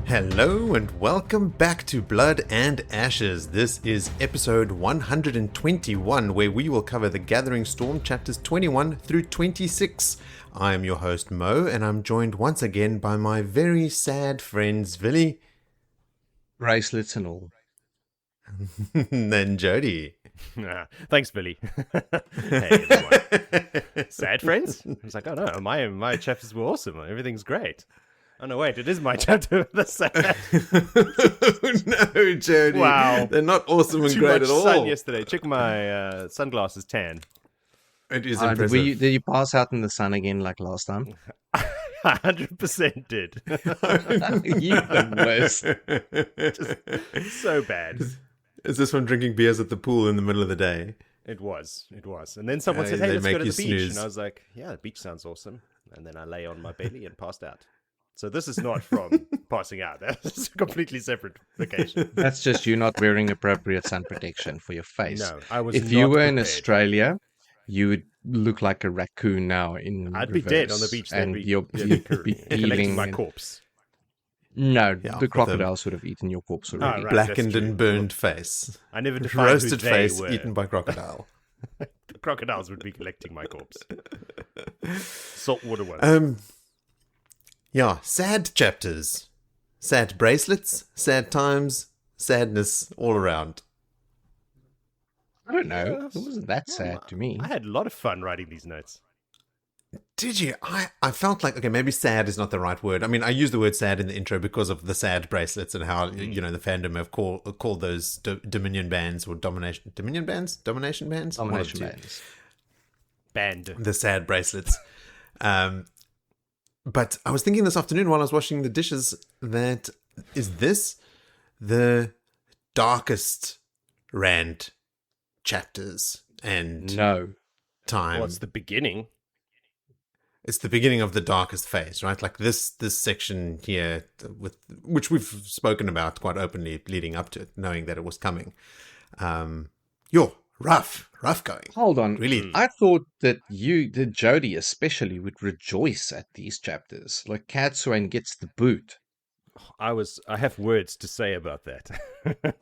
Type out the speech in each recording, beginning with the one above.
Hello and welcome back to Blood and Ashes. This is episode 121, where we will cover The Gathering Storm chapters 21 through 26. I am your host Mo, and I'm joined once again by my very sad friends Villy. Bracelets and all. And then Jody. Thanks, Billy. Hey, everyone. Sad friends? I was like, oh no, my chapters were awesome. Everything's great. Oh no, wait, it is my chapter that's sad. No, Jody. Wow. They're not awesome and Too great much at all. sun yesterday. Check my sunglasses tan. It is impressive. Did you pass out in the sun again like last time? 100% did. You're the worst. Just so bad. Is this from drinking beers at the pool in the middle of the day? It was. And then someone said, hey, They let's make go to you the beach. snooze. And I was like, yeah, the beach sounds awesome. And then I lay on my belly and passed out. So this is not from passing out. That's a completely separate occasion. That's just you not wearing appropriate sun protection for your face. No, I was If you were in prepared. Australia, you would look like a raccoon now in I'd be dead on the beach. and They'd you'll be be collecting peeling. my corpse. No, Yeah, with the crocodiles would have eaten your corpse already. right. Blackened that's true. and burned face. I never defined Roasted who they face were. eaten by crocodile. The crocodiles would be collecting my corpse. Saltwater ones. Yeah, sad chapters. Sad bracelets, sad times, sadness all around. I don't know. It wasn't that sad to me. I had a lot of fun writing these notes. Did you? I felt like, okay, maybe sad is not the right word. I mean, I use the word sad in the intro because of the sad bracelets and how, you know, the fandom have called those Dominion bands or Domination bands? One of the two. Banned. The sad bracelets. But I was thinking this afternoon while I was washing the dishes that is this the darkest Rand chapters and No. time? Well, it's the beginning. It's the beginning of the darkest phase, right? Like this section here, with which we've spoken about quite openly leading up to it, knowing that it was coming. Rough going. Hold on. Really? I thought that Jody especially, would rejoice at these chapters. Like Cadsuane gets the boot. I have words to say about that.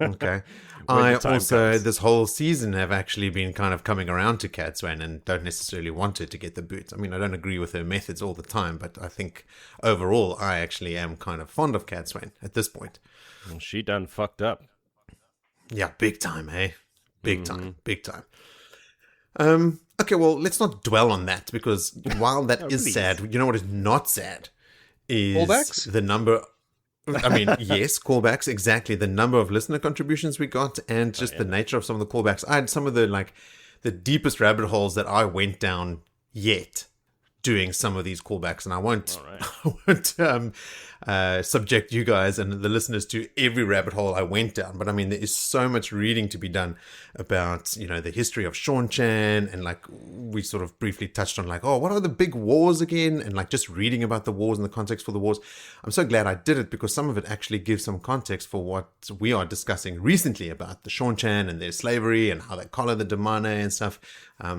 Okay. When I the time also, comes. this whole season, have actually been kind of coming around to Cadsuane and don't necessarily want her to get the boot. I mean, I don't agree with her methods all the time, but I think overall, I actually am kind of fond of Cadsuane at this point. Well, she done fucked up. Yeah, big time, hey? Big time. Okay, well, let's not dwell on that, because while that is please. sad, you know what is not sad? Is Callbacks? the number... I mean, yes, callbacks, exactly. The number of listener contributions we got and just the nature of some of the callbacks. I had some of the deepest rabbit holes that I went down yet doing some of these callbacks, and I won't, subject you guys and the listeners to every rabbit hole I went down. But I mean, there is so much reading to be done about, you know, the history of Seaine, and like we sort of briefly touched on, like, oh, what are the big wars again? And like just reading about the wars and the context for the wars. I'm so glad I did it, because some of it actually gives some context for what we are discussing recently about the Seaine and their slavery and how they collar the Damane and stuff.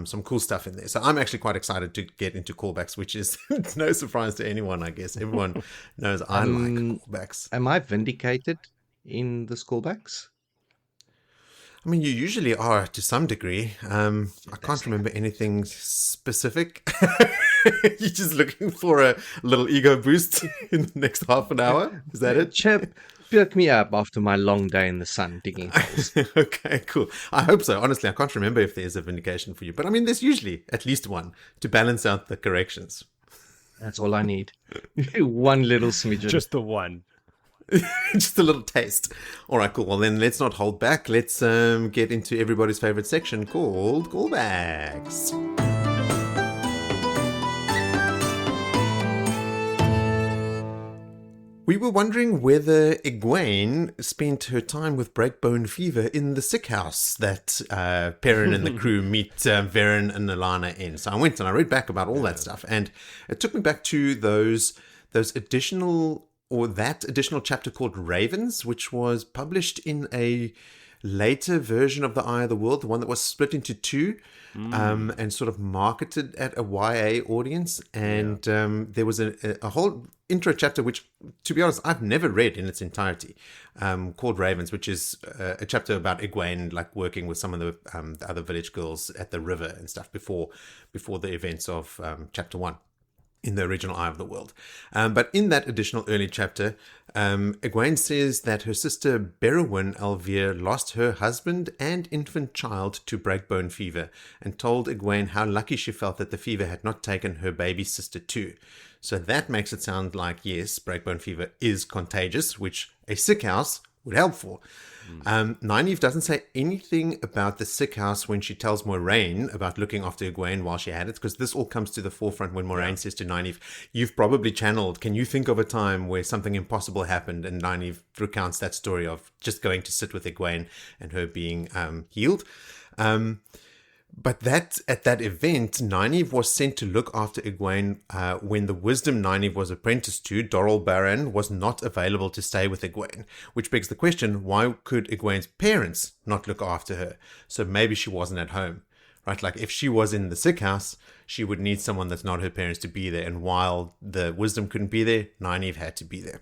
Some cool stuff in there. So I'm actually quite excited to get into callbacks, which is no surprise to anyone, I guess. Everyone knows I like callbacks. Am I vindicated in the callbacks? I mean, you usually are to some degree. I can't remember anything specific. You're just looking for a little ego boost in the next half an hour? Is that it? Chip, perk me up after my long day in the sun digging holes. Okay, cool. I hope so. Honestly, I can't remember if there's a vindication for you. But I mean, there's usually at least one to balance out the corrections. That's all I need. One little smidgen. Just the one. Just a little taste. All right, cool. Well, then let's not hold back. Let's get into everybody's favorite section called callbacks. We were wondering whether Egwene spent her time with breakbone fever in the sick house that Perrin and the crew meet Verin and Alana in. So I went and I read back about all that stuff, and it took me back to that additional chapter called Ravens, which was published in a later version of the Eye of the World, the one that was split into two, and sort of marketed at a YA audience. And there was a whole intro chapter, which, to be honest, I've never read in its entirety, called Ravens, which is a chapter about Egwene, like working with some of the other village girls at the river and stuff before the events of chapter 1. In the original Eye of the World. But in that additional early chapter, Egwene says that her sister Berewyn Alvear lost her husband and infant child to breakbone fever, and told Egwene how lucky she felt that the fever had not taken her baby sister too. So that makes it sound like, yes, breakbone fever is contagious, which a sick house would help for. Nynaeve doesn't say anything about the sick house when she tells Moiraine about looking after Egwene while she had it, because this all comes to the forefront when Moiraine says to Nynaeve, you've probably channeled, can you think of a time where something impossible happened? And Nynaeve recounts that story of just going to sit with Egwene and her being healed. But that at that event, Nynaeve was sent to look after Egwene when the wisdom Nynaeve was apprenticed to, Dorrel Baran, was not available to stay with Egwene, which begs the question, why could Egwene's parents not look after her? So maybe she wasn't at home, right? Like if she was in the sick house, she would need someone that's not her parents to be there. And while the wisdom couldn't be there, Nynaeve had to be there.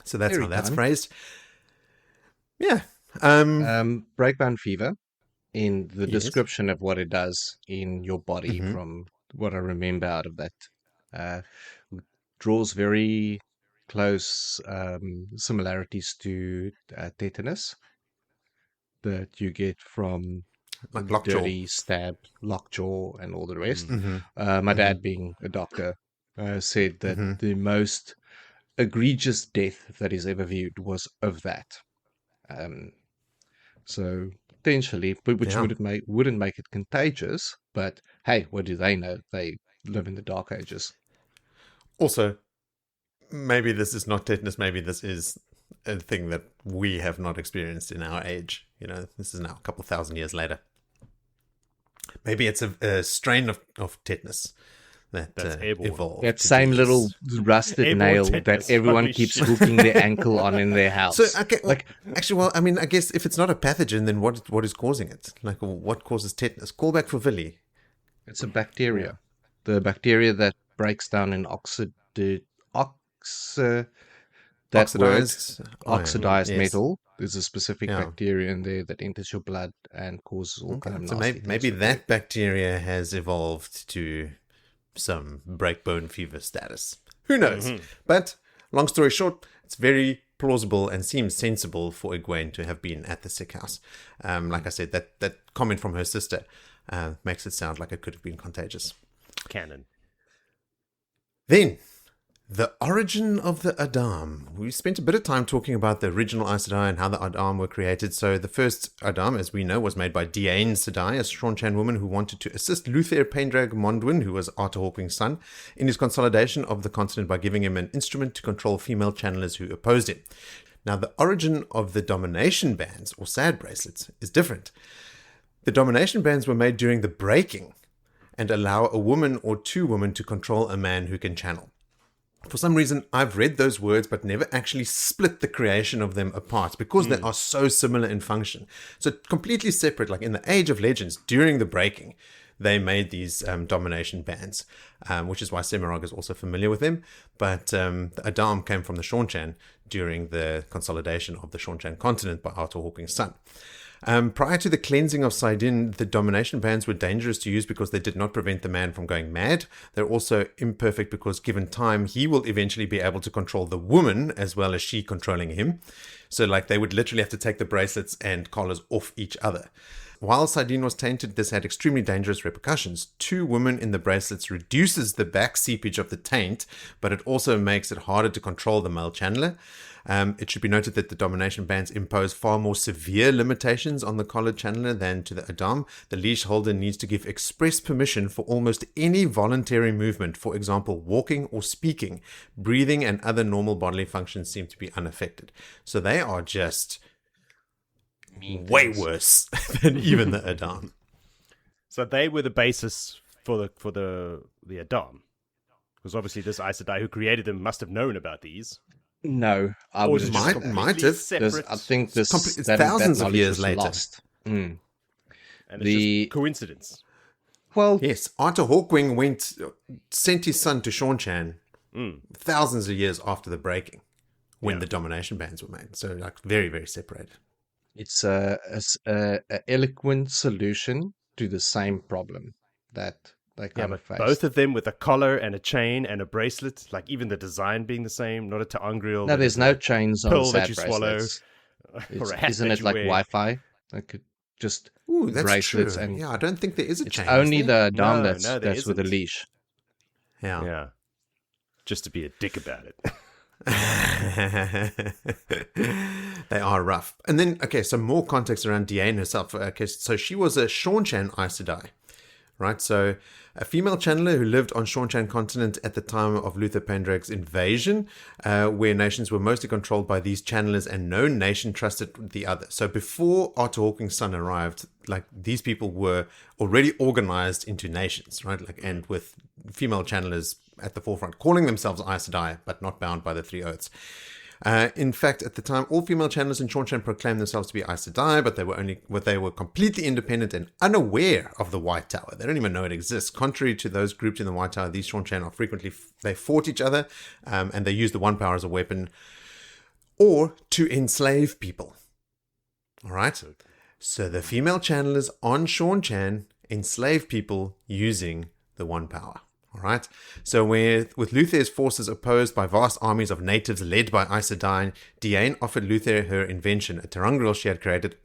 So that's how that's phrased. Yeah. Breakdown fever. In the description of what it does in your body, from what I remember out of that, draws very close similarities to tetanus that you get from like lockjaw, dirty stab, lockjaw, and all the rest. My dad, being a doctor, said that the most egregious death that he's ever viewed was of that. So potentially, but which wouldn't make it contagious. But hey, what do they know? They live in the Dark Ages. Also, maybe this is not tetanus. Maybe this is a thing that we have not experienced in our age. You know, this is now a couple thousand years later. Maybe it's a strain of tetanus that's evolved. That same little rusted nail that everyone keeps hooking their ankle on in their house. So, okay, well, I mean, I guess if it's not a pathogen, then what is causing it? Like, what causes tetanus? Callback for Villy. It's a bacteria. The bacteria that breaks down in oxidized metal. There's a specific bacteria in there that enters your blood and causes all kind of nasty things. Maybe that bacteria has evolved to some breakbone fever status. Who knows? But long story short, it's very plausible and seems sensible for Egwene to have been at the sick house. Like I said, that comment from her sister makes it sound like it could have been contagious. Canon. Then, the origin of the Adam. We spent a bit of time talking about the original Aes Sedai and how the Adam were created. So the first Adam, as we know, was made by Diane Sedai, a Seanchan woman who wanted to assist Luthair Paindrag Mondwyn, who was Arthur Hawking's son, in his consolidation of the continent by giving him an instrument to control female channelers who opposed him. Now, the origin of the domination bands, or sad bracelets, is different. The domination bands were made during the breaking and allow a woman or two women to control a man who can channel. For some reason, I've read those words but never actually split the creation of them apart because they are so similar in function. So completely separate, like in the Age of Legends, during the breaking, they made these domination bands, which is why Semirhage is also familiar with them. But the Adam came from the Seanchan during the consolidation of the Seanchan continent by Arthur Hawking's son. Prior to the cleansing of Seaine, the domination bands were dangerous to use because they did not prevent the man from going mad. They're also imperfect because given time, he will eventually be able to control the woman as well as she controlling him. So like they would literally have to take the bracelets and collars off each other. While Seaine was tainted, this had extremely dangerous repercussions. 2 women in the bracelets reduces the back seepage of the taint, but it also makes it harder to control the male channeler. It should be noted that the domination bands impose far more severe limitations on the collared channeler than to the Adam. The leash holder needs to give express permission for almost any voluntary movement. For example, walking or speaking. Breathing and other normal bodily functions seem to be unaffected. So they are just way worse than even the Adam. So they were the basis for the Adam. Because obviously this Aes Sedai who created them must have known about these. No, I Or would is it have just said that. Might completely have. separate? I think this that Thousands of knowledge years was later. lost. Mm. And it's just The coincidence. well, Yes, Arthur Hawkwing sent his son to Seaine thousands of years after the breaking, when the domination bands were made. So, like, very, very separated. it's a eloquent solution to the same problem that they Yeah, kind of but faced. both of them with a collar and a chain and a bracelet, like even the design being the same, not a ta'angriel. No, there's no chains on pill that sad you swallow, bracelets. or a hat Isn't that it you like wear. Wi-Fi? Like just Ooh, that's bracelets true. and Yeah, I don't think there is a it's chain. only is there? the dom No, that's there with a isn't. leash. Yeah. Yeah, just to be a dick about it. They are rough. And then, okay, so more context around Diane herself. Okay, so she was a Seaine Aes Sedai, right? So a female channeler who lived on Seaine continent at the time of Luther Pendrag's invasion, where nations were mostly controlled by these channelers and no nation trusted the other. So before Arthur Hawking's son arrived, like, these people were already organized into nations, right? Like, and with female channelers at the forefront, calling themselves Aes Sedai, but not bound by the three oaths. In fact, at the time, all female channelers in Seaine proclaimed themselves to be Aes Sedai, but they were completely independent and unaware of the White Tower. They don't even know it exists. Contrary to those grouped in the White Tower, these Seaine are frequently they fought each other, and they used the One Power as a weapon, or to enslave people. All right. So the female channelers on Seaine enslave people using the One Power. All right. So with Luther's forces opposed by vast armies of natives led by Aes Sedai, Diane offered Luther her invention, a ta'angriel she had created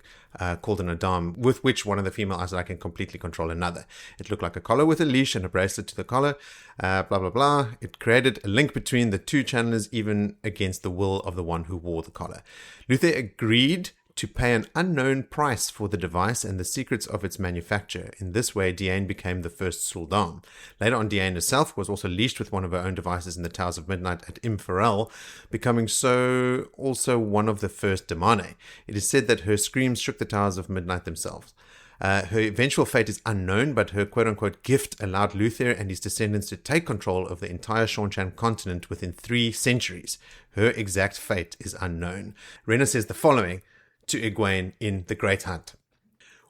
called an Adam, with which one of the female Aes Sedai can completely control another. It looked like a collar with a leash and a bracelet to the collar, blah, blah, blah. It created a link between the two channelers, even against the will of the one who wore the collar. Luther agreed to pay an unknown price for the device and the secrets of its manufacture. In this way, Diane became the first Sultan. Later on, Diane herself was also leashed with one of her own devices in the Towers of Midnight at Faile, becoming so also one of the first Damane. It is said that her screams shook the Towers of Midnight themselves. Her eventual fate is unknown, but her quote-unquote gift allowed Luther and his descendants to take control of the entire Seaine continent within 3 centuries. Her exact fate is unknown. Renner says the following to Egwene in The Great Hunt.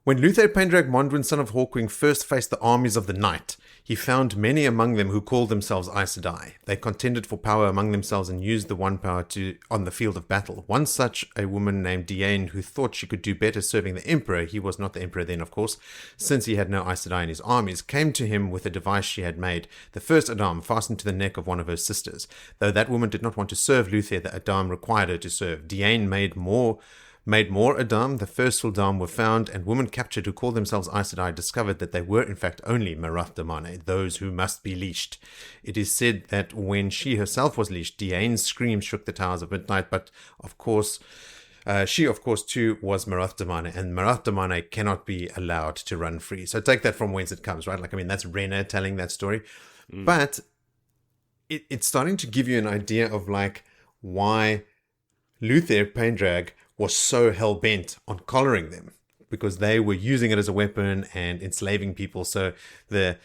When Luther Pendrag Mondwyn, son of Hawkwing, first faced the armies of the night, he found many among them who called themselves Aes Sedai. They contended for power among themselves and used the One Power on the field of battle. One such, a woman named Diane, who thought she could do better serving the Emperor — he was not the Emperor then, of course, since he had no Aes Sedai in his armies — came to him with a device she had made, the first Adam, fastened to the neck of one of her sisters. Though that woman did not want to serve Luther, the Adam required her to serve. Diane made more Adam. The first Sultan were found, and women captured who called themselves Aes Sedai discovered that they were in fact only Marath Damane, those who must be leashed. It is said that when she herself was leashed, Diane's screams shook the Towers of Midnight, but of course, she of course too was Marath Damane, and Marath Damane cannot be allowed to run free. So take that from whence it comes, right? Like, I mean, that's Renner telling that story. But it's starting to give you an idea of like why Luther Pendrag was so hell-bent on collaring them, because they were using it as a weapon and enslaving people. So the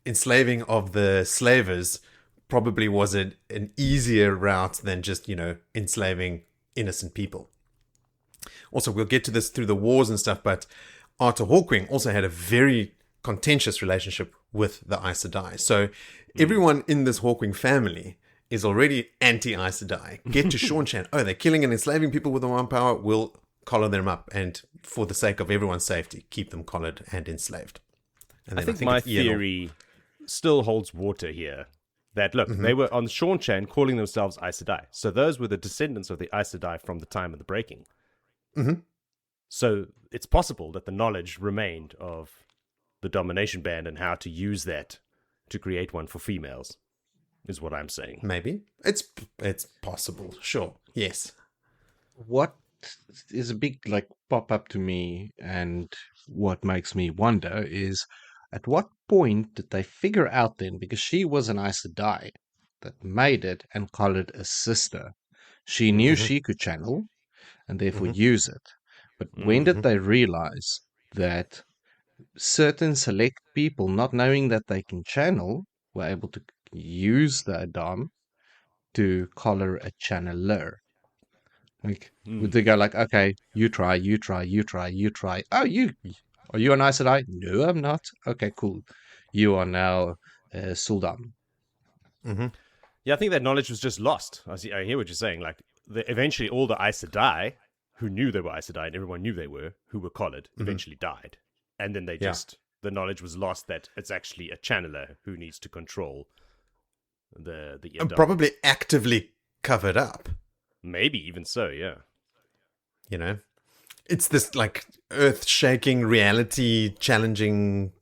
enslaving of the slavers probably was an easier route than just, enslaving innocent people. Also, we'll get to this through the wars and stuff, but Arthur Hawkwing also had a very contentious relationship with the Aes Sedai. So everyone in this Hawkwing family is already anti-Aes Sedai. Get to Seaine. Oh, they're killing and enslaving people with the One Power. We'll collar them up, and for the sake of everyone's safety, keep them collared and enslaved. And I think my theory still holds water here. That, look, they were on Seaine calling themselves Aes Sedai. So those were the descendants of the Aes Sedai from the time of the breaking. So it's possible that the knowledge remained of the domination band and how to use that to create one for females, is what I'm saying. Maybe. It's possible. Sure. Yes. What is a big pop up to me, and what makes me wonder is, at what point did they figure out then, because she was an Aes Sedai that made it and called it a sister. She knew she could channel and therefore use it. But when did they realize that certain select people, not knowing that they can channel, were able to use the Adam to collar a channeler. Like, would they go like, okay, you try, you try, you try, you try. Oh, are you an Aes Sedai? No, I'm not. Okay, cool. You are now Sul'dam. Yeah, I think that knowledge was just lost. I hear what you're saying. Like, eventually all the Aes Sedai who knew they were Aes Sedai and everyone knew they were, who were collared, eventually died. And then they the knowledge was lost that it's actually a channeler who needs to control the and probably actively covered up. Maybe even so, yeah. You know, it's this like earth-shaking, reality-challenging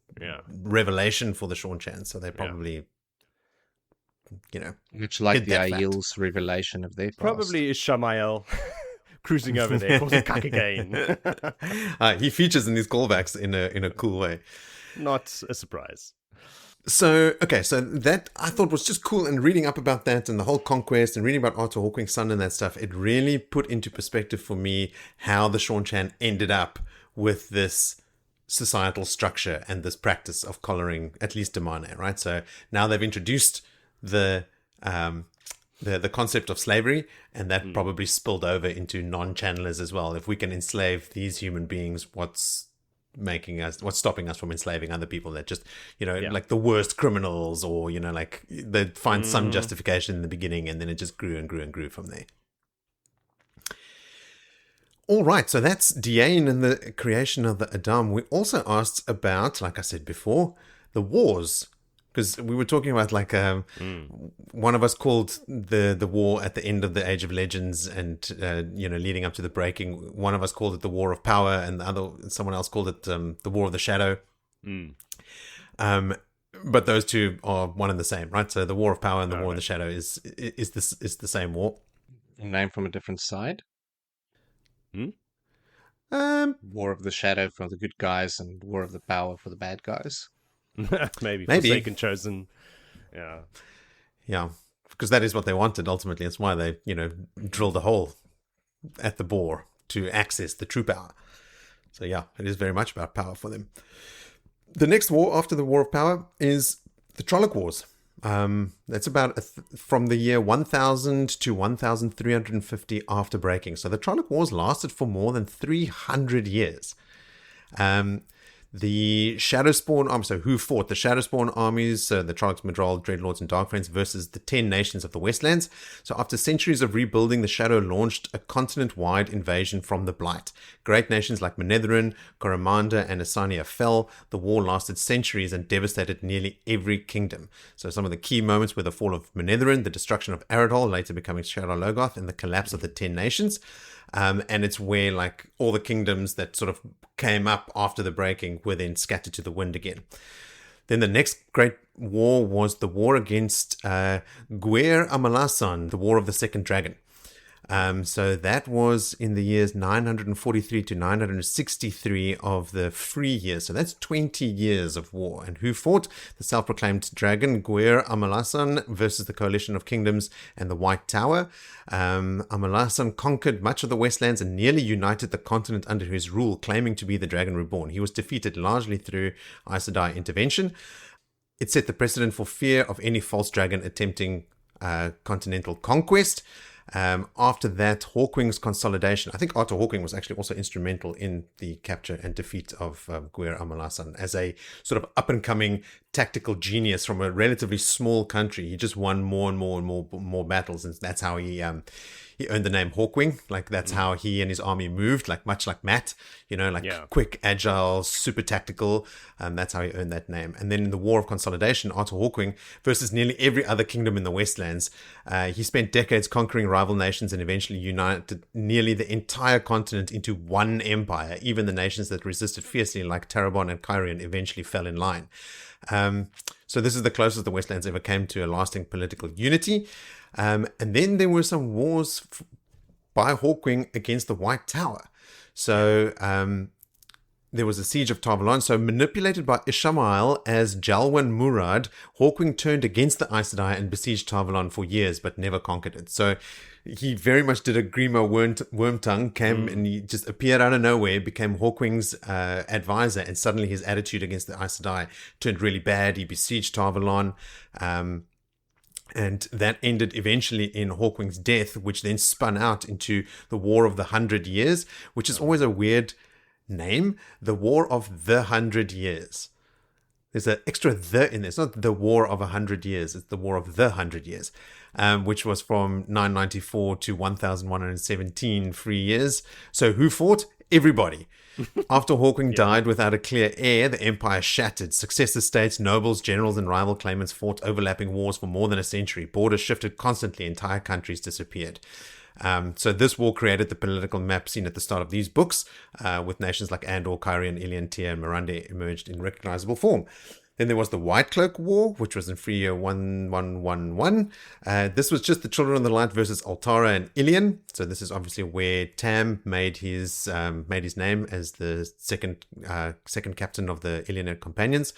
revelation for the Seaine. So they probably, you know, much like the Aiel's revelation of their past. Probably is Shamael cruising over there, causing cuck again. He features in these callbacks in a cool way. Not a surprise. So that I thought was just cool, and reading up about that and the whole conquest and reading about Arthur Hawkwing's son and that stuff, it really put into perspective for me how the Seaine ended up with this societal structure and this practice of collaring at least Damane, right? So now they've introduced the concept of slavery, and that probably spilled over into non-channelers as well. If we can enslave these human beings, what's stopping us from enslaving other people that just, you know, like the worst criminals, or, you know, like they find some justification in the beginning and then it just grew and grew and grew from there. All right, so that's Diane and the creation of the Adam. We also asked about, like I said before, the wars, because we were talking about like one of us called the war at the end of the Age of Legends and you know, leading up to the breaking. One of us called it the War of Power, and someone else called it the War of the Shadow. But those two are one and the same, right? So the War of Power and the War of the Shadow is the same war. Named from a different side. War of the Shadow for the good guys and War of the Power for the bad guys. Maybe Forsaken Chosen. Yeah, because that is what they wanted ultimately. That's why they, you know, drilled a hole at the bore to access the true power. So yeah, it is very much about power for them. The next war after the War of Power is the Trolloc Wars. That's about from the year 1000 to 1350 after breaking. So the Trolloc Wars lasted for more than 300 years. The Shadowspawn army, so who fought? The Shadowspawn armies, the Trollocs, Madral, Dreadlords, and Darkfriends versus the 10 nations of the Westlands. So after centuries of rebuilding, the Shadow launched a continent-wide invasion from the Blight. Great nations like Manetheren, Coromanda, and Asania fell. The war lasted centuries and devastated nearly every kingdom. So some of the key moments were the fall of Manetheren, the destruction of Aradol, later becoming Shadar Logoth, and the collapse of the 10 nations. And it's where like all the kingdoms that sort of came up after the breaking were then scattered to the wind again. Then the next great war was the war against Gwyr Amalasan, the War of the Second Dragon. So that was in the years 943 to 963 of the free years. So that's 20 years of war. And who fought? The self-proclaimed dragon, Gwyr Amalasan, versus the coalition of kingdoms and the White Tower. Amalasan conquered much of the Westlands and nearly united the continent under his rule, claiming to be the Dragon Reborn. He was defeated largely through Aes Sedai intervention. It set the precedent for fear of any false dragon attempting continental conquest. After that, Hawkwing's consolidation. I think Arthur Hawkwing was actually also instrumental in the capture and defeat of Gwyr Amalasan as a sort of up-and-coming tactical genius from a relatively small country. He just won more and more and more battles, and that's how he earned the name Hawkwing. Like that's how he and his army moved, like much like Matt, you know, like quick, agile, super tactical. That's how he earned that name. And then in the War of Consolidation, Arthur Hawkwing versus nearly every other kingdom in the Westlands, he spent decades conquering rival nations and eventually united nearly the entire continent into one empire. Even the nations that resisted fiercely, like Tarabon and Cairhien, eventually fell in line. So this is the closest the Westlands ever came to a lasting political unity. And then there were some wars by Hawkwing against the White Tower. So there was a siege of Tarvalon. So manipulated by Ishamael as Jalwan Murad, Hawkwing turned against the Aes Sedai and besieged Tarvalon for years, but never conquered it. So he very much did a Grima Wormtongue, came and he just appeared out of nowhere, became Hawkwing's advisor, and suddenly his attitude against the Aes Sedai turned really bad. He besieged Tarvalon. And that ended eventually in Hawkwing's death, which then spun out into the War of the 100 Years, which is always a weird name. The War of the 100 Years. There's an extra "the" in there. It's not the War of 100 Years. It's the War of the 100 Years, which was from 994 to 1117, 3 years. So who fought? Everybody. After Hawkwing died without a clear heir, the empire shattered. Successor states, nobles, generals, and rival claimants fought overlapping wars for more than a century. Borders shifted constantly. Entire countries disappeared. So this war created the political map seen at the start of these books, with nations like Andor, Cairhien, Ilian, Tyr, and Mirande emerged in recognizable form. Then there was the White Cloak War, which was in 1111. This was just the Children of the Light versus Altara and Ilian. So this is obviously where Tam made his name as the second captain of the Ilian companions.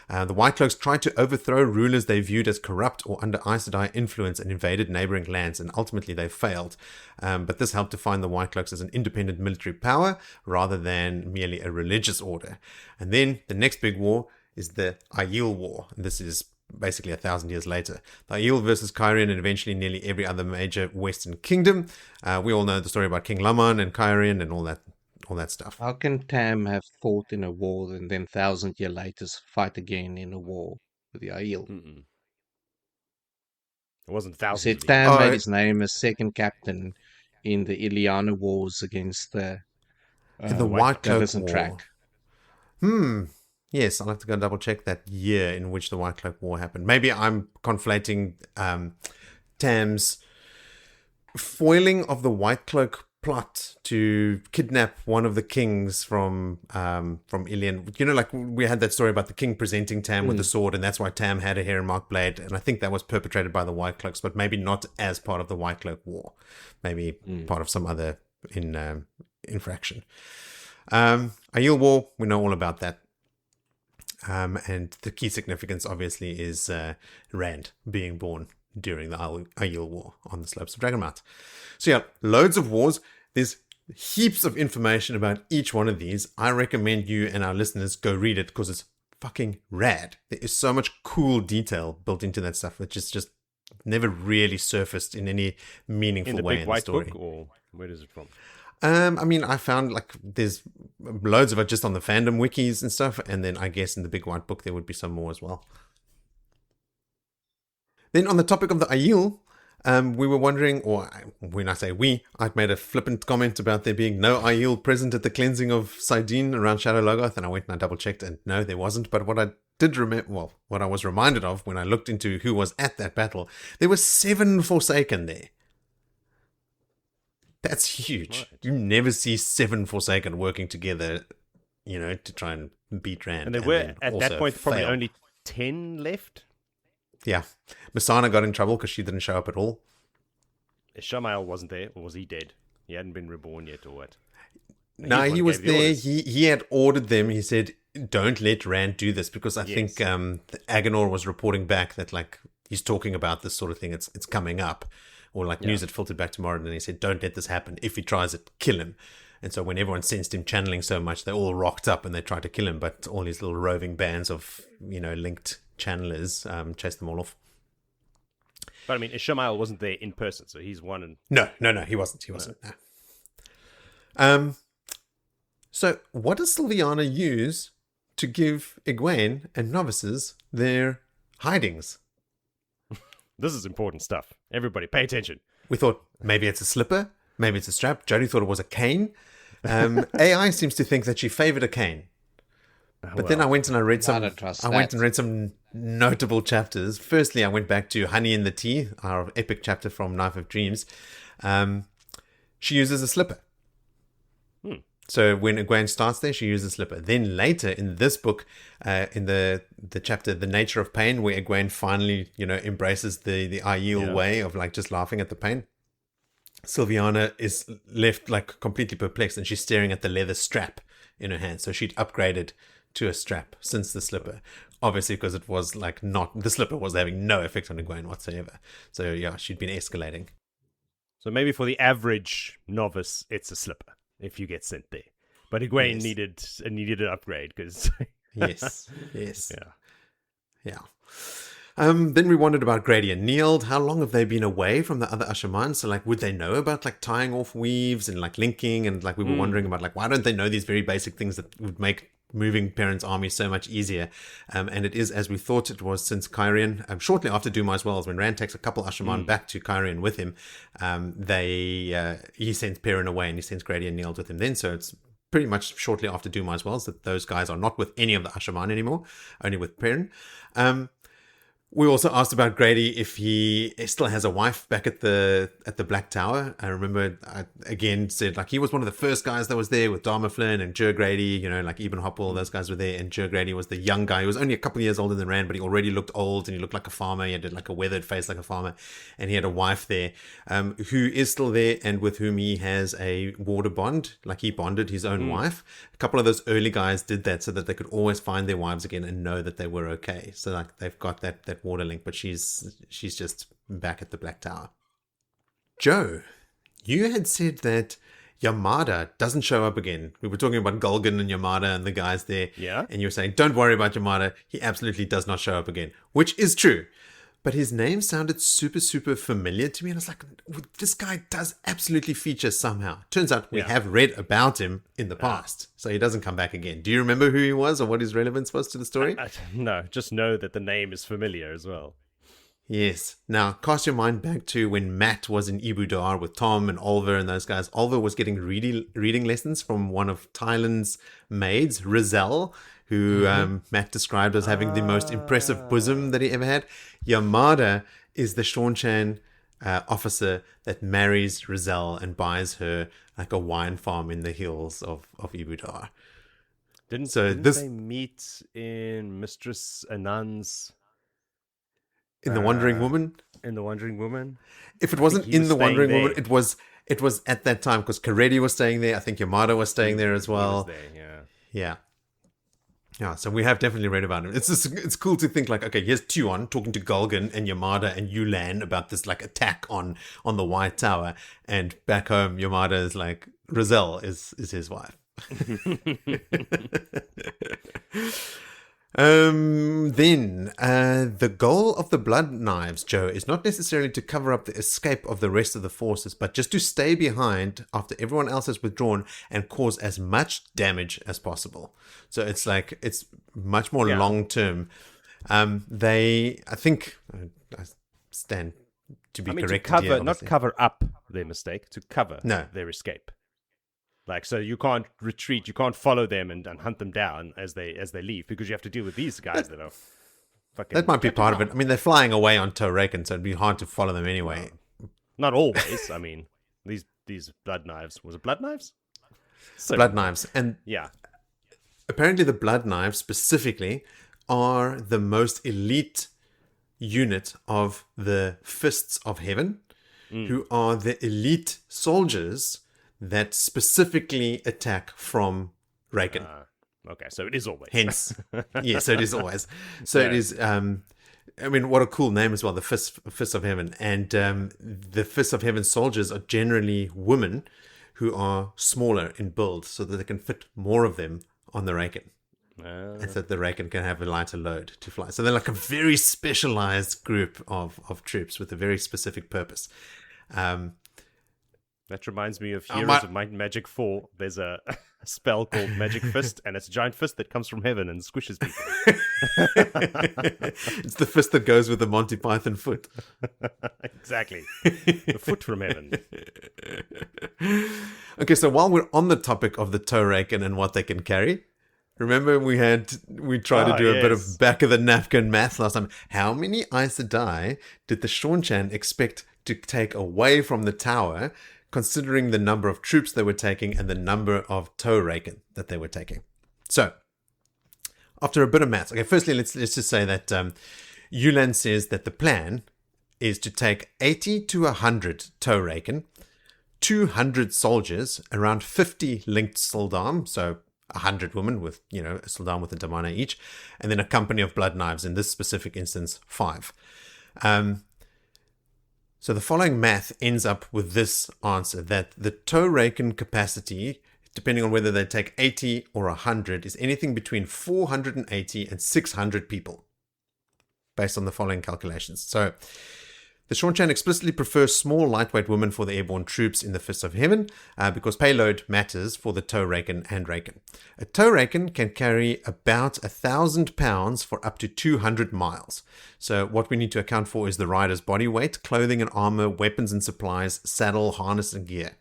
The White Cloaks tried to overthrow rulers they viewed as corrupt or under Aes Sedai influence and invaded neighboring lands, and ultimately they failed. But this helped define the White Cloaks as an independent military power rather than merely a religious order. And then the next big war is the Aiel War. This is basically 1,000 years later. The Aiel versus Cairhien and eventually nearly every other major Western kingdom. We all know the story about King Laman and Cairhien and all that stuff. How can Tam have fought in a war and then 1,000 years later fight again in a war with the Aiel? It wasn't He thousands. said Of Tam made his name as second captain in the Iliana Wars against the White Cloak War. Track. Yes, I'll have to go double check that year in which the White Cloak War happened. Maybe I'm conflating Tam's foiling of the White Cloak plot to kidnap one of the kings from Ilian. You know, like we had that story about the king presenting Tam with the sword, and that's why Tam had a Heron Mark blade. And I think that was perpetrated by the White Cloaks, but maybe not as part of the White Cloak War. Maybe part of some other infraction. Aiel War, we know all about that. And the key significance, obviously, is Rand being born during the Aiel War on the slopes of Dragonmount. So yeah, loads of wars. There's heaps of information about each one of these. I recommend you and our listeners go read it because it's fucking rad. There is so much cool detail built into that stuff, which is just never really surfaced in any meaningful way in the story. Book, or where is it from? I mean, I found like there's loads of it just on the fandom wikis and stuff, and then I guess in the Big White Book there would be some more as well. Then on the topic of the Aiel, we were wondering, or when I say we, I'd made a flippant comment about there being no Aiel present at the cleansing of Seaine around Shadow Logoth, and I went and I double checked, and no, there wasn't. But what I did remember, well, what I was reminded of when I looked into who was at that battle, there were 7 Forsaken there. That's huge. Right. You never see 7 Forsaken working together, you know, to try and beat Rand. And there were, at that point, probably only 10 left? Yeah. Missana got in trouble because she didn't show up at all. Shamael wasn't there, or was he dead? He hadn't been reborn yet, or what? No, he was there. He had ordered them. He said, don't let Rand do this, because I think Agenor was reporting back that, like, he's talking about this sort of thing. It's coming up. Or like news had filtered back to Malden, and he said, don't let this happen. If he tries it, kill him. And so when everyone sensed him channeling so much, they all rocked up and they tried to kill him. But all these little roving bands of, you know, linked channelers chased them all off. But I mean, Ishmael wasn't there in person, so he's one. And No, he wasn't. No. So what does Sylviana use to give Egwene and novices their hidings? This is important stuff. Everybody, pay attention. We thought maybe it's a slipper, maybe it's a strap. Jodie thought it was a cane. AI seems to think that she favored a cane. But then I went and I read some. I went and read some notable chapters. Firstly, I went back to Honey in the Tea, our epic chapter from Knife of Dreams. She uses a slipper. So when Egwene starts there, she uses a slipper. Then later in this book, in the chapter "The Nature of Pain," where Egwene finally, you know, embraces the Aiel way of like just laughing at the pain, Sylviana is left like completely perplexed, and she's staring at the leather strap in her hand. So she'd upgraded to a strap since the slipper, obviously because it was like the slipper was having no effect on Egwene whatsoever. So yeah, she'd been escalating. So maybe for the average novice, it's a slipper if you get sent there. But Egwene needed an upgrade because yes. Yeah. Then we wondered about Grady and Nield. How long have they been away from the other Ashaman? So, like, would they know about, like, tying off weaves and, like, linking? And, like, we were wondering about, like, why don't they know these very basic things that would make moving Perrin's army so much easier? And it is as we thought it was, since Cairhien, shortly after Dumai's Wells, when Rand takes a couple Ashaman back to Cairhien with him, he sends Perrin away and he sends Grady and Nield with him then. So it's pretty much shortly after Dumai's Wells that those guys are not with any of the Ashaman anymore, only with Perrin. We also asked about Grady if he still has a wife back at the Black Tower. I remember I again said, like, he was one of the first guys that was there with Dharma Flynn and Jer Grady, you know, like Eben Hoppel, those guys were there, and Jer Grady was the young guy. He was only a couple of years older than Rand, but he already looked old and he looked like a farmer. He had like a weathered face like a farmer, and he had a wife there who is still there and with whom he has a water bond. Like, he bonded his own wife. A couple of those early guys did that so that they could always find their wives again and know that they were okay. So, like, they've got that water link, but she's just back at the Black Tower. Joe, you had said that Yamada doesn't show up again. We were talking about Gulgan and Yamada and the guys there. Yeah. And you were saying, don't worry about Yamada. He absolutely does not show up again, which is true. But his name sounded super, super familiar to me. And I was like, this guy does absolutely feature somehow. Turns out we have read about him in the past. So he doesn't come back again. Do you remember who he was or what his relevance was to the story? No, just know that the name is familiar as well. Yes. Now, cast your mind back to when Matt was in Ibu Dar with Tom and Oliver and those guys. Oliver was getting reading lessons from one of Tylan's maids, Rizal, who Matt described as having the most impressive bosom that he ever had. Yamada is the Seanchan officer that marries Rizal and buys her like a wine farm in the hills of Ibu Dar. Didn't they meet in Mistress Anand's... In The Wandering Woman? In The Wandering Woman? If it wasn't in The Wandering Woman, it was at that time, because Karetti was staying there. I think Yamada was staying there as well. He was there, yeah. Yeah, so we have definitely read about him. It's cool to think, like, okay, here's Tuon talking to Gulgan and Yamada and Yulan about this, like, attack on the White Tower, and back home Yamada is like, Rizal is his wife. Then the goal of the blood knives, Joe, is not necessarily to cover up the escape of the rest of the forces, but just to stay behind after everyone else has withdrawn and cause as much damage as possible. So it's like, it's much more long term. I think I stand to be correct. To cover, here, not cover up their mistake, to cover No. their escape. Like, so you can't retreat, you can't follow them and hunt them down as they leave, because you have to deal with these guys that are fucking... That might be part of it. I mean, they're flying away on Tower Egwene, so it'd be hard to follow them anyway. Not always. I mean, these blood knives... Was it blood knives? So, Blood knives. And yeah. apparently the blood knives specifically are the most elite unit of the Fists of Heaven, who are the elite soldiers that specifically attack from Raken. Okay, so it is always. Hence, so it is always. So it is, I mean, what a cool name as well, the Fists of Heaven. And the Fists of Heaven soldiers are generally women who are smaller in build so that they can fit more of them on the Raken. And so that the Raken can have a lighter load to fly. So they're like a very specialized group of troops with a very specific purpose. That reminds me of Heroes of Might and Magic 4. There's a spell called Magic Fist, and it's a giant fist that comes from heaven and squishes people. It's the fist that goes with the Monty Python foot. Exactly. The foot from heaven. Okay, so while we're on the topic of the Tower Egwene and what they can carry, remember we tried to do a bit of back of the napkin math last time. How many Aes Sedai did the Seanchan expect to take away from the tower, considering the number of troops they were taking and the number of Tower Egwene that they were taking? So, after a bit of maths, okay, firstly, let's just say that Yulan says that the plan is to take 80 to 100 Tower Egwene, 200 soldiers, around 50 linked Sildam, so 100 women with, a Sildam with a Damana each, and then a company of blood knives, in this specific instance, 5. So the following math ends up with this answer, that the Tower Egwene capacity, depending on whether they take 80 or 100, is anything between 480 and 600 people. based on the following calculations. So the Seaine explicitly prefers small, lightweight women for the airborne troops in the Fists of Heaven because payload matters for the tow raken and raken. A tow raken can carry about 1,000 pounds for up to 200 miles. So what we need to account for is the rider's body weight, clothing and armor, weapons and supplies, saddle, harness and gear.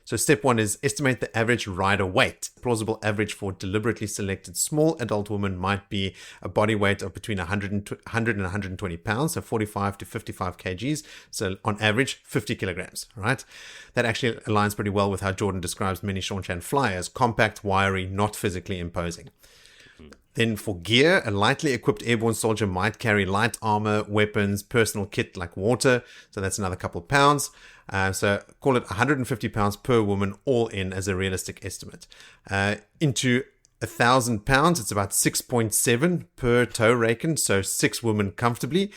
So step 1 is estimate the average rider weight. Plausible average for deliberately selected small adult women might be a body weight of between 100 and 120 pounds, so 45 to 55 kgs. So on average, 50 kilograms, right? That actually aligns pretty well with how Jordan describes many Seaine flyers: compact, wiry, not physically imposing. Then for gear, a lightly equipped airborne soldier might carry light armor, weapons, personal kit like water. So that's another couple of pounds. So call it 150 pounds per woman all in as a realistic estimate. Into 1,000 pounds, it's about 6.7 per tow raken. So 6 women comfortably.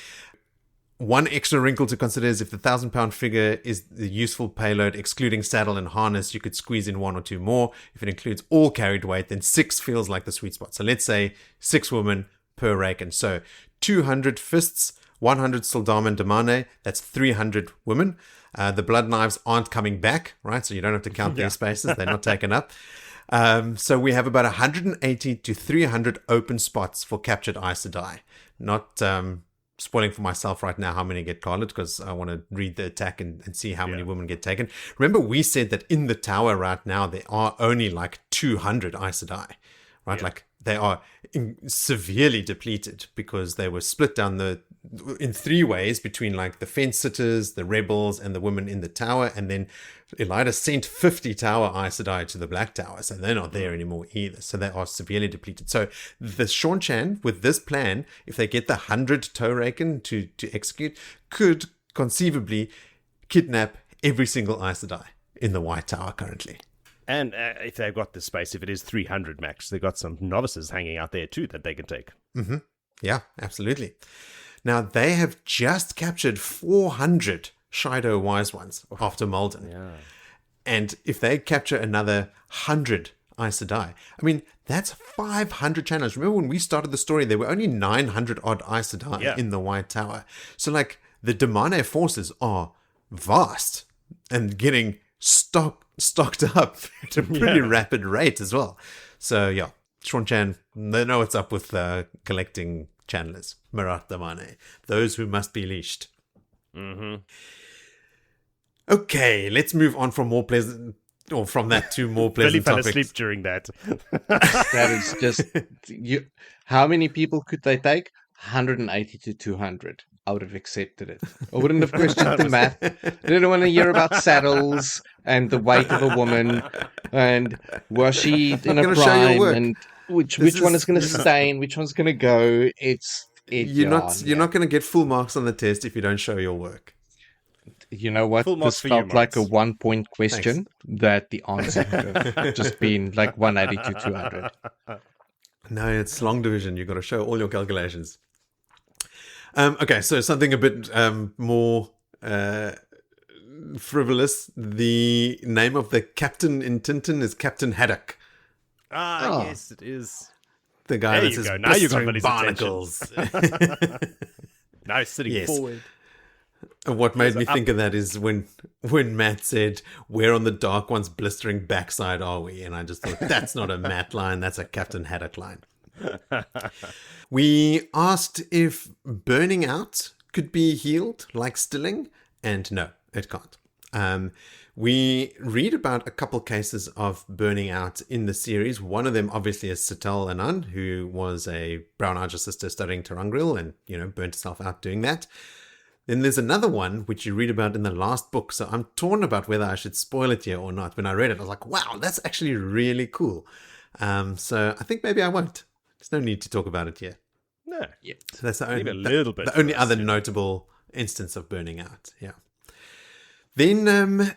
One extra wrinkle to consider is if the 1,000 pound figure is the useful payload, excluding saddle and harness, you could squeeze in 1 or 2 more. If it includes all carried weight, then 6 feels like the sweet spot. So let's say 6 women per raken. So 200 fists, 100 Soldamen Damane, that's 300 women. The blood knives aren't coming back, right? So you don't have to count these spaces. They're not taken up. So we have about 180 to 300 open spots for captured Aes Sedai. Not spoiling for myself right now how many get carded, because I want to read the attack and see how many women get taken. Remember, we said that in the tower right now, there are only like 200 Aes Sedai, right? Like they are severely depleted because they were split down in 3 ways between like the fence sitters, the rebels, and the women in the tower. And then Elaida sent 50 tower Aes Sedai to the Black Tower, so they're not there anymore either. So they are severely depleted. So the Seaine, with this plan, if they get the 100 tow raken to execute, could conceivably kidnap every single Aes Sedai in the White Tower currently. And if they've got the space, if it is 300 max, they've got some novices hanging out there too that they can take. Mm-hmm. Yeah, absolutely. Now, they have just captured 400 Shido Wise Ones after Malden. Yeah. And if they capture another 100 Aes Sedai, I mean, that's 500 channels. Remember when we started the story, there were only 900 odd Aes Sedai in the White Tower. So, like, the Damane forces are vast and getting stocked up at a pretty rapid rate as well. So, yeah, Seaine, they know what's up with collecting channelers, Marat Damane, those who must be leashed. Mm-hmm. Okay, let's move on from from that to more pleasant Billy topics. fell asleep during that. That is just how many people could they take? 180 to 200. I would have accepted it. I wouldn't have questioned the math. I didn't want to hear about saddles and the weight of a woman and was she in a prime and which one is going to stay and which one's going to go. You're not going to get full marks on the test if you don't show your work. You know what? This felt like a 1-point question. Thanks. That the answer could have just been like 180 to 200. No, it's long division. You've got to show all your calculations. Okay, so something a bit more frivolous. The name of the captain in Tintin is Captain Haddock. Yes, it is. The guy that says now you got blistering barnacles. Now he's sitting forward. What made me think of that is when Matt said, "Where on the Dark One's blistering backside are we?" And I just thought, that's not a Matt line, that's a Captain Haddock line. We asked if burning out could be healed like stilling, and no, it can't. We read about a couple cases of burning out in the series. One of them obviously is Sital Anan, who was a Brown Archer sister studying Tarangril and, burnt herself out doing that. Then there's another one, which you read about in the last book. So I'm torn about whether I should spoil it here or not. When I read it, I was like, wow, that's actually really cool. So I think maybe I won't. There's no need to talk about it yet. No. Yeah. So that's the only, the only other notable instance of burning out. Yeah. Then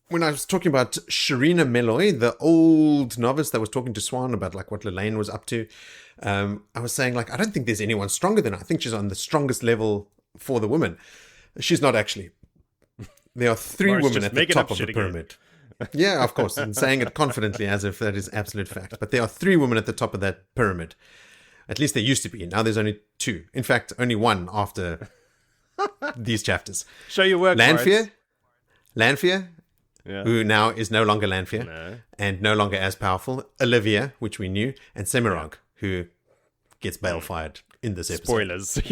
when I was talking about Sharina Meloy, the old novice that was talking to Swan about like what Lelaine was up to, I was saying like, I don't think there's anyone stronger than her. I think she's on the strongest level for the women. She's not actually. There are 3 women at the top of the pyramid. Yeah, of course. And saying it confidently as if that is absolute fact. But there are 3 women at the top of that pyramid. At least there used to be. Now there's only 2. In fact, only 1 after these chapters. Show your work, Lanfear, yeah. who now is no longer Lanfear and no longer as powerful. Olivia, which we knew, and Semirhage, who gets balefired in this episode. Spoilers.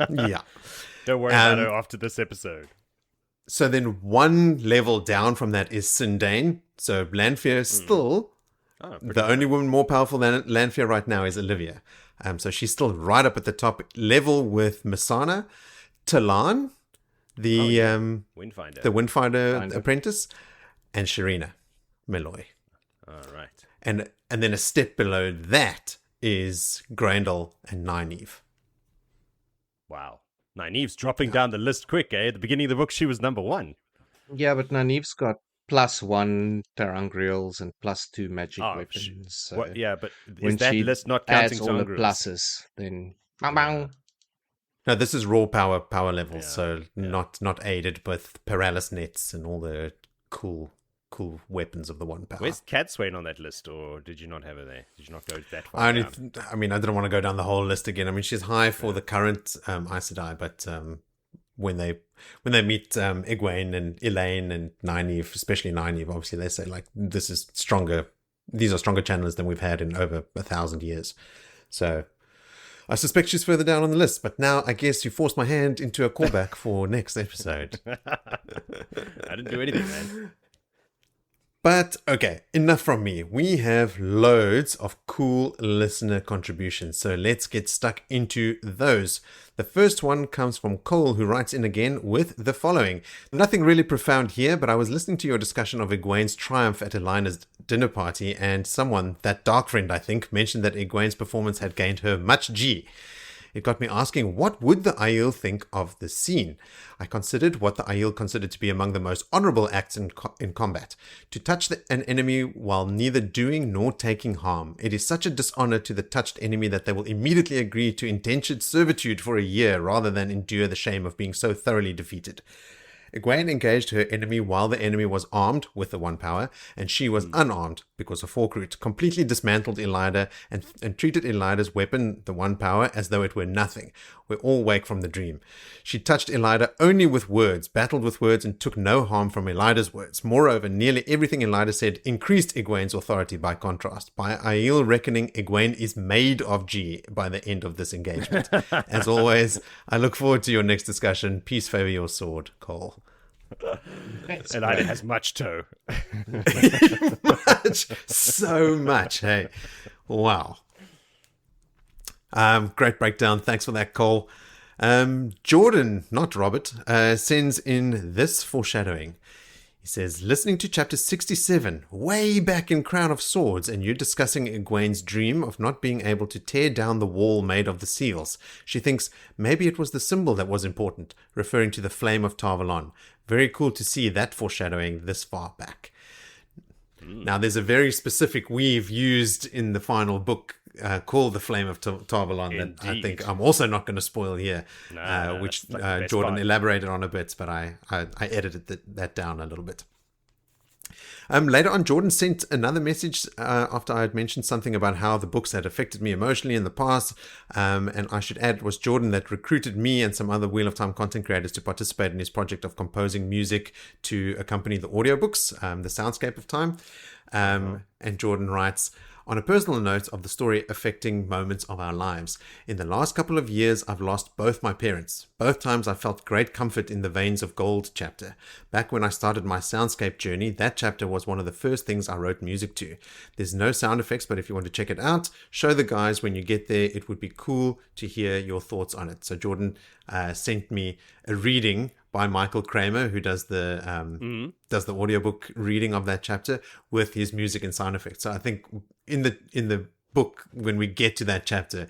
Yeah. Don't worry about her after this episode. So then 1 level down from that is Seaine. So Lanfear is still the only woman more powerful than Lanfear right now is Olivia. So she's still right up at the top level with Messana, Talan, the Windfinder apprentice, and Sharina Malloy. All right. And then a step below that is Graendal and Nynaeve. Wow. Nynaeve's dropping down the list quick, eh? At the beginning of the book, she was number 1. Yeah, but Nynaeve's got +1 Terangrials and +2 magic weapons. So yeah, but is that list not counting adds all the Terangrials? pluses, then bang bang. No, this is raw power levels, so not aided with paralysis nets and all the cool weapons of the 1 power. Where's Cadsuane on that list, or did you not have her there? Did you not go that far I down? I didn't want to go down the whole list again. I mean, she's high for the current Aes Sedai, but when they meet Egwene and Elaine and Nynaeve, especially Nynaeve, obviously they say like this is stronger. These are stronger channelers than we've had in over 1,000 years. So I suspect she's further down on the list. But now I guess you forced my hand into a callback for next episode. I didn't do anything, man. But, okay, enough from me. We have loads of cool listener contributions, so let's get stuck into those. The first one comes from Cole, who writes in again with the following. Nothing really profound here, but I was listening to your discussion of Egwene's triumph at Elena's dinner party, and someone, that dark friend I think, mentioned that Egwene's performance had gained her much G. It got me asking, what would the Aiel think of the scene? I considered what the Aiel considered to be among the most honorable acts in combat. To touch an enemy while neither doing nor taking harm. It is such a dishonor to the touched enemy that they will immediately agree to indentured servitude for a year rather than endure the shame of being so thoroughly defeated. Gawyn engaged her enemy while the enemy was armed with the 1 power, and she was unarmed because of Forkroot, completely dismantled Elida and treated Elida's weapon, the 1 power, as though it were nothing. We're all wake from the dream. She touched Elida only with words, battled with words, and took no harm from Elida's words. Moreover, nearly everything Elida said increased Egwene's authority by contrast. By Aiel reckoning, Egwene is made of G by the end of this engagement. As always, I look forward to your next discussion. Peace favor your sword, Cole. Elida has much toe. So much, hey. Wow. Great breakdown. Thanks for that, Cole. Jordan, not Robert, sends in this foreshadowing. He says, listening to chapter 67, way back in Crown of Swords, and you discussing Egwene's dream of not being able to tear down the wall made of the seals. She thinks maybe it was the symbol that was important, referring to the flame of Tarvalon. Very cool to see that foreshadowing this far back. Now, there's a very specific weave used in the final book called the Flame of Tarvalon that I think I'm also not going to spoil here, which like Jordan elaborated on a bit, but I edited that down a little bit. Later on, Jordan sent another message after I had mentioned something about how the books had affected me emotionally in the past. And I should add, it was Jordan that recruited me and some other Wheel of Time content creators to participate in his project of composing music to accompany the audiobooks, the Soundscape of Time. And Jordan writes, on a personal note of the story affecting moments of our lives, in the last couple of years, I've lost both my parents. Both times I felt great comfort in the Veins of Gold chapter. Back when I started my soundscape journey, that chapter was one of the first things I wrote music to. There's no sound effects, but if you want to check it out, show the guys when you get there. It would be cool to hear your thoughts on it. So Jordan sent me a reading by Michael Kramer, who does the audiobook reading of that chapter with his music and sound effects. So I think in the book, when we get to that chapter,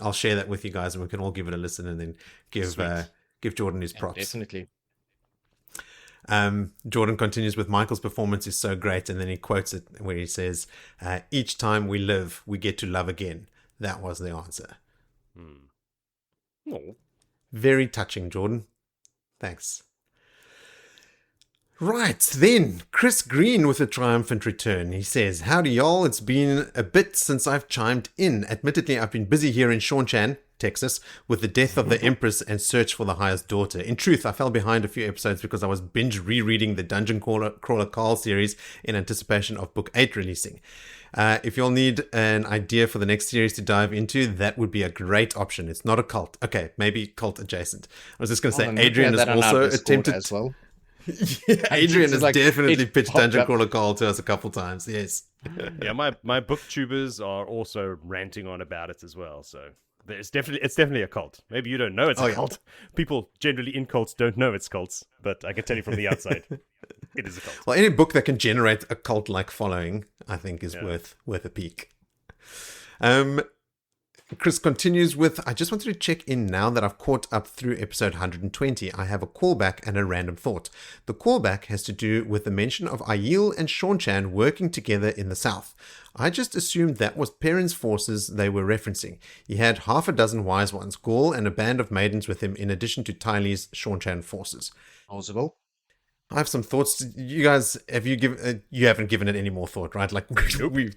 I'll share that with you guys, and we can all give it a listen and then give Jordan his props. Definitely. Jordan continues with, Michael's performance is so great, and then he quotes it where he says, each time we live, we get to love again. That was the answer. Oh. Very touching, Jordan. Thanks. Right, then, Chris Green with a triumphant return. He says, "Howdy y'all, it's been a bit since I've chimed in. Admittedly, I've been busy here in Shawnchan, Texas, with the death of the Empress and search for the highest daughter. In truth, I fell behind a few episodes because I was binge rereading the Dungeon Crawler Carl series in anticipation of Book 8 releasing. If you'll need an idea for the next series to dive into, that would be a great option. It's not a cult. Okay, maybe cult adjacent. I was just going to say, Adrian has also attempted... as well. Yeah, Adrian has like, definitely it pitched popped Dungeon up. Crawler Carl to us a couple times. Yes. Yeah, my booktubers are also ranting on about it as well. So it's definitely a cult. Maybe you don't know it's a cult. People generally in cults don't know it's cults, but I can tell you from the outside, it is a cult. Well, any book that can generate a cult-like following, I think, is worth a peek. Chris continues with, "I just wanted to check in now that I've caught up through episode 120. I have a callback and a random thought. The callback has to do with the mention of Aiel and Shawnchan working together in the south. I just assumed that was Perrin's forces they were referencing. He had half a dozen wise ones, Gaul, and a band of maidens with him, in addition to Tylee's Shawnchan forces." Possible. I have some thoughts. You guys, you haven't given it any more thought, right? Like, we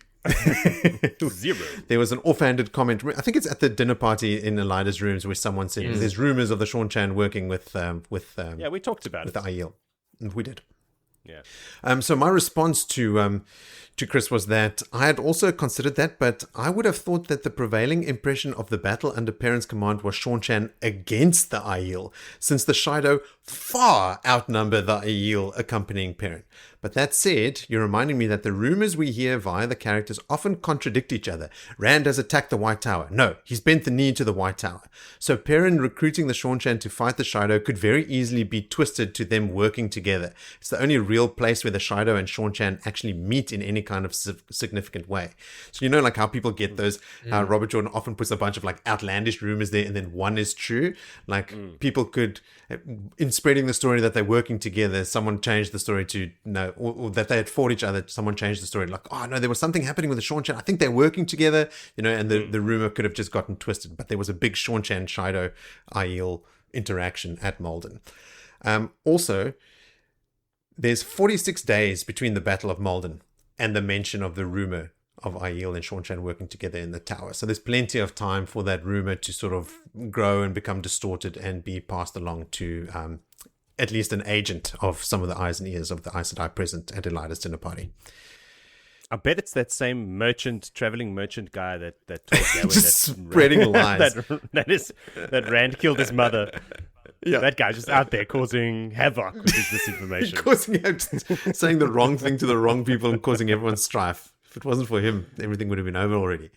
Zero. There was an offhanded comment. I think it's at the dinner party in Elida's rooms where someone said, "There's rumors of the Shawnchan working with Yeah, we talked about with it. the Aiel." And we did. Yeah. So my response to Chris was that I had also considered that, but I would have thought that the prevailing impression of the battle under Perrin's command was Shawnchan against the Aiel, since the Shido far outnumber the Aiel accompanying Perrin. But that said, you're reminding me that the rumors we hear via the characters often contradict each other. Rand has attacked the White Tower. No, he's bent the knee to the White Tower. So Perrin recruiting the Shawnchan to fight the Shido could very easily be twisted to them working together. It's the only real place where the Shido and Shawnchan actually meet in any kind of significant way. So you know, like how people get those, Robert Jordan often puts a bunch of like outlandish rumors there and then one is true. Like people could, in spreading the story that they're working together, someone changed the story to no, or that they had fought each other, someone changed the story. Like, oh no, there was something happening with the Shawnchan. I think they're working together, you know, and the rumor could have just gotten twisted. But there was a big Shawnchan Shido Aiel interaction at Malden. Also, there's 46 days between the Battle of Malden and the mention of the rumor of Aiel and Shawnchan working together in the tower. So there's plenty of time for that rumor to sort of grow and become distorted and be passed along to at least an agent of some of the eyes and ears of the Aes Sedai present at Elida's dinner party. I bet it's that same traveling merchant guy that told Gawyn Just spreading lies. that Rand killed his mother. Yeah. That guy's just out there causing havoc with his disinformation. Saying the wrong thing to the wrong people and causing everyone strife. If it wasn't for him, everything would have been over already.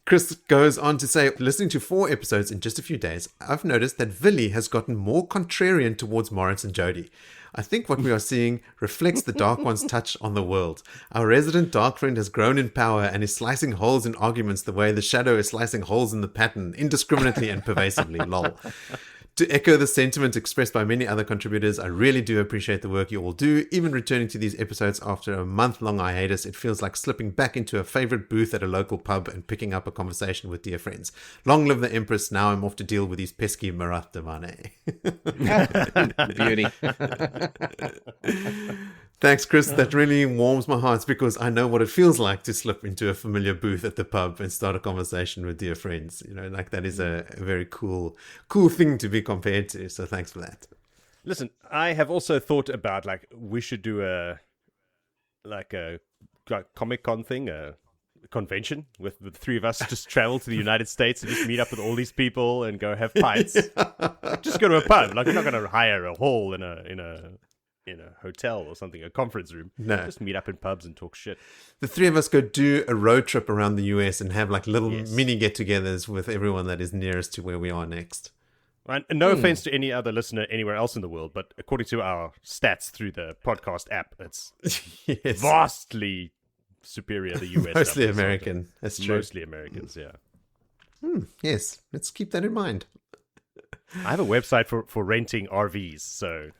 Chris goes on to say, listening to 4 episodes in just a few days, I've noticed that Villy has gotten more contrarian towards Moritz and Jodie. I think what we are seeing reflects the Dark One's touch on the world. Our resident Dark Friend has grown in power and is slicing holes in arguments the way the Shadow is slicing holes in the pattern, indiscriminately and pervasively, lol. To echo the sentiment expressed by many other contributors, I really do appreciate the work you all do. Even returning to these episodes after a month-long hiatus, it feels like slipping back into a favorite booth at a local pub and picking up a conversation with dear friends. Long live the Empress. Now I'm off to deal with these pesky Marath Devane. Beauty. Thanks, Chris. That really warms my heart because I know what it feels like to slip into a familiar booth at the pub and start a conversation with dear friends. You know, like that is a very cool thing to be compared to. So thanks for that. Listen, I have also thought about like we should do a Comic-Con thing, a convention with the 3 of us just travel to the United States and just meet up with all these people and go have pints. Just go to a pub. Like we're not going to hire a hall in a hotel or something, a conference room. No. Just meet up in pubs and talk shit. The 3 of us go do a road trip around the US and have like little mini get-togethers with everyone that is nearest to where we are next. Right? And no offense to any other listener anywhere else in the world, but according to our stats through the podcast app, it's vastly superior the US. Mostly American. That's true. Mostly Americans, yeah. Yes, let's keep that in mind. I have a website for renting RVs, so...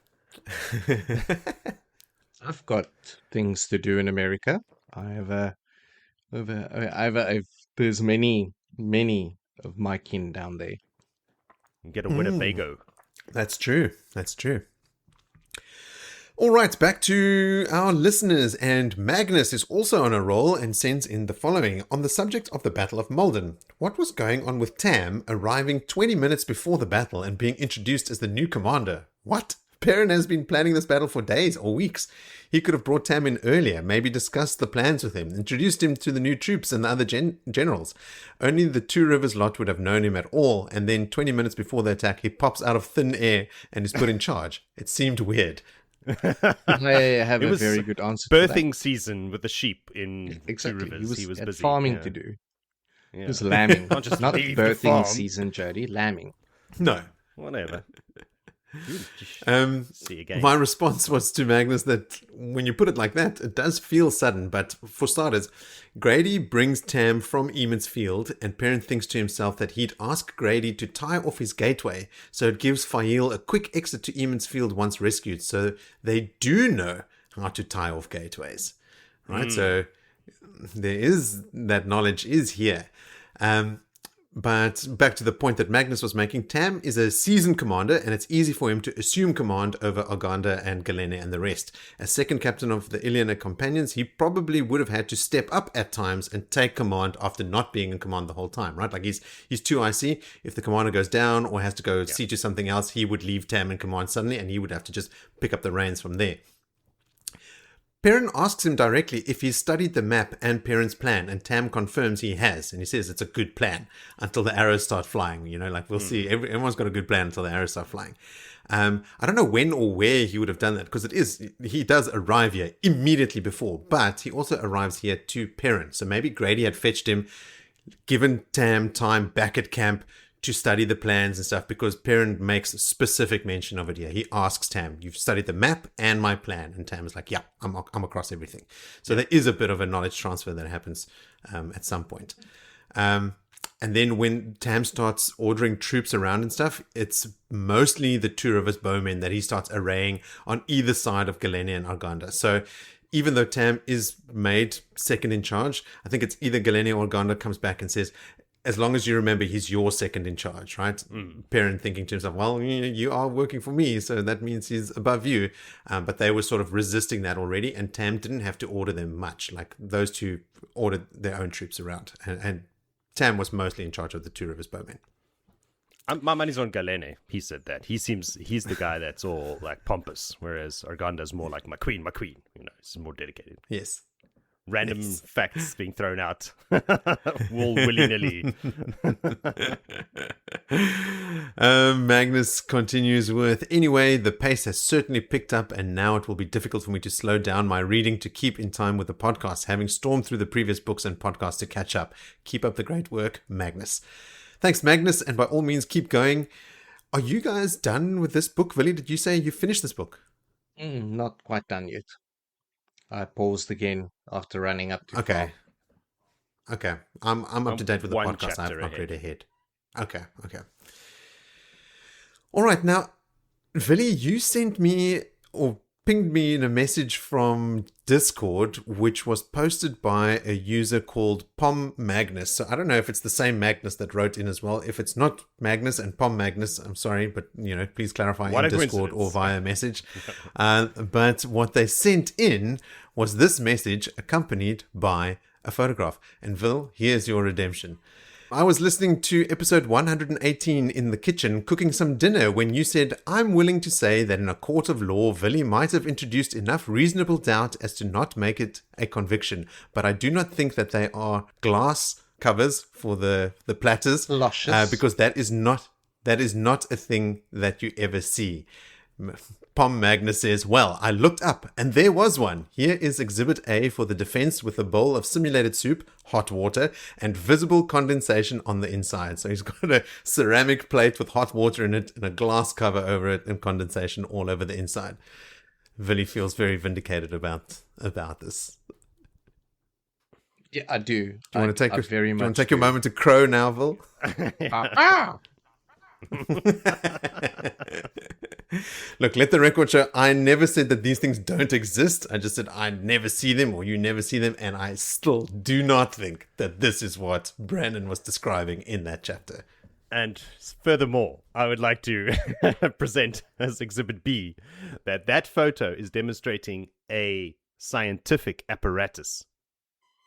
I've got things to do in America. There's many of my kin down there. Get a Winnebago. That's true. All right, back to our listeners, and Magnus is also on a roll and sends in the following. On the subject of the Battle of Malden, what was going on with Tam arriving 20 minutes before the battle and being introduced as the new commander? What? Perrin has been planning this battle for days or weeks. He could have brought Tam in earlier, maybe discussed the plans with him, introduced him to the new troops and the other generals. Only the Two Rivers lot would have known him at all, and then 20 minutes before the attack, he pops out of thin air and is put in charge. It seemed weird. I have a very good answer to that. Birthing season with the sheep in Exactly. Two Rivers. He was busy. farming to do. Yeah. It was lambing. Not just not leave the birthing farm. season, Jody. Lambing. No. Whatever. See again. My response was to Magnus that when you put it like that, it does feel sudden. But for starters, Grady brings Tam from Eamon's Field, and Perrin thinks to himself that he'd ask Grady to tie off his gateway, so it gives Faile a quick exit to Eamon's Field once rescued. So they do know how to tie off gateways, right? So there is that knowledge is here. But back to the point that Magnus was making, Tam is a seasoned commander, and it's easy for him to assume command over Arganda and Galene and the rest. As second captain of the Ileana companions, he probably would have had to step up at times and take command after not being in command the whole time, right? Like he's too icy. If the commander goes down or has to go see to something else, he would leave Tam in command suddenly, and he would have to just pick up the reins from there. Perrin asks him directly if he's studied the map and Perrin's plan, and Tam confirms he has, and he says it's a good plan until the arrows start flying. You know, like we'll see. Everyone's got a good plan until the arrows start flying. I don't know when or where he would have done that, because he does arrive here immediately before, but he also arrives here to Perrin. So maybe Grady had fetched him, given Tam time back at camp to study the plans and stuff, because Perrin makes specific mention of it here. He asks Tam, "You've studied the map and my plan," and Tam is like, "Yeah, I'm across everything." So there is a bit of a knowledge transfer that happens at some point. And then when Tam starts ordering troops around and stuff, it's mostly the Two Rivers bowmen that he starts arraying on either side of Galene and Arganda. So even though Tam is made second in charge, I think it's either Galene or Arganda comes back and says, as long as you remember, he's your second in charge, right? Perrin thinking to himself, well, you are working for me, so that means he's above you. But they were sort of resisting that already, and Tam didn't have to order them much. Like those two ordered their own troops around, and Tam was mostly in charge of the Two Rivers bowmen. My money's on Galene. He said that. He's the guy that's all like pompous, whereas Arganda's more like my queen. You know, he's more dedicated. Yes. Random facts being thrown out willy-nilly. Magnus continues with, anyway, the pace has certainly picked up, and now it will be difficult for me to slow down my reading to keep in time with the podcast, having stormed through the previous books and podcasts to catch up. Keep up the great work, Magnus. Thanks, Magnus, and by all means, keep going. Are you guys done with this book, Willie? Did you say you finished this book? Not quite done yet. I paused again after running up to Okay. I'm up to date with the one podcast. I've chapter not read ahead. Okay. All right, now, Willie, you sent me or pinged me in a message from Discord, which was posted by a user called Pom Magnus. So I don't know if it's the same Magnus that wrote in as well. If it's not Magnus and Pom Magnus, I'm sorry, but please clarify in Discord or via message. But what they sent in was this message accompanied by a photograph. And Vil, here's your redemption. I was listening to episode 118 in the kitchen, cooking some dinner, when you said, I'm willing to say that in a court of law, Villy might have introduced enough reasonable doubt as to not make it a conviction, but I do not think that they are glass covers for the platters, because that is not a thing that you ever see. Pom Magnus says, well, I looked up and there was one. Here is Exhibit A for the defense with a bowl of simulated soup, hot water, and visible condensation on the inside. So he's got a ceramic plate with hot water in it and a glass cover over it and condensation all over the inside. Villy feels very vindicated about this. Yeah, I do. Do you want to take your moment to crow now, Vil? Look, let the record show, I never said that these things don't exist. I just said I never see them or you never see them, and I still do not think that this is what Brandon was describing in that chapter. And furthermore, I would like to present as Exhibit B that photo is demonstrating a scientific apparatus,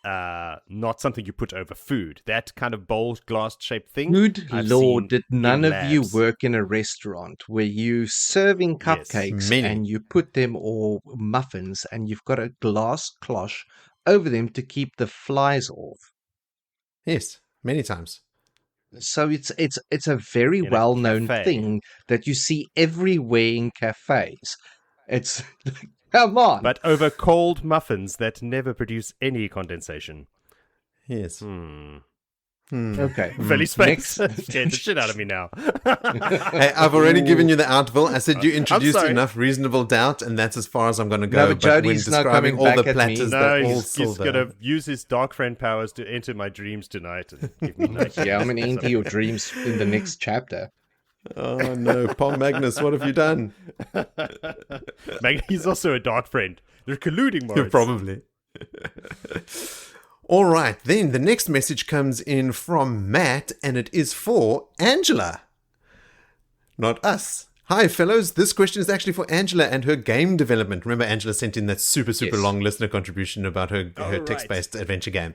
not something you put over food. That kind of bowl glass-shaped thing. Good Lord, did none of you labs. work in a restaurant where you serving cupcakes many. and you put them, or muffins, and you've got a glass cloche over them to keep the flies off? Yes, many times. So it's a very In a well-known cafe. thing that you see everywhere in cafes. It's come on. But over cold muffins that never produce any condensation. Yes. Okay. Faille's face scared the shit out of me now. Hey, I've already given you the outbill. I said you introduced sorry. enough reasonable doubt, and that's as far as I'm going to go. No, but Jody's when now describing coming all the back at me. platters, No, they're all he's silver. going to use his dark friend powers to enter my dreams tonight and give me nightmares. Yeah, I'm going to enter your dreams in the next chapter. Oh no, Paul Magnus, what have you done? He's also a dark friend. They're colluding, Moritz. Probably. All right, then the next message comes in from Matt, and it is for Angela. Not us. Hi, fellows. This question is actually for Angela and her game development. Remember, Angela sent in that super Yes. long listener contribution about her right. text-based adventure game.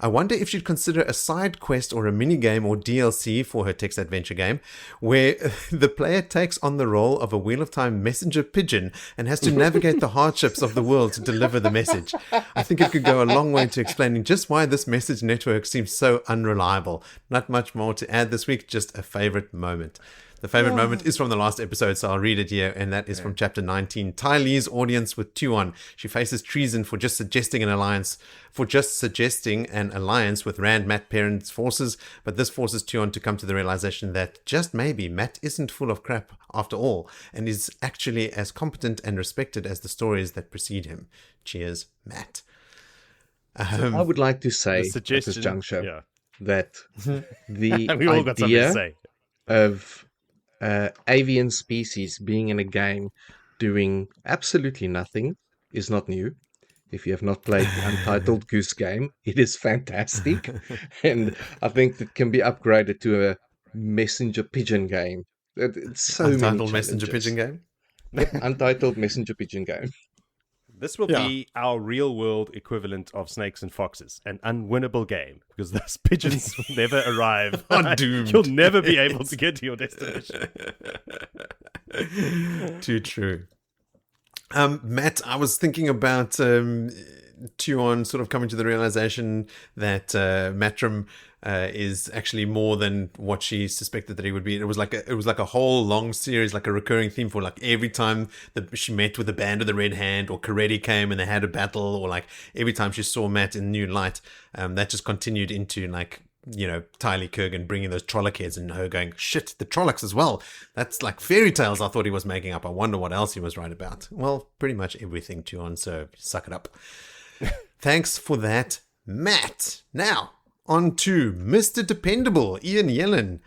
I wonder if she'd consider a side quest or a mini game or DLC for her text adventure game where the player takes on the role of a Wheel of Time messenger pigeon and has to navigate the hardships of the world to deliver the message. I think it could go a long way to explaining just why this message network seems so unreliable. Not much more to add this week, just a favorite moment. The favorite moment is from the last episode, so I'll read it here, and that is from chapter 19. Ty Lee's audience with Tuon. She faces treason for just suggesting an alliance with Rand Matt Perrin's forces, but this forces Tuon to come to the realization that just maybe Matt isn't full of crap after all, and is actually as competent and respected as the stories that precede him. Cheers, Matt. I would like to say The at suggestion, this juncture yeah. that the We all got something to idea say. of avian species being in a game doing absolutely nothing is not new. If you have not played Untitled Goose Game, it is fantastic. And I think it can be upgraded to a messenger pigeon game. It's so Untitled many messenger challenges. pigeon game. Yep, Untitled messenger pigeon game. This will be our real world equivalent of Snakes and Foxes, an unwinnable game, because those pigeons will never arrive. Are doomed. You'll never be able to get to your destination. Too true. Matt, I was thinking about Tuon sort of coming to the realization that Matrim is actually more than what she suspected that he would be. It was like a whole long series, like a recurring theme for like every time that she met with the Band of the Red Hand, or Coretti came and they had a battle, or like every time she saw Matt in new light, that just continued into like, you know, Tylee Kurgan bringing those Trolloc heads and her going, shit, the Trollocs as well. That's like fairy tales I thought he was making up. I wonder what else he was right about. Well, pretty much everything, Tuon, so suck it up. Thanks for that, Matt. Now, on to Mr. Dependable, Ian Yellen.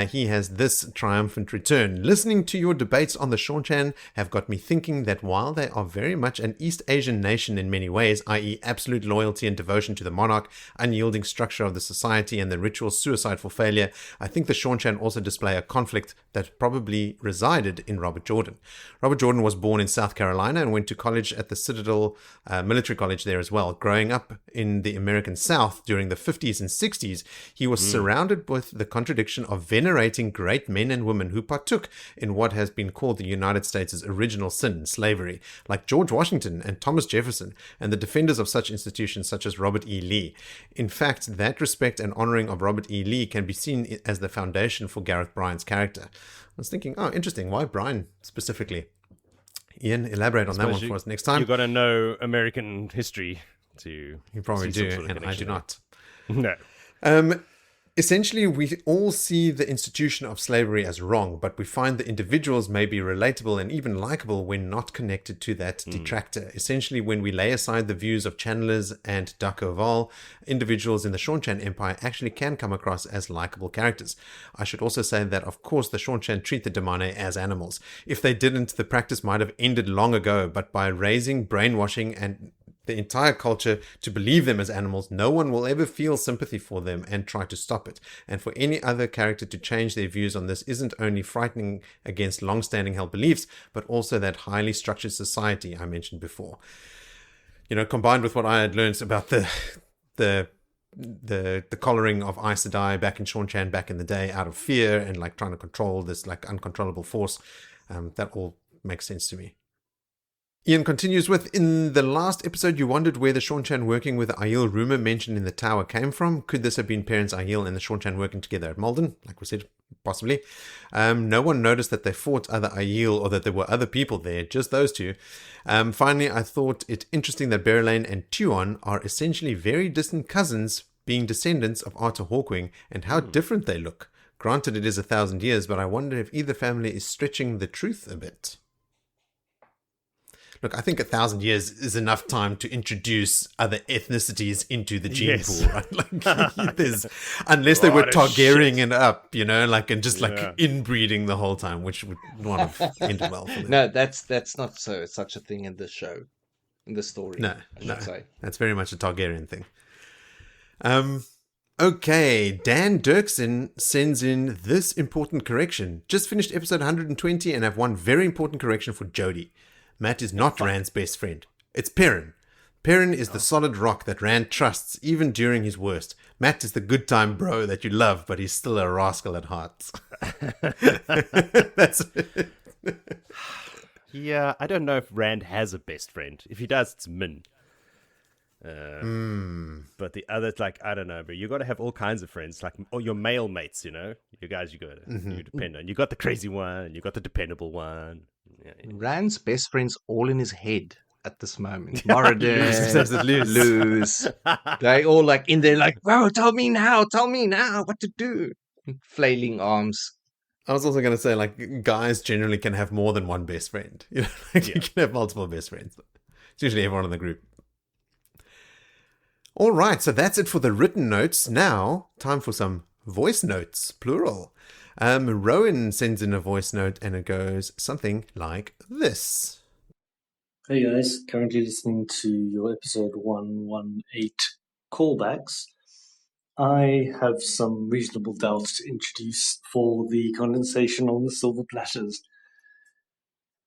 He has this triumphant return. Listening to your debates on the Seaine have got me thinking that while they are very much an East Asian nation in many ways, i.e. absolute loyalty and devotion to the monarch, unyielding structure of the society, and the ritual suicide for failure, I think the Seaine also display a conflict that probably resided in Robert Jordan. Robert Jordan was born in South Carolina and went to college at the Citadel Military College there as well. Growing up in the American South during the 50s and 60s, he was surrounded with the contradiction of venerating great men and women who partook in what has been called the United States' original sin, slavery, like George Washington and Thomas Jefferson, and the defenders of such institutions such as Robert E. Lee. In fact, that respect and honoring of Robert E. Lee can be seen as the foundation for Gareth Bryne's character. I was thinking, oh, interesting, why Bryne specifically? Ian, elaborate on that one for us next time. You've got to know American history to You probably see do, some sort of and I do connection not. there. No. Essentially, we all see the institution of slavery as wrong, but we find that individuals may be relatable and even likable when not connected to that detractor. Essentially, when we lay aside the views of channelers and Dakoval, individuals in the Seaine Empire actually can come across as likable characters. I should also say that, of course, the Seaine treat the Damane as animals. If they didn't, the practice might have ended long ago, but by raising, brainwashing, and the entire culture to believe them as animals, no one will ever feel sympathy for them and try to stop it. And for any other character to change their views on this isn't only frightening against long-standing held beliefs, but also that highly structured society I mentioned before. You know, combined with what I had learned about the collaring of Aes Sedai back in Seaine back in the day out of fear and like trying to control this like uncontrollable force, that all makes sense to me. Ian continues with, in the last episode you wondered where the Seaine working with the Aiel rumour mentioned in the tower came from. Could this have been Perrin's Aiel and the Seaine working together at Malden? Like we said, possibly. No one noticed that they fought other Aiel or that there were other people there, just those two. Finally, I thought it interesting that Berelain and Tuon are essentially very distant cousins, being descendants of Arthur Hawkwing, and how different they look. Granted, it is 1,000 years, but I wonder if either family is stretching the truth a bit. Look, I think 1,000 years is enough time to introduce other ethnicities into the gene pool, right? Like, unless they were Targaryen and up, you know, like, and just like inbreeding the whole time, which would not have ended well for them. No, that's not such a thing in the show, in the story. No, that's very much a Targaryen thing. Okay, Dan Dirksen sends in this important correction. Just finished episode 120 and have one very important correction for Jodie. Matt is not Rand's best friend. It's Perrin. Perrin is the solid rock that Rand trusts even during his worst. Matt is the good time bro that you love, but he's still a rascal at heart. That's it. Yeah, I don't know if Rand has a best friend. If he does, it's Min. But the others, like, I don't know, but you got to have all kinds of friends, like your male mates, you know, you guys you depend on. You got the crazy one, you got the dependable one. Yeah. Rand's best friends all in his head at this moment. Moradin, Luz. They all like in there like, bro, tell me now what to do. Flailing arms. I was also going to say, like, guys generally can have more than one best friend. You know, like, you can have multiple best friends. It's usually everyone in the group. All right, so that's it for the written notes. Now, time for some voice notes, plural. Rowan sends in a voice note and it goes something like this. Hey guys, currently listening to your episode 118 callbacks. I have some reasonable doubts to introduce for the condensation on the silver platters.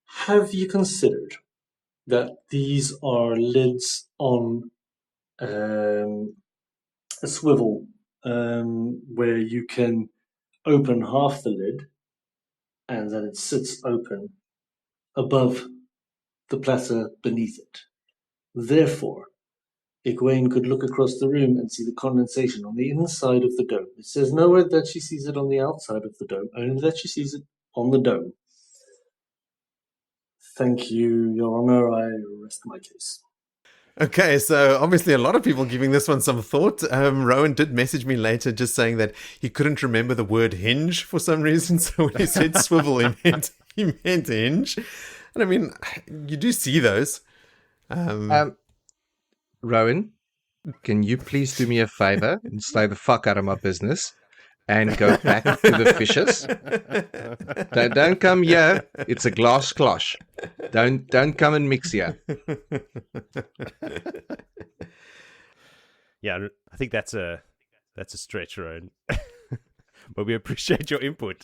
Have you considered that these are lids on a swivel where you can open half the lid and that it sits open above the platter beneath it. Therefore, Egwene could look across the room and see the condensation on the inside of the dome. It says nowhere that she sees it on the outside of the dome, only that she sees it on the dome. Thank you, Your Honor. I rest my case. Okay, so obviously a lot of people giving this one some thought. Rowan did message me later just saying that he couldn't remember the word hinge for some reason. So when he said swivel, he meant hinge. And I mean, you do see those. Rowan, can you please do me a favor and stay the fuck out of my business and go back to the fishes? Don't come here. It's a glass cloche. Don't come and mix here. Yeah, I think that's a stretch, Rowan. But we appreciate your input.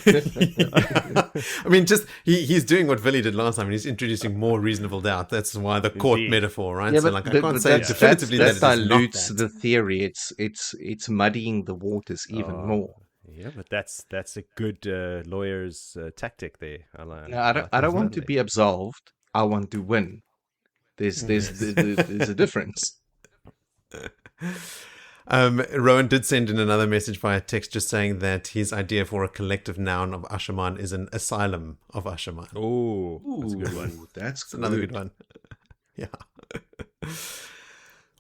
I mean, just he's doing what Villy did last time, and he's introducing more reasonable doubt. That's why the court metaphor, right? Yeah, so, like, I can't say definitively that that it dilutes is not the theory. It's muddying the waters even more. Yeah, but that's a good lawyer's tactic there. I don't want to be absolved. I want to win. There's a difference. Rowan did send in another message via text just saying that his idea for a collective noun of Ashaman is an asylum of Ashaman. Oh, that's a good one. That's another good one. Yeah.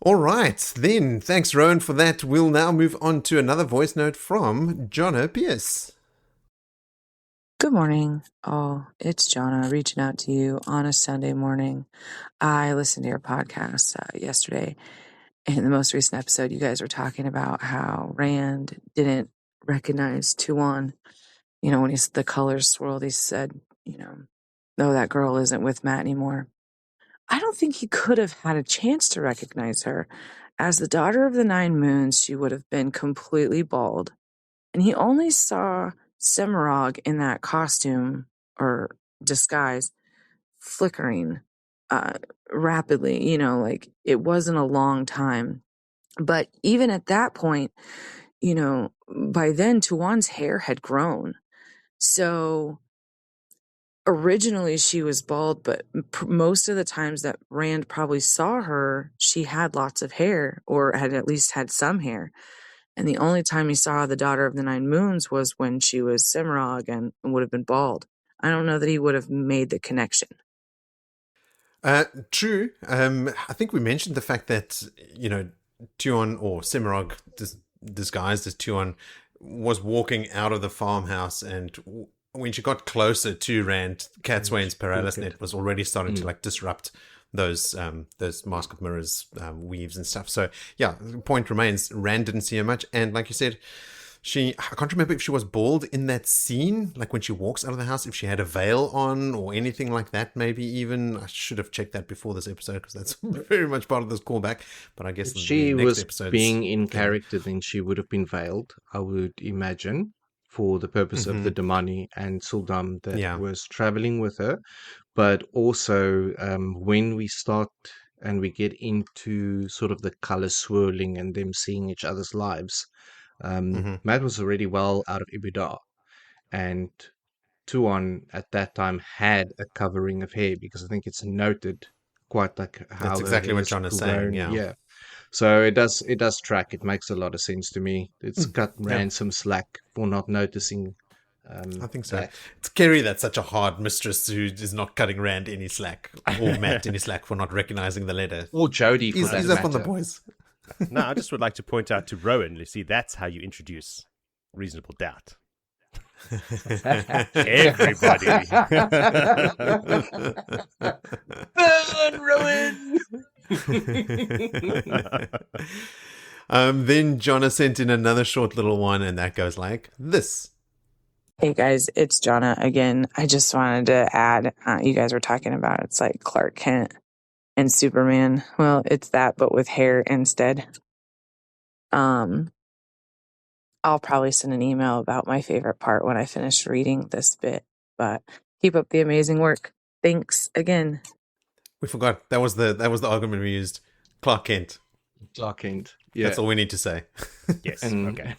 All right, then. Thanks, Rowan, for that. We'll now move on to another voice note from Jono Pierce. Good morning. Oh, it's Jonna reaching out to you on a Sunday morning. I listened to your podcast yesterday. In the most recent episode, you guys were talking about how Rand didn't recognize Tuon. You know, when the colors swirled, he said, you know, no, that girl isn't with Matt anymore. I don't think he could have had a chance to recognize her. As the daughter of the Nine Moons, she would have been completely bald. And he only saw Semirhage in that costume or disguise flickering rapidly, like it wasn't a long time. But even at that point, by then Tuon's hair had grown. So originally she was bald, but most of the times that Rand probably saw her, she had lots of hair, or had at least had some hair. And the only time he saw the Daughter of the Nine Moons was when she was Semirhage and would have been bald. I don't know that he would have made the connection. True. I think we mentioned the fact that, Tuon, or Semirhage disguised as Tuon, was walking out of the farmhouse, and when she got closer to Rand, Cadsuane's paralysis net was already starting to disrupt those Mask of Mirrors weaves and stuff. So yeah, the point remains, Rand didn't see her much, and like you said, I can't remember if she was bald in that scene, like when she walks out of the house, if she had a veil on or anything like that, maybe even. I should have checked that before this episode because that's very much part of this callback. But I guess if she next was episode's being in character, then she would have been veiled, I would imagine, for the purpose of the Damani and Suldam that was traveling with her. But also, when we start and we get into sort of the color swirling and them seeing each other's lives, Matt was already well out of Ibidar, and Tuon at that time had a covering of hair, because I think it's noted quite like how that's exactly what John is saying. Yeah. So it does track. It makes a lot of sense to me. It's cut Rand some slack for not noticing. I think so. That. It's Kerry that's such a hard mistress who is not cutting Rand any slack, or Matt any slack for not recognizing the letter. Or Jody for that He's matter. up on the boys. No, I just would like to point out to Rowan, you see, that's how you introduce reasonable doubt. Everybody. Burn, Rowan! Then Jonna sent in another short little one, and that goes like this. Hey guys, it's Jonna again. I just wanted to add, you guys were talking about it's like Clark Kent and Superman. Well, it's that, but with hair instead. I'll probably send an email about my favorite part when I finish reading this bit, but keep up the amazing work. Thanks again. We forgot. That was the argument we used. Clark Kent. Clark Kent. Yeah. That's all we need to say. Yes. And Okay.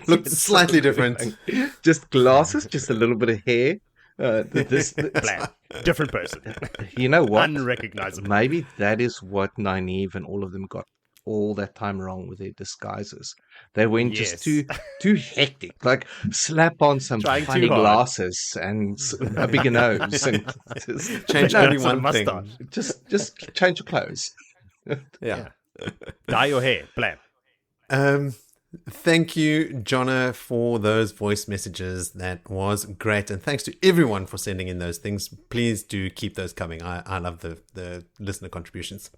Looked slightly different. Just glasses, just a little bit of hair. Blam. Different person. You know what? Unrecognizable. Maybe that is what Nynaeve and all of them got all that time wrong with their disguises. They went just too hectic. Like, slap on some Trying funny too hard. glasses and a bigger nose and just Change only one thing. mustache. just change your clothes. Yeah. Dye your hair. Blam. Thank you, Jonna, for those voice messages. That was great. And thanks to everyone for sending in those things. Please do keep those coming. I love the listener contributions.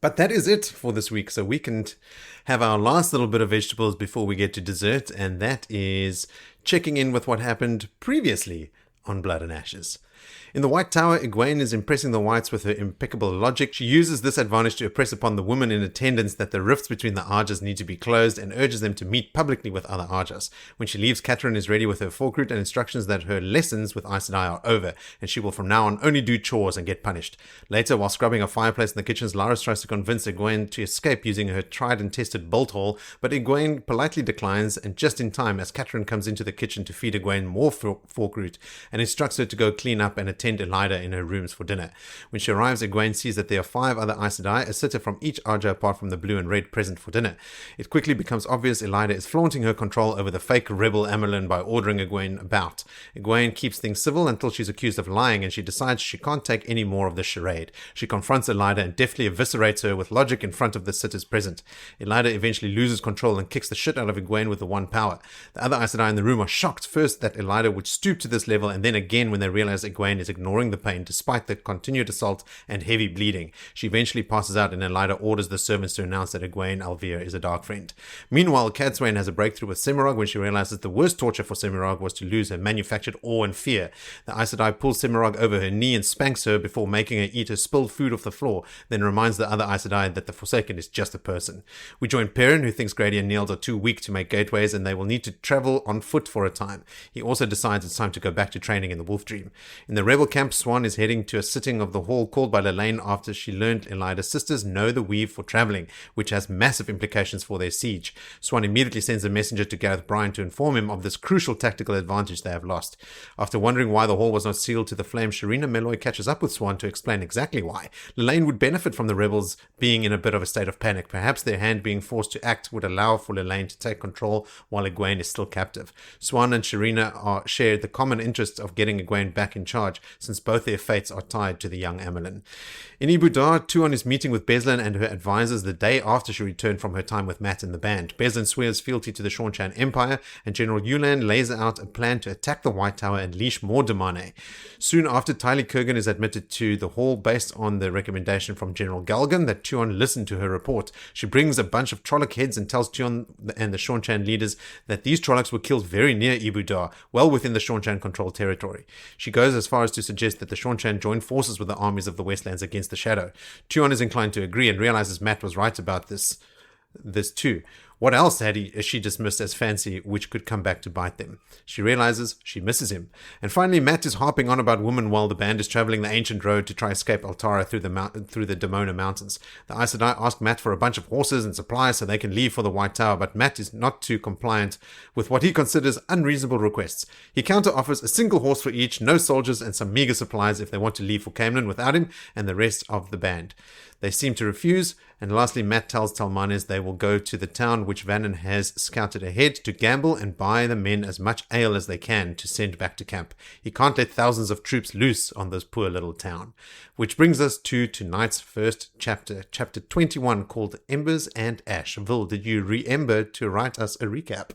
But that is it for this week. So we can have our last little bit of vegetables before we get to dessert. And that is checking in with what happened previously on Blood and Ashes. In the White Tower, Egwene is impressing the Whites with her impeccable logic. She uses this advantage to impress upon the women in attendance that the rifts between the Arjas need to be closed, and urges them to meet publicly with other Arjas. When she leaves, Catelyn is ready with her forkroot and instructions that her lessons with Aes Sedai are over, and she will from now on only do chores and get punished. Later, while scrubbing a fireplace in the kitchens, Laris tries to convince Egwene to escape using her tried and tested bolt hole, but Egwene politely declines, and just in time as Catelyn comes into the kitchen to feed Egwene more forkroot and instructs her to go clean up and attend Elaida in her rooms for dinner. When she arrives, Egwene sees that there are 5 other Aes Sedai, a sitter from each Arja apart from the blue and red present for dinner. It quickly becomes obvious Elaida is flaunting her control over the fake rebel Amelin by ordering Egwene about. Egwene keeps things civil until she's accused of lying, and she decides she can't take any more of this charade. She confronts Elaida and deftly eviscerates her with logic in front of the sitters present. Elaida eventually loses control and kicks the shit out of Egwene with the one power. The other Aes Sedai in the room are shocked first that Elaida would stoop to this level, and then again when they realize Egwene Gawyn is ignoring the pain despite the continued assault and heavy bleeding. She eventually passes out, and Elida orders the servants to announce that Egwene Alvear is a dark friend. Meanwhile, Cadsuane has a breakthrough with Semirhage when she realizes the worst torture for Semirhage was to lose her manufactured awe and fear. The Aes Sedai pulls Semirhage over her knee and spanks her before making her eat her spilled food off the floor, then reminds the other Aes Sedai that the Forsaken is just a person. We join Perrin, who thinks Grady and Niels are too weak to make gateways and they will need to travel on foot for a time. He also decides it's time to go back to training in the Wolf Dream. In the rebel camp, Swan is heading to a sitting of the hall called by Lelaine after she learned Elida's sisters know the weave for traveling, which has massive implications for their siege. Swan immediately sends a messenger to Gareth Bryne to inform him of this crucial tactical advantage they have lost. After wondering why the hall was not sealed to the flame, Sharina Meloy catches up with Swan to explain exactly why. Lelaine would benefit from the rebels being in a bit of a state of panic. Perhaps their hand being forced to act would allow for Lelaine to take control while Egwene is still captive. Swan and Sharina share the common interest of getting Egwene back in charge, since both their fates are tied to the young Amelin. In Ibudar, Tuon is meeting with Beslan and her advisors the day after she returned from her time with Matt and the band. Beslan swears fealty to the Seanchan Empire, and General Yulan lays out a plan to attack the White Tower and leash more Damane. Soon after, Tylee Kurgan is admitted to the hall based on the recommendation from General Galgan that Tuon listen to her report. She brings a bunch of Trolloc heads and tells Tuon and the Seanchan leaders that these Trollocs were killed very near Ibudar, well within the Seanchan controlled territory. She goes as far as to suggest that the Seanchan joined forces with the armies of the Westlands against the Shadow. Tuon is inclined to agree and realizes Matt was right about this too. What else had she dismissed as fancy, which could come back to bite them? She realizes she misses him. And finally, Matt is harping on about women while the band is traveling the ancient road to try escape Altara through the Demona Mountains. The Aes Sedai ask Matt for a bunch of horses and supplies so they can leave for the White Tower, but Matt is not too compliant with what he considers unreasonable requests. He counter-offers a single horse for each, no soldiers, and some meager supplies if they want to leave for Caemlyn without him and the rest of the band. They seem to refuse, and lastly, Matt tells Talmanes they will go to the town which Vannon has scouted ahead to gamble and buy the men as much ale as they can to send back to camp. He can't let thousands of troops loose on this poor little town. Which brings us to tonight's first chapter, chapter 21, called Embers and Ash. Vil, did you remember to write us a recap?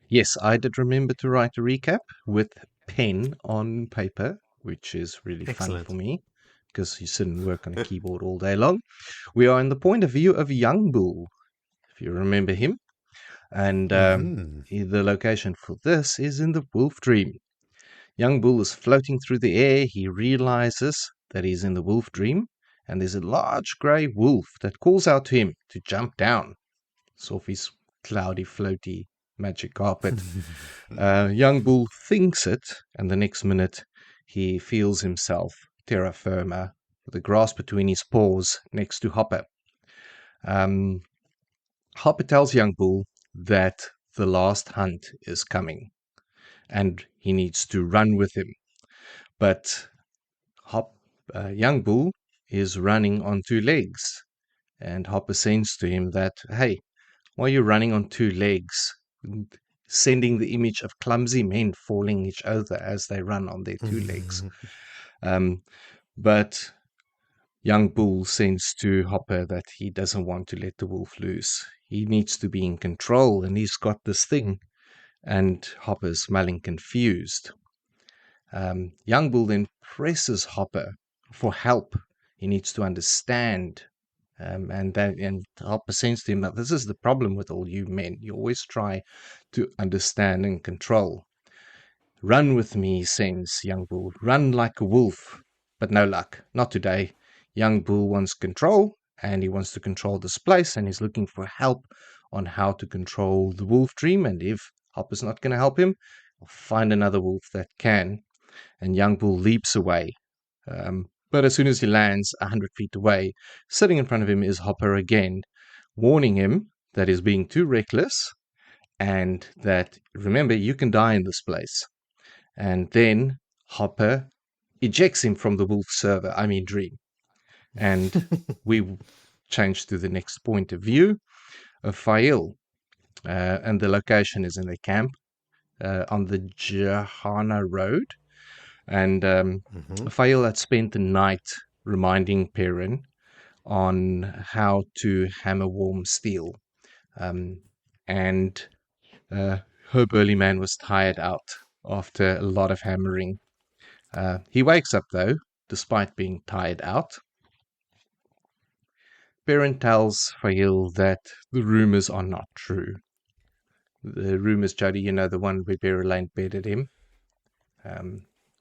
Yes, I did remember to write a recap with pen on paper, which is really fun for me, because you sit and work on a keyboard all day long. We are in the point of view of Young Bull, if you remember him. And the location for this is in the Wolf Dream. Young Bull is floating through the air. He realizes that he's in the Wolf Dream, and there's a large grey wolf that calls out to him to jump down. It's off his cloudy, floaty magic carpet. Young Bull thinks it, and the next minute he feels himself terra firma, with the grass between his paws next to Hopper. Hopper tells Young Bull that the last hunt is coming and he needs to run with him. But Young Bull is running on two legs, and Hopper sends to him that, hey, why are you running on two legs? Sending the image of clumsy men falling each over as they run on their two legs. But Young Bull sends to Hopper that he doesn't want to let the wolf loose. He needs to be in control, and he's got this thing. And Hopper's smelling confused. Young Bull then presses Hopper for help. He needs to understand. And Hopper sends to him that this is the problem with all you men. You always try to understand and control. Run with me, sends Young Bull. Run like a wolf. But no luck. Not today. Young Bull wants control, and he wants to control this place, and he's looking for help on how to control the Wolf Dream. And if Hopper's not going to help him, he'll find another wolf that can. And Young Bull leaps away. But as soon as he lands 100 feet away, sitting in front of him is Hopper again, warning him that he's being too reckless, and that, remember, you can die in this place. And then Hopper ejects him from the wolf dream. And we change to the next point of view of Faile. And the location is in the camp on the Jahana Road. And Faile had spent the night reminding Perrin on how to hammer warm steel. And her burly man was tired out after a lot of hammering. He wakes up, though, despite being tired out. Perrin tells Faile that the rumors are not true. The rumors, Jody, the one where Berylane bedded him.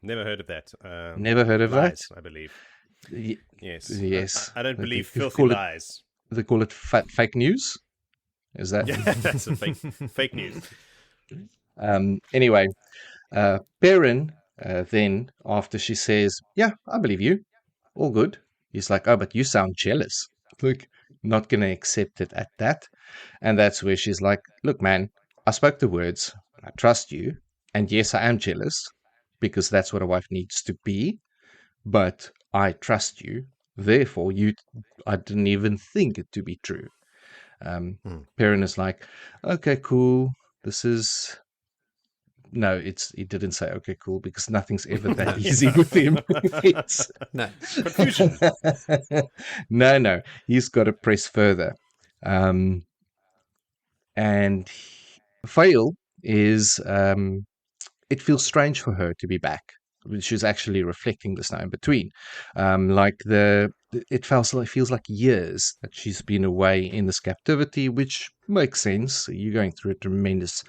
Never heard of that. Never heard of lies, that? I believe. Yes. I don't believe They filthy call it- lies. They call it fake news. Is that? Yeah, that's a fake news. Anyway, Perrin, then, after she says, yeah, I believe you, all good, he's like, oh, but you sound jealous. Like, not going to accept it at that. And that's where she's like, look, man, I spoke the words, I trust you, and yes, I am jealous, because that's what a wife needs to be, but I trust you, therefore, I didn't even think it to be true. Perrin is like, okay, cool, this is... No, he didn't say, okay, cool, because nothing's ever that easy with him. No. Confusion. No, he's got to press further. And Faile is, it feels strange for her to be back. She's actually reflecting this now in between. It feels like years that she's been away in this captivity, which makes sense. You're going through a tremendous,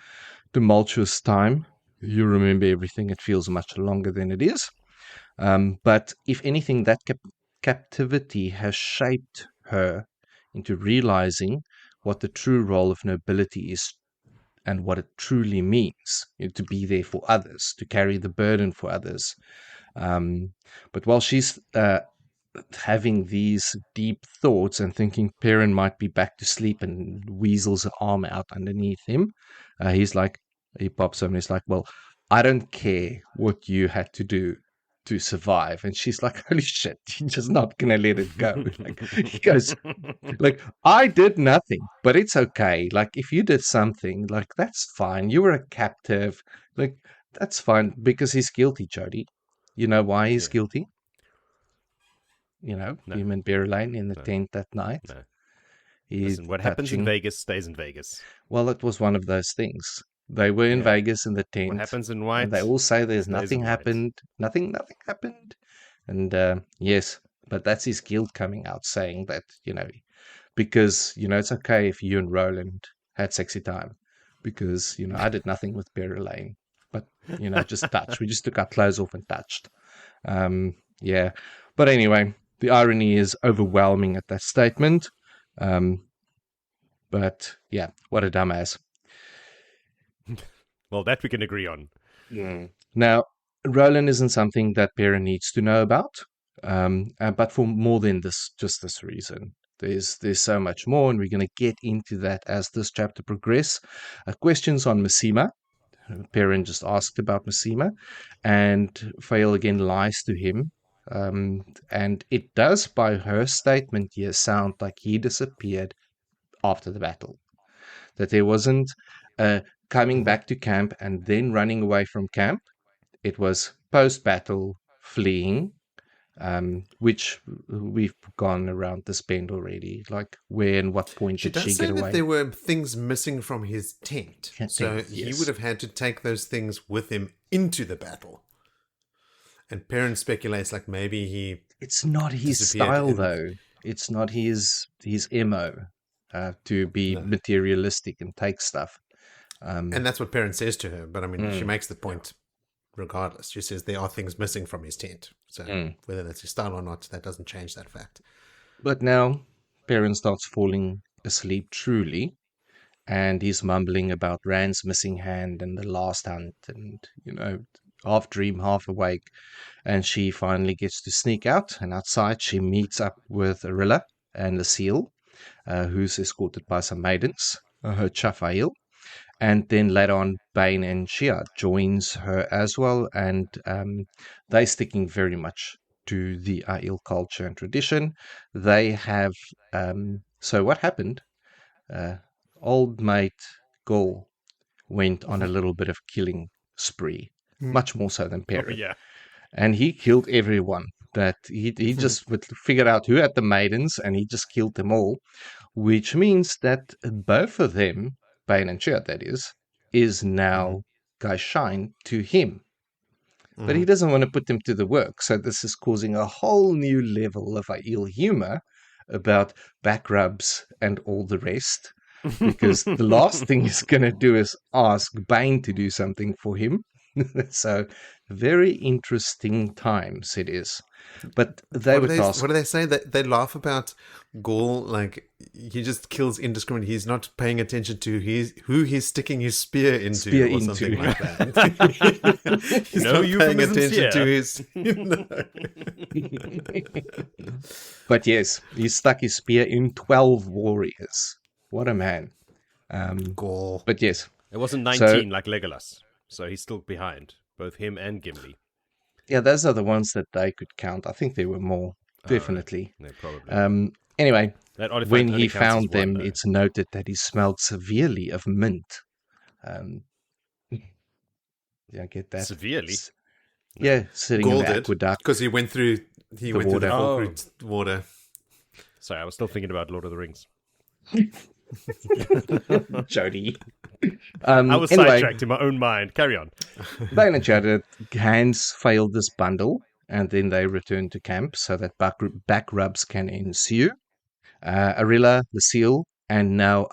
tumultuous time. You remember everything. It feels much longer than it is. But if anything, that captivity has shaped her into realizing what the true role of nobility is and what it truly means, to be there for others, to carry the burden for others. But while she's having these deep thoughts and thinking Perrin might be back to sleep and weasels an arm out underneath him, he pops up and he's like, well, I don't care what you had to do to survive. And she's like, holy shit, you're just not going to let it go. He goes, I did nothing, but it's okay. If you did something, that's fine. You were a captive. That's fine, because he's guilty, Jody. You know why he's guilty? No. Him and Berylane in the tent that night. No. Listen, what happens in Vegas stays in Vegas. Well, it was one of those things. They were in Vegas in the tent. What happens in White? And they all say there's nothing happened. Nothing happened. And yes, but that's his guilt coming out, saying that, because, it's okay if you and Roland had sexy time. Because, I did nothing with Berylane. But, just touch. We just took our clothes off and touched. Yeah. But anyway, the irony is overwhelming at that statement. But yeah, what a dumbass. Well, that we can agree on. Now, Roland isn't something that Perrin needs to know about, but for more than just this reason. There's so much more, and we're going to get into that as this chapter progresses. Questions on Masema. Perrin just asked about Masema, and Faile again lies to him. And it does, by her statement here, sound like he disappeared after the battle. That there wasn't coming back to camp and then running away from camp. It was post-battle fleeing, which we've gone around this bend already. Where and what point did she get away? She does say that there were things missing from his tent. So he would have had to take those things with him into the battle. And Perrin speculates maybe he... It's not his style, though. It's not his MO to be materialistic and take stuff. And that's what Perrin says to her. But, she makes the point regardless. She says there are things missing from his tent. So whether that's his style or not, that doesn't change that fact. But now Perrin starts falling asleep truly. And he's mumbling about Rand's missing hand and the last hunt and, half dream, half awake. And she finally gets to sneak out. And outside she meets up with Arilla and the seal, who's escorted by some maidens, her Faile. And then later on, Bane and Shia joins her as well. And they're sticking very much to the Aiel culture and tradition. They have... so what happened... old mate Gol went on a little bit of killing spree, much more so than Perrin. And he killed everyone. That he just would figure out who had the maidens, and he just killed them all, which means that both of them, Bane and Shia, that is now Gawyn to him. but he doesn't want to put them to the work. So this is causing a whole new level of ill humor about back rubs and all the rest, because the last thing he's going to do is ask Bane to do something for him. So very interesting times it is. But they were tasked. What do they say? That they laugh about Gaul, like he just kills indiscriminately. He's not paying attention to who he's sticking his spear into, something like that. He's not paying attention to his. But yes, he stuck his spear in 12 warriors. What a man. Gaul. But yes. It wasn't 19 like Legolas, so he's still behind, both him and Gimli. Yeah, those are the ones that they could count. I think there were more, definitely. No, probably. Anyway, when he only counts found as them, one, though. it's noted that he smelled severely of mint. Yeah, get that? Severely? Yeah, sitting Gaul in the did, aqueduct. because he went through the Falkreath water. Sorry, I was still thinking about Lord of the Rings. Jody. I was sidetracked in my own mind. Carry on. Bane and Jody, Hans failed this bundle, and then they returned to camp so that back rubs can ensue. Arilla, Lucille, and now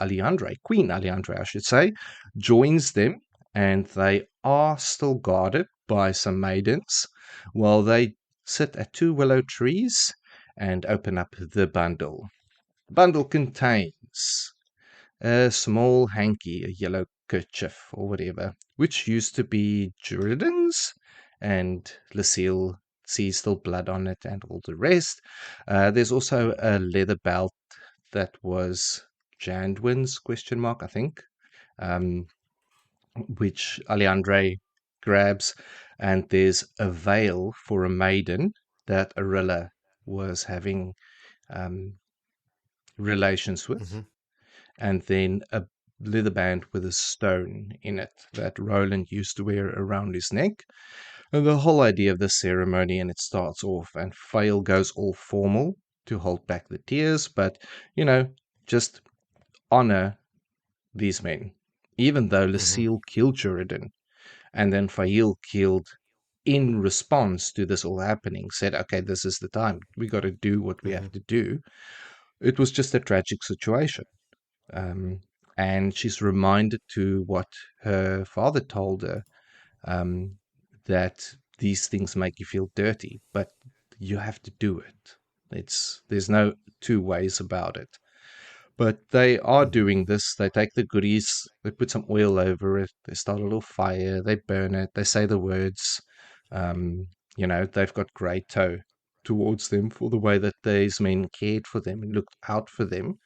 Queen Alejandra, I should say, joins them, and they are still guarded by some maidens while they sit at 2 willow trees and open up the bundle. The bundle contains a small hanky, a yellow kerchief or whatever, which used to be Juridan's, and Lucille sees still blood on it and all the rest. There's also a leather belt that was Jandwin's, I think, which Alejandre grabs, and there's a veil for a maiden that Arilla was having relations with, and then a leather band with a stone in it that Roland used to wear around his neck. And the whole idea of the ceremony, and it starts off, and Faile goes all formal to hold back the tears, but, just honor these men. Even though Lucille killed Juridan, and then Faile killed in response to this all happening, said, okay, this is the time. We got to do what we have to do. It was just a tragic situation. And she's reminded to what her father told her, that these things make you feel dirty, but you have to do it. There's no two ways about it. But they are doing this. They take the goodies, they put some oil over it, they start a little fire, they burn it, they say the words. They've got great toe towards them for the way that these men cared for them and looked out for them.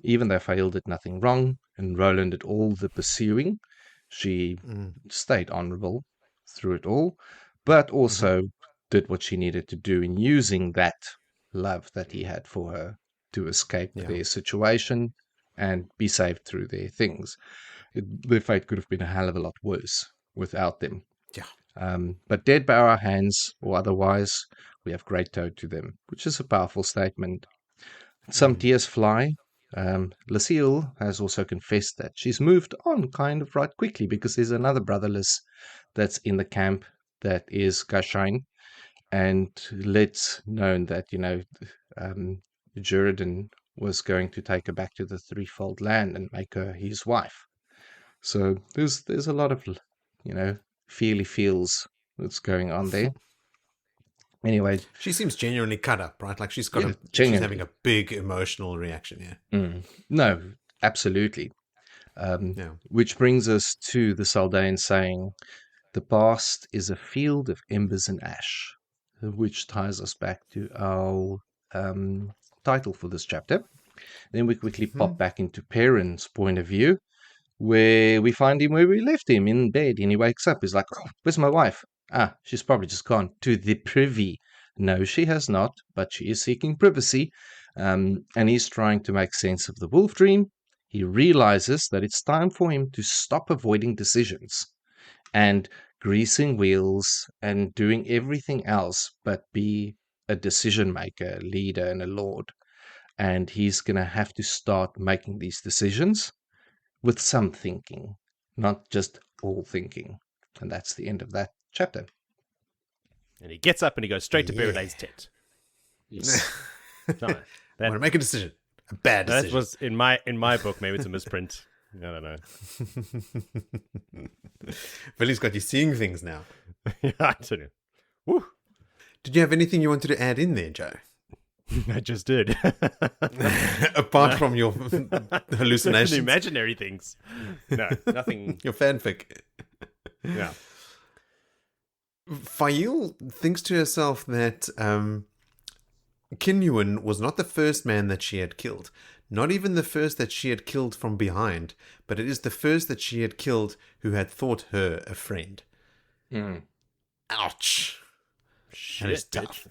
Even though Faile did nothing wrong and Roland did all the pursuing, she stayed honorable through it all, but also did what she needed to do in using that love that he had for her to escape their situation and be saved through their things. Their fate could have been a hell of a lot worse without them. Yeah. But dead by our hands or otherwise, we have great toe to them, which is a powerful statement. Some tears fly. Lucille has also confessed that she's moved on kind of right quickly, because there's another brotherless that's in the camp that is Cadsuane, and lets known that, Juridan was going to take her back to the threefold land and make her his wife. So there's a lot of, feels that's going on there. Anyway, she seems genuinely cut up, right? Like she's got she's having a big emotional reaction. No, absolutely. Which brings us to the Saldaean saying, "The past is a field of embers and ash," which ties us back to our title for this chapter. Then we quickly pop back into Perrin's point of view, where we find him where we left him, in bed, and he wakes up. He's like, "Oh, where's my wife? She's probably just gone to the privy." No, she has not, but she is seeking privacy, and he's trying to make sense of the wolf dream. He realizes that it's time for him to stop avoiding decisions and greasing wheels and doing everything else but be a decision maker, leader, and a lord. And he's going to have to start making these decisions with some thinking, not just all thinking. And that's the end of that chapter. And he gets up and he goes straight to Perrin's tent. Yes. No, I want to make a decision. A bad decision. that was in my book. Maybe it's a misprint. I don't know. Billy's got you seeing things now. Yeah, I don't know. Woo. Did you have anything you wanted to add in there, Joe? I just did. Apart from your hallucinations. The imaginary things. No, nothing. Your fanfic. Yeah. Faile thinks to herself that Cadsuane was not the first man that she had killed. Not even the first that she had killed from behind, but it is the first that she had killed who had thought her a friend. Ouch. Shit, that is tough.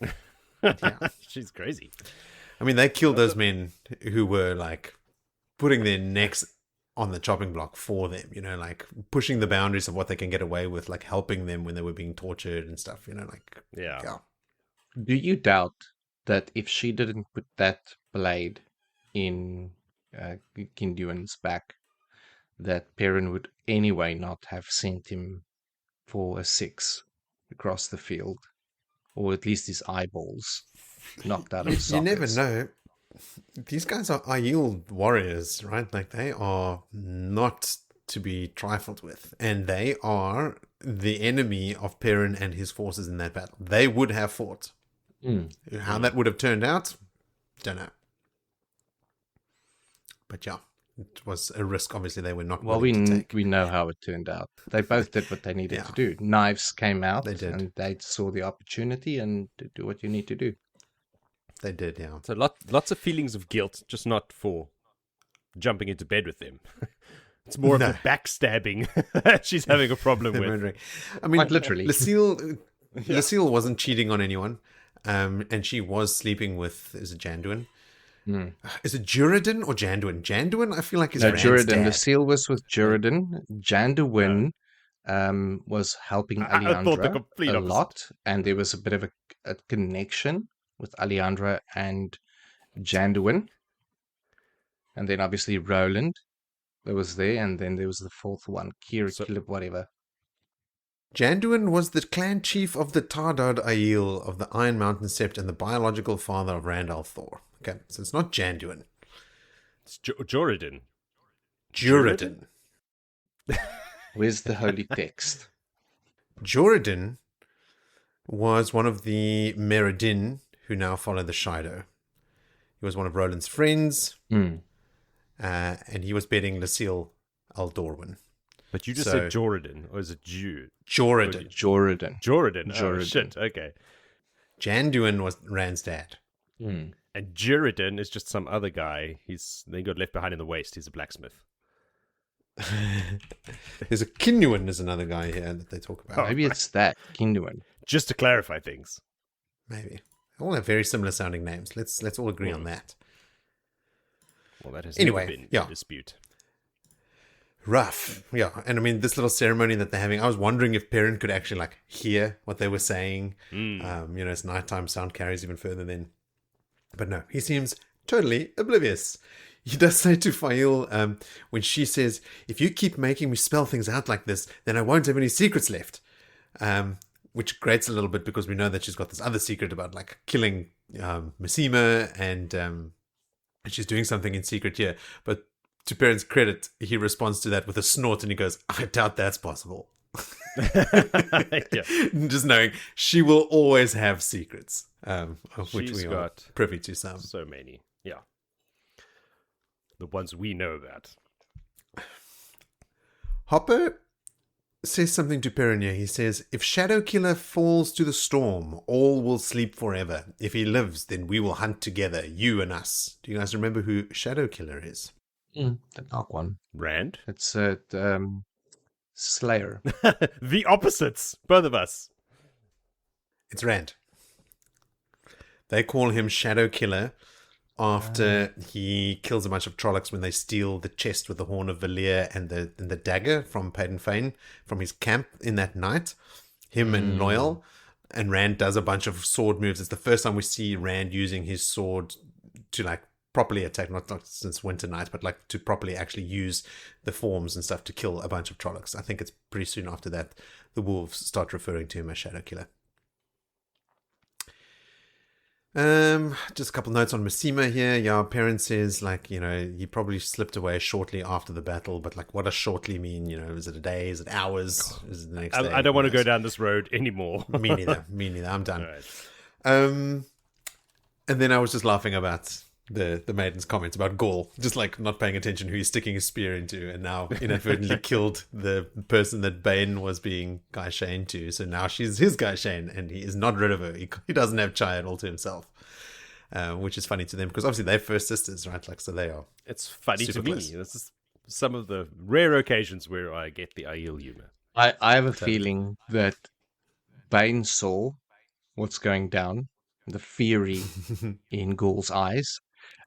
Yeah. She's crazy. I mean, they killed those men who were like putting their necks on the chopping block for them, you know, like pushing the boundaries of what they can get away with, like helping them when they were being tortured and stuff, you know, like, Yeah. Do you doubt that if she didn't put that blade in Cadsuane's back, that Perrin would anyway not have sent him for a 6 across the field? Or at least his eyeballs knocked out of You sockets. never know. These guys are Aiel warriors, right? Like, they are not to be trifled with. And they are the enemy of Perrin and his forces in that battle. They would have fought. How that would have turned out, don't know. But yeah, it was a risk, obviously, they were not willing to take. We know how it turned out. They both did what they needed to do. Knives came out, They did. and they saw the opportunity and to do what you need to do. They did, yeah. So lots of feelings of guilt, just not for jumping into bed with them. It's more of the backstabbing she's having a problem with. Murdering. I mean, Quite literally. Lucille wasn't cheating on anyone, and she was sleeping with, is it Janduin? Is it Duradin or Janduin? Janduin, I feel like, is Rand's Duradin. dad. Lucille was with Duradin. Janduin was helping I thought the Alejandra complete a opposite. lot, and there was a bit of a connection with Alejandra and Janduin. And then obviously Roland that was there, and then there was the fourth one, Kilip, whatever. Janduin was the clan chief of the Tardad Aiel of the Iron Mountain Sept and the biological father of Randall Thor. Okay, so it's not Janduin. It's Joradin. Duradin. Where's the holy text? Joradin was one of the Meridin who now follow the Shido. He was one of Roland's friends, and he was bedding Lucille Aldorwin. But you just said Joradin, or is it Joradin. Joradin. Oh, shit, okay. Janduin was Rand's dad. And Joradin is just some other guy. They got left behind in the waste. He's a blacksmith. There's a Cadsuane is another guy here that they talk about. Maybe it's that, Cadsuane. Just to clarify things. Maybe. They all have very similar sounding names. Let's all agree on that. Well, that has Anyway, never been yeah. a dispute. Rough. Yeah. And I mean, this little ceremony that they're having, I was wondering if Perrin could actually like hear what they were saying. You know, it's nighttime, sound carries even further then. But no, he seems totally oblivious. He does say to Faile, when she says, if you keep making me spell things out like this, then I won't have any secrets left. Which grates a little bit because we know that she's got this other secret about like killing Massima and she's doing something in secret here. But to Perrin's credit, he responds to that with a snort and he goes, I doubt that's possible. Yeah. Just knowing she will always have secrets, of which She's we are got privy to some. so many. Yeah. The ones we know about. Hopper says something to Perrin here. He says, if Shadowkiller falls to the storm, all will sleep forever. If he lives, then we will hunt together, you and us. Do you guys remember who Shadowkiller is? The dark one. Rand? It's Slayer. The opposites. Both of us. It's Rand. They call him Shadowkiller after he kills a bunch of Trollocs when they steal the chest with the horn of Valir and the dagger from Paden Fane from his camp in that night. Him and Noel. And Rand does a bunch of sword moves. It's the first time we see Rand using his sword to like properly attack, not since Winter Night, but like to properly actually use the forms and stuff to kill a bunch of Trollocs. I think it's pretty soon after that the wolves start referring to him as Shadow Killer. Just a couple notes on Masima here. Yeah, Perrin says, like, you know, he probably slipped away shortly after the battle, but like, what does shortly mean? You know, is it a day? Is it hours? Is it the next day? I don't want to go down this road anymore. Me neither. I'm done. All right. And then I was just laughing about the maiden's comments about Gaul, just like not paying attention who he's sticking his spear into, and now inadvertently killed the person that Bane was being Gawyn to. So now she's his Gawyn, and he is not rid of her. He doesn't have Chai all to himself, which is funny to them because obviously they're first sisters, right? Like, so they are. It's funny to me. close. This is some of the rare occasions where I get the Aiel humor. I have a feeling that Bane saw what's going down, the fury in Gaul's eyes,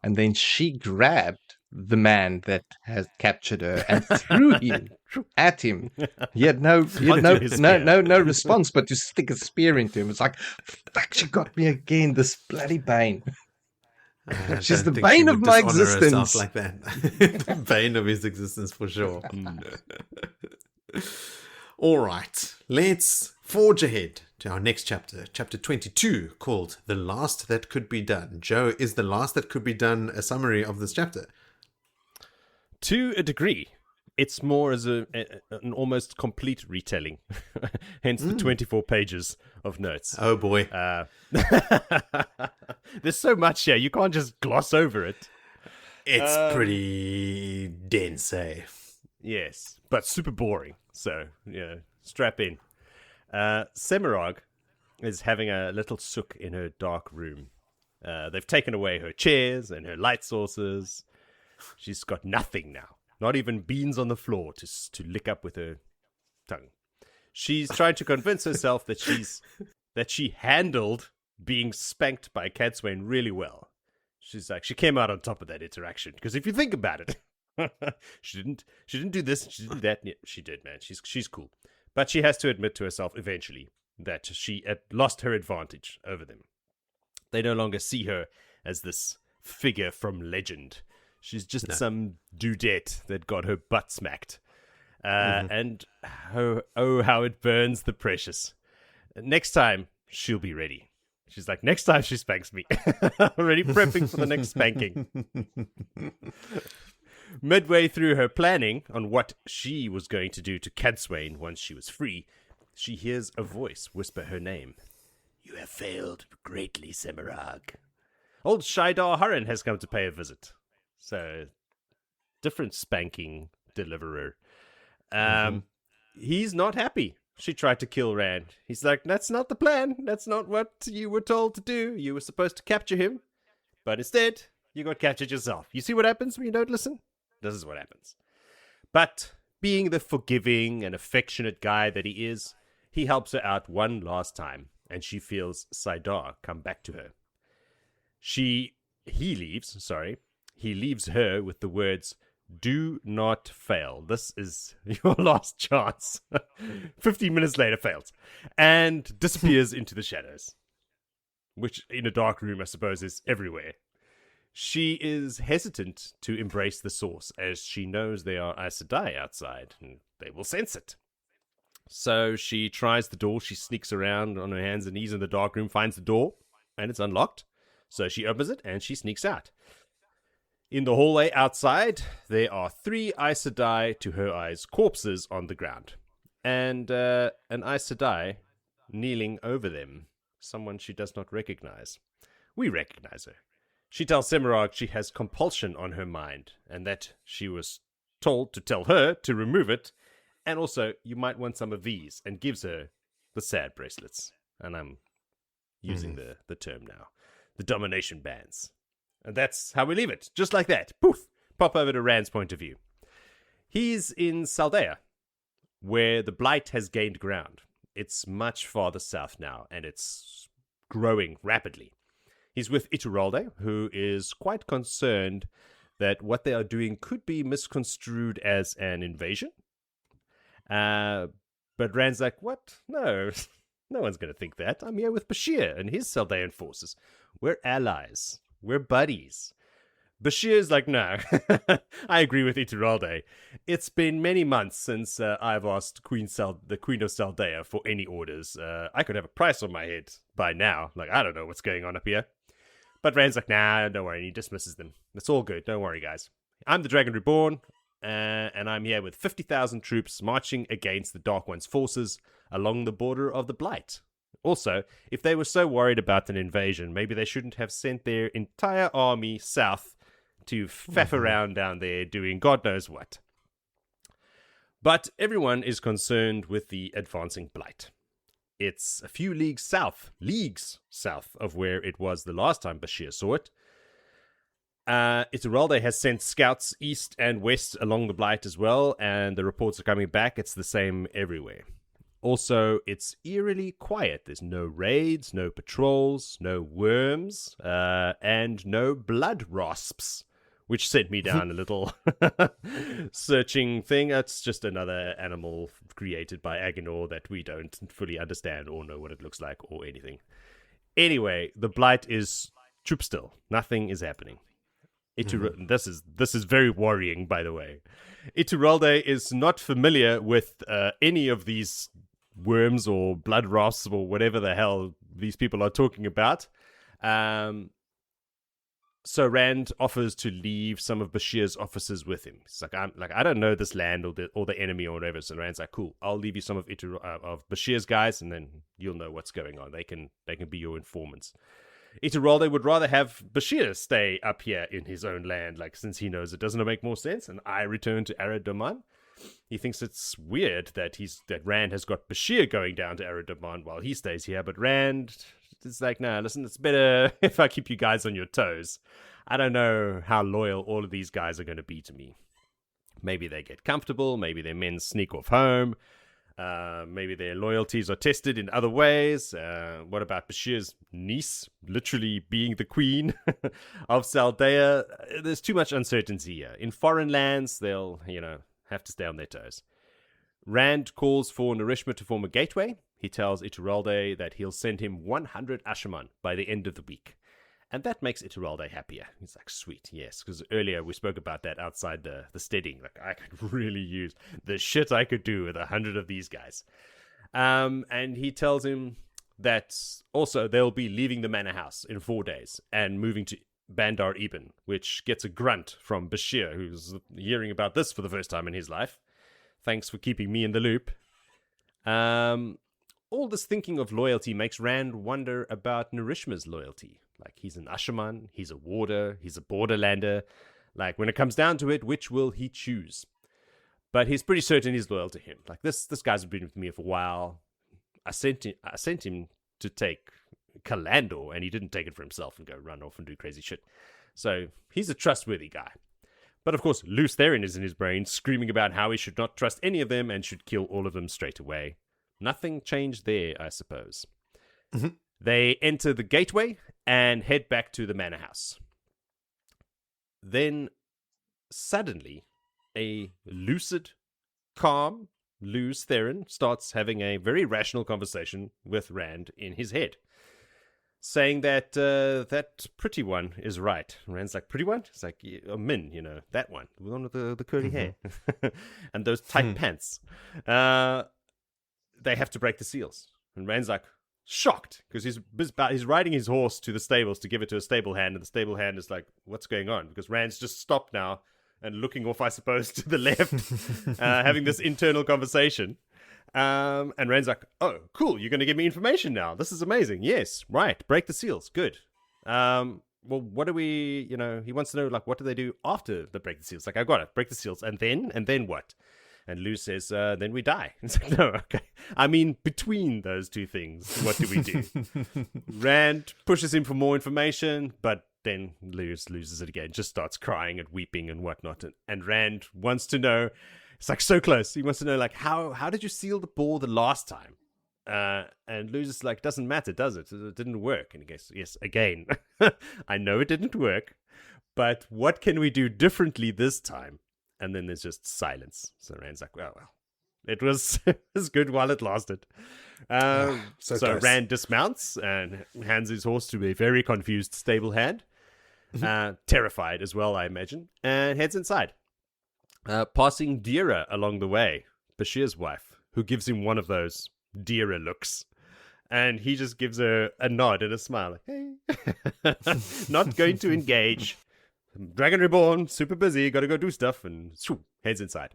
and then she grabbed the man that has captured her and threw him at him. He had no response but to stick a spear into him. It's like, fuck, she got me again, this bloody Bane. She's the bane of my existence. Like that. The bane of his existence for sure. All right, let's forge ahead to our next chapter, chapter 22, called The Last That Could Be Done. Joe, is The Last That Could Be Done a summary of this chapter? To a degree. It's more as an almost complete retelling, hence the 24 pages of notes. Oh boy. There's so much here, you can't just gloss over it. It's pretty dense, eh? Yes, but super boring. So, yeah, strap in. Semirhage is having a little sook in her dark room. They've taken away her chairs and her light sources. She's got nothing now. Not even beans on the floor to lick up with her tongue. She's trying to convince herself that she handled being spanked by Cadsuane really well. She's like, she came out on top of that interaction. Because if you think about it, she didn't do this, she didn't do that. Yeah, she did, man. She's cool. But she has to admit to herself eventually that she had lost her advantage over them. They no longer see her as this figure from legend. She's just some dudette that got her butt smacked. And oh, how it burns the precious. Next time, she'll be ready. She's like, next time she spanks me. Already prepping for the next spanking. Midway through her planning on what she was going to do to Cadsuane once she was free, she hears a voice whisper her name. You have failed greatly, Semirhage. Old Shaidar Hurren has come to pay a visit. So, different spanking deliverer. He's not happy. She tried to kill Rand. He's like, that's not the plan. That's not what you were told to do. You were supposed to capture him. But instead, you got captured yourself. You see what happens when you don't listen? This is what happens. But being the forgiving and affectionate guy that he is, he helps her out one last time. And she feels Saidar come back to her. He leaves her with the words, do not fail. This is your last chance. 15 minutes later, fails. And disappears into the shadows. Which, in a dark room, I suppose, is everywhere. She is hesitant to embrace the source, as she knows there are Aes Sedai outside, and they will sense it. So she tries the door. She sneaks around on her hands and knees in the dark room, finds the door, and it's unlocked. So she opens it, and she sneaks out. In the hallway outside, there are 3 Aes Sedai, to her eyes, corpses on the ground. And an Aes Sedai kneeling over them. Someone she does not recognize. We recognize her. She tells Semirhage she has compulsion on her mind, and that she was told to tell her to remove it, and also, you might want some of these, and gives her the sad bracelets. And I'm using the term now. The domination bands. And that's how we leave it. Just like that. Poof! Pop over to Rand's point of view. He's in Saldea, where the Blight has gained ground. It's much farther south now, and it's growing rapidly. He's with Iturralde, who is quite concerned that what they are doing could be misconstrued as an invasion. But Rand's like, what? No, no one's going to think that. I'm here with Bashir and his Saldean forces. We're allies. We're buddies. Bashir's like, no. I agree with Ituralde. It's been many months since I've asked the Queen of Saldea for any orders. I could have a price on my head by now. Like, I don't know what's going on up here. But Rand's like, nah, don't worry. And he dismisses them. It's all good. Don't worry, guys. I'm the Dragon Reborn, and I'm here with 50,000 troops marching against the Dark One's forces along the border of the Blight. Also, if they were so worried about an invasion, maybe they shouldn't have sent their entire army south to faff around down there doing God knows what. But everyone is concerned with the advancing Blight. It's a few leagues south of where it was the last time Bashir saw it. Ituralde has sent scouts east and west along the Blight as well, and the reports are coming back. It's the same everywhere. Also, it's eerily quiet. There's no raids, no patrols, no worms, and no blood rasps, which sent me down a little searching thing. It's just another animal created by Agenor that we don't fully understand or know what it looks like or anything. Anyway, the Blight is troop still. Nothing is happening. This is very worrying, by the way. Ituralde is not familiar with any of these worms or blood rasps or whatever the hell these people are talking about. So Rand offers to leave some of Bashir's officers with him. He's like, I don't know this land or the enemy or whatever. So Rand's like, cool, I'll leave you some of Bashir's guys, and then you'll know what's going on. They can be your informants. Ituralde would rather have Bashir stay up here in his own land, like, since he knows it doesn't make more sense, and I return to Aradoman. He thinks it's weird that Rand has got Bashir going down to Aradoman while he stays here, but Rand is like, nah, listen, it's better if I keep you guys on your toes. I don't know how loyal all of these guys are going to be to me. Maybe they get comfortable, maybe their men sneak off home, maybe their loyalties are tested in other ways. What about Bashir's niece, literally being the queen of Saldea? There's too much uncertainty here. In foreign lands, they'll, have to stay on their toes. Rand calls for Narishma to form a gateway. He tells Ituralde that he'll send him 100 Ashaman by the end of the week. And that makes Ituralde happier. He's like, sweet, yes. Because earlier we spoke about that outside the steading. Like, I could really use the shit I could do with 100 of these guys. And he tells him that also they'll be leaving the manor house in 4 days and moving to Bandar Ibn, which gets a grunt from Bashir, who's hearing about this for the first time in his life. Thanks for keeping me in the loop. All this thinking of loyalty makes Rand wonder about Narishma's loyalty. Like, he's an Ashaman, he's a warder, he's a borderlander. Like, when it comes down to it, which will he choose? But he's pretty certain he's loyal to him. Like, this guy's been with me for a while. I sent him to take Kalandor, and he didn't take it for himself and go run off and do crazy shit. So he's a trustworthy guy. But of course, Lews Therin is in his brain, screaming about how he should not trust any of them and should kill all of them straight away. Nothing changed there, I suppose. Mm-hmm. They enter the gateway and head back to the manor house. Then, suddenly, a lucid, calm Lews Therin starts having a very rational conversation with Rand in his head, saying that that pretty one is right. And Rand's like, pretty one? It's like, Min, that one. The one with the curly hair. And those tight pants. They have to break the seals. And Rand's like, shocked, because he's riding his horse to the stables to give it to a stable hand, and the stable hand is like, what's going on? Because Rand's just stopped now and looking off, I suppose, to the left, having this internal conversation. And Rand's like, oh, cool, you're going to give me information now. This is amazing. Yes, right, break the seals. Good. Well, what do we, he wants to know, like, what do they do after the break the seals? Like, I got it, break the seals. And then what? And Lews says, then we die. It's like, no, okay. I mean, between those two things, what do we do? Rand pushes him for more information, but then Lews loses it again, just starts crying and weeping and whatnot. And Rand wants to know, it's like so close. He wants to know, like, how did you seal the ball the last time? And Lews is like, doesn't matter, does it? It didn't work. And he goes, yes, again, I know it didn't work, but what can we do differently this time? And then there's just silence. So Rand's like, well, it was good while it lasted. So Rand dismounts and hands his horse to a very confused stable hand. terrified as well, I imagine, and heads inside. Passing Dira along the way, Bashir's wife, who gives him one of those Dira looks. And he just gives her a nod and a smile. Like, hey, not going to engage. Dragon Reborn, super busy, got to go do stuff, and heads inside.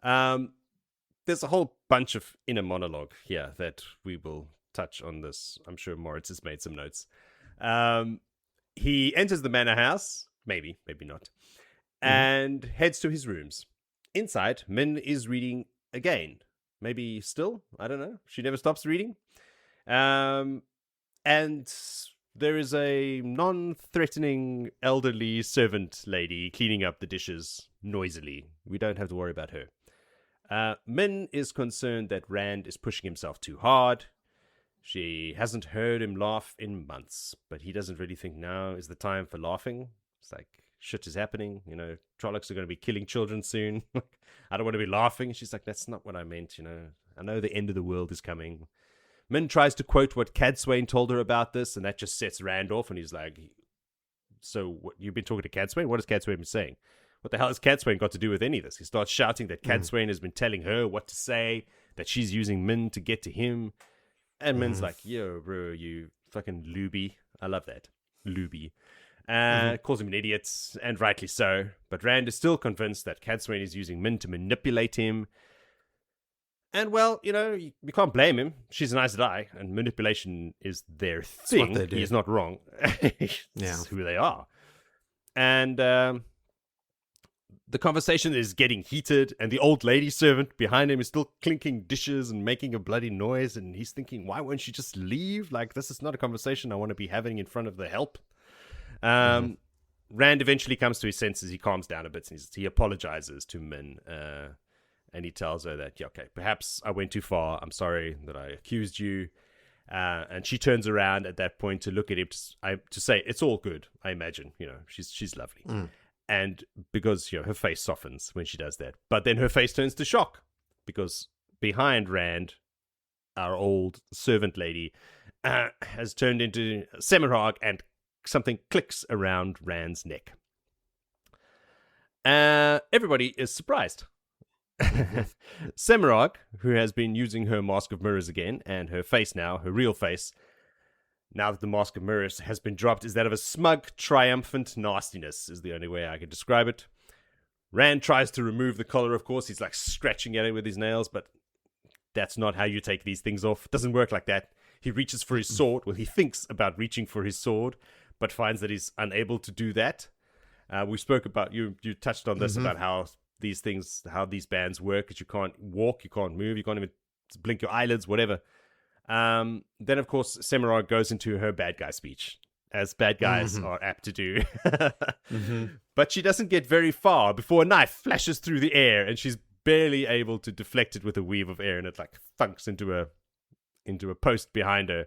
There's a whole bunch of inner monologue here that we will touch on this. I'm sure Moritz has made some notes. He enters the manor house, maybe not, and heads to his rooms. Inside, Min is reading again. Maybe still? I don't know. She never stops reading. And there is a non-threatening elderly servant lady cleaning up the dishes noisily. We don't have to worry about her. Min is concerned that Rand is pushing himself too hard. She hasn't heard him laugh in months, but he doesn't really think now is the time for laughing. It's like, shit is happening. You know, Trollocs are going to be killing children soon. I don't want to be laughing. She's like, that's not what I meant, you know. I know the end of the world is coming. Min tries to quote what Cadsuane told her about this, and that just sets Rand off, and he's like, so what, you've been talking to Cadsuane? What has Cadsuane been saying? What the hell has Cadsuane got to do with any of this? He starts shouting that Cadsuane has been telling her what to say, that she's using Min to get to him. And Min's like, yo, bro, you fucking loobie. I love that. Loobie. Calls him an idiot, and rightly so. But Rand is still convinced that Cadsuane is using Min to manipulate him. And, well, you know, you can't blame him. She's an Aes Sedai, and manipulation is their thing. what they do. He's not wrong. It's who they are. And the conversation is getting heated, and the old lady servant behind him is still clinking dishes and making a bloody noise, and he's thinking, why won't she just leave? Like, this is not a conversation I want to be having in front of the help. Rand eventually comes to his senses. He calms down a bit, and he apologizes to Min, and he tells her that, yeah, okay, perhaps I went too far. I'm sorry that I accused you. And she turns around at that point to look at him to say, it's all good, I imagine. You know, she's lovely. And because, you know, her face softens when she does that. But then her face turns to shock because behind Rand, our old servant lady has turned into Semirhage, and something clicks around Rand's neck. Everybody is surprised. Semirhage, who has been using her Mask of Mirrors again, and her face now, her real face, now that the Mask of Mirrors has been dropped, is that of a smug, triumphant nastiness, is the only way I can describe it. Rand tries to remove the collar, of course. He's like scratching at it with his nails, but that's not how you take these things off. It doesn't work like that. He reaches for his sword. Well, he thinks about reaching for his sword, but finds that he's unable to do that. We spoke about, you touched on this, about how these things, how these bands work, because you can't walk, you can't move, you can't even blink your eyelids, whatever. Then, of course, Semirhage goes into her bad guy speech, as bad guys are apt to do. But she doesn't get very far before a knife flashes through the air, and she's barely able to deflect it with a weave of air, and it like thunks into a post behind her.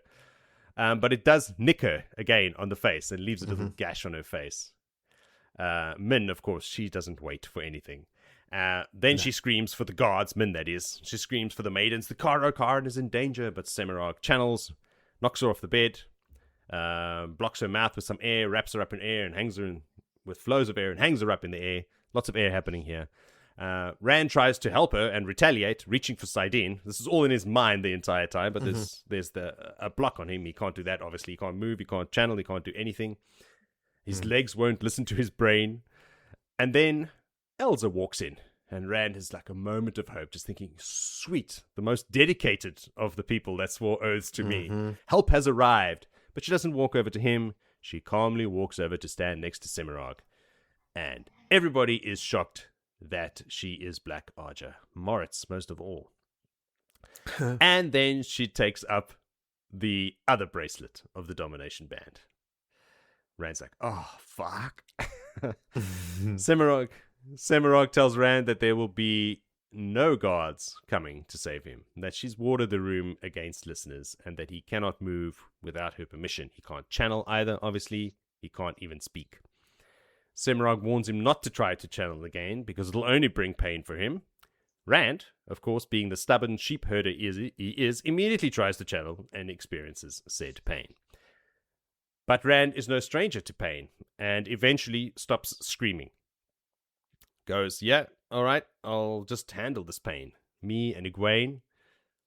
But it does nick her again on the face and leaves a little gash on her face. Min, of course, she doesn't wait for anything. Then she screams for the guards, Min that is. She screams for the maidens. The Karo Khan is in danger, but Semirhage channels, knocks her off the bed, blocks her mouth with some air, wraps her up in air, and hangs her in, with flows of air, and hangs her up in the air. Lots of air happening here. Rand tries to help her and retaliate, reaching for Seaine. This is all in his mind the entire time, but there's a block on him. He can't do that, obviously. He can't move, he can't channel, he can't do anything. His legs won't listen to his brain. And then Elsa walks in, and Rand has like a moment of hope, just thinking, sweet, the most dedicated of the people that swore oaths to me. Help has arrived. But she doesn't walk over to him. She calmly walks over to stand next to Semirhage. And everybody is shocked that she is Black Archer. Moritz, most of all. And then she takes up the other bracelet of the Domination Band. Rand's like, oh, fuck. Semirhage tells Rand that there will be no guards coming to save him, that she's warded the room against listeners, and that he cannot move without her permission. He can't channel either, obviously. He can't even speak. Semirhage warns him not to try to channel again, because it'll only bring pain for him. Rand, of course, being the stubborn sheep herder he is, immediately tries to channel and experiences said pain. But Rand is no stranger to pain, and eventually stops screaming. Goes, yeah, all right, I'll just handle this pain. Me and Egwene,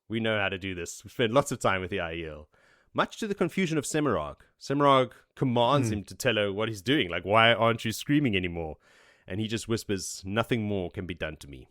we know how to do this. We spend lots of time with the Aiel. Much to the confusion of Semirhage. Semirhage commands him to tell her what he's doing. Like, why aren't you screaming anymore? And he just whispers, nothing more can be done to me.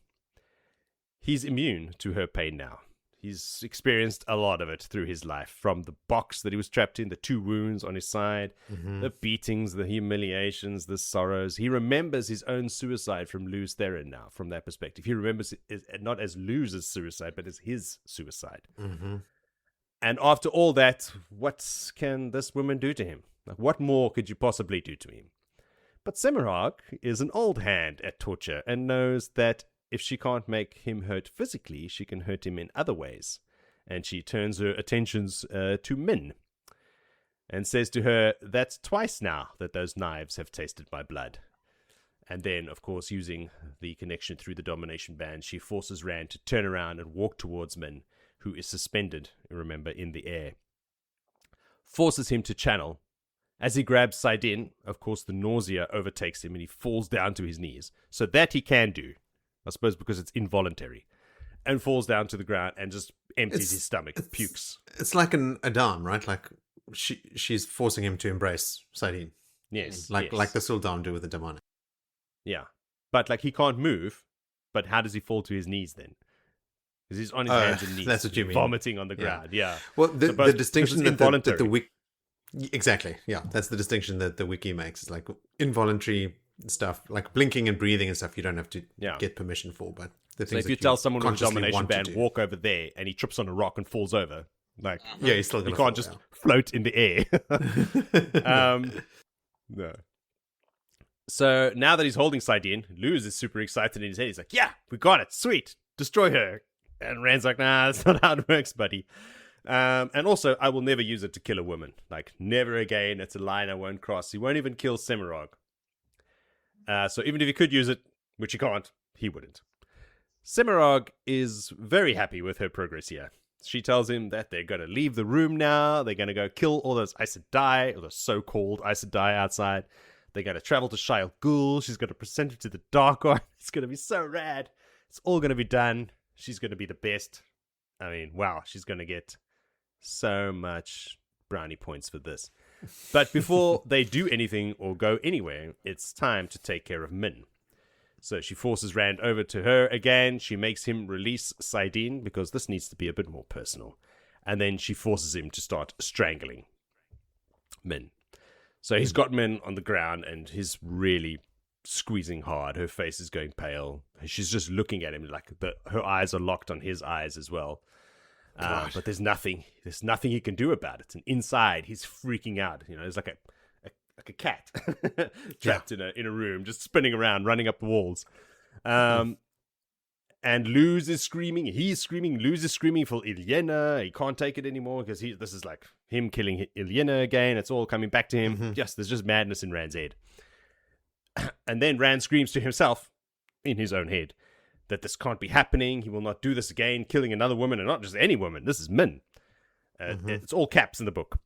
He's immune to her pain now. He's experienced a lot of it through his life, from the box that he was trapped in, the 2 wounds on his side, the beatings, the humiliations, the sorrows. He remembers his own suicide from Lu's Theron now, from that perspective. He remembers it not as Lu's suicide, but as his suicide. And after all that, what can this woman do to him? Like, what more could you possibly do to him? But Semirhage is an old hand at torture and knows that if she can't make him hurt physically, she can hurt him in other ways. And she turns her attentions to Min and says to her, that's twice now that those knives have tasted my blood. And then, of course, using the connection through the domination band, she forces Rand to turn around and walk towards Min, who is suspended, remember, in the air. Forces him to channel. As he grabs Seaine, of course, the nausea overtakes him and he falls down to his knees. So that he can do. I suppose because it's involuntary, and falls down to the ground and just empties his stomach, pukes. It's like an Adam, right? Like she's forcing him to embrace Seaine. Yes, like the Sultan do with the demonic. Yeah, but like he can't move. But how does he fall to his knees then? Because he's on his hands and knees. That's what you mean. Vomiting on the ground. Yeah. Well, the distinction that the wiki, exactly. Yeah, that's the distinction that the wiki makes. It's like involuntary stuff, like blinking and breathing and stuff, you don't have to get permission for. But the so things if you tell someone with a domination band, walk over there, and he trips on a rock and falls over, like he's still you can't just float in the air. No. So now that he's holding Seaine, Luz is super excited in his head. He's like, "Yeah, we got it, sweet, destroy her." And Rand's like, "Nah, that's not how it works, buddy." And also, I will never use it to kill a woman. Like, never again. It's a line I won't cross. He won't even kill Semirhage. So even if he could use it, which he can't, he wouldn't. Semirhage is very happy with her progress here. She tells him that they're going to leave the room now. They're going to go kill all those Aes Sedai, or the so-called Aes Sedai outside. They're going to travel to Shaiel Ghul. She's going to present him to the Dark One. It's going to be so rad. It's all going to be done. She's going to be the best. I mean, wow, she's going to get so much brownie points for this. But before they do anything or go anywhere, it's time to take care of Min. So she forces Rand over to her again. She makes him release Seaine because this needs to be a bit more personal. And then she forces him to start strangling Min. So he's got Min on the ground and he's really squeezing hard. Her face is going pale. She's just looking at him like her eyes are locked on his eyes as well. But there's nothing he can do about it. And inside, he's freaking out. You know, there's like a cat trapped in a room, just spinning around, running up the walls. And Luz is screaming. He's screaming. Luz is screaming for Ilyena. He can't take it anymore because this is like him killing Ilyena again. It's all coming back to him. There's just madness in Rand's head. And then Rand screams to himself in his own head that this can't be happening. He will not do this again, killing another woman, and not just any woman. This is Min. It's all caps in the book.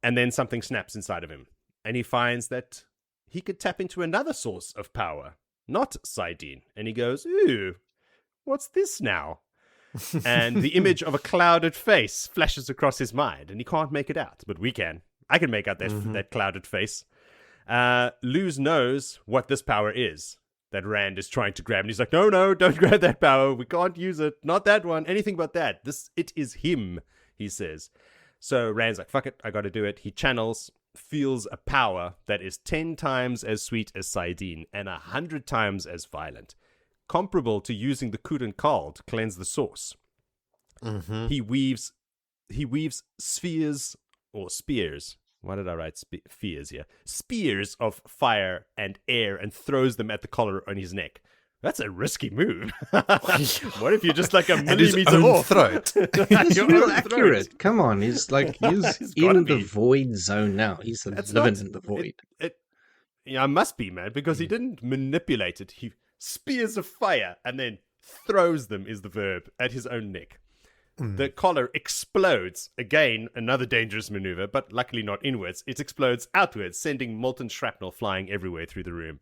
And then something snaps inside of him. And he finds that he could tap into another source of power, not Seaine. And he goes, ooh, what's this now? And the image of a clouded face flashes across his mind, and he can't make it out. But we can. I can make out that clouded face. Luz knows what this power is that Rand is trying to grab. And he's like, no, don't grab that power. We can't use it. Not that one. Anything but that. It is him, he says. So Rand's like, fuck it. I got to do it. He channels, feels a power that is 10 times as sweet as Seaine and 100 times as violent. Comparable to using the Khut and Khal to cleanse the source. He weaves spheres or spears. Why did I write spheres here? Spears of fire and air and throws them at the collar on his neck. That's a risky move. What if you're just like a millimeter off? Throat. He's real accurate. Come on, he's in the void zone now. He's living in the void. Yeah, must be, man, because he didn't manipulate it. He spears of fire and then throws them, is the verb, at his own neck. The collar explodes. Again, another dangerous maneuver, but luckily not inwards. It explodes outwards, sending molten shrapnel flying everywhere through the room.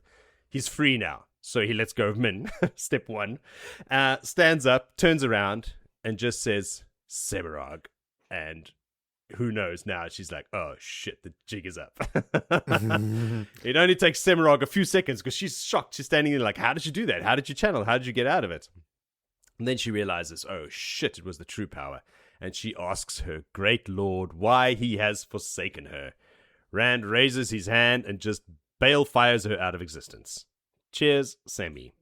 He's free now, so he lets go of Min. Step one. Stands up, turns around, and just says, Semirhage. And who knows now? She's like, oh shit, the jig is up. It only takes Semirhage a few seconds because she's shocked. She's standing there like, how did you do that? How did you channel? How did you get out of it? And then she realizes, oh shit, it was the true power. And she asks her great lord why he has forsaken her. Rand raises his hand and just balefires her out of existence. Cheers, Sammy.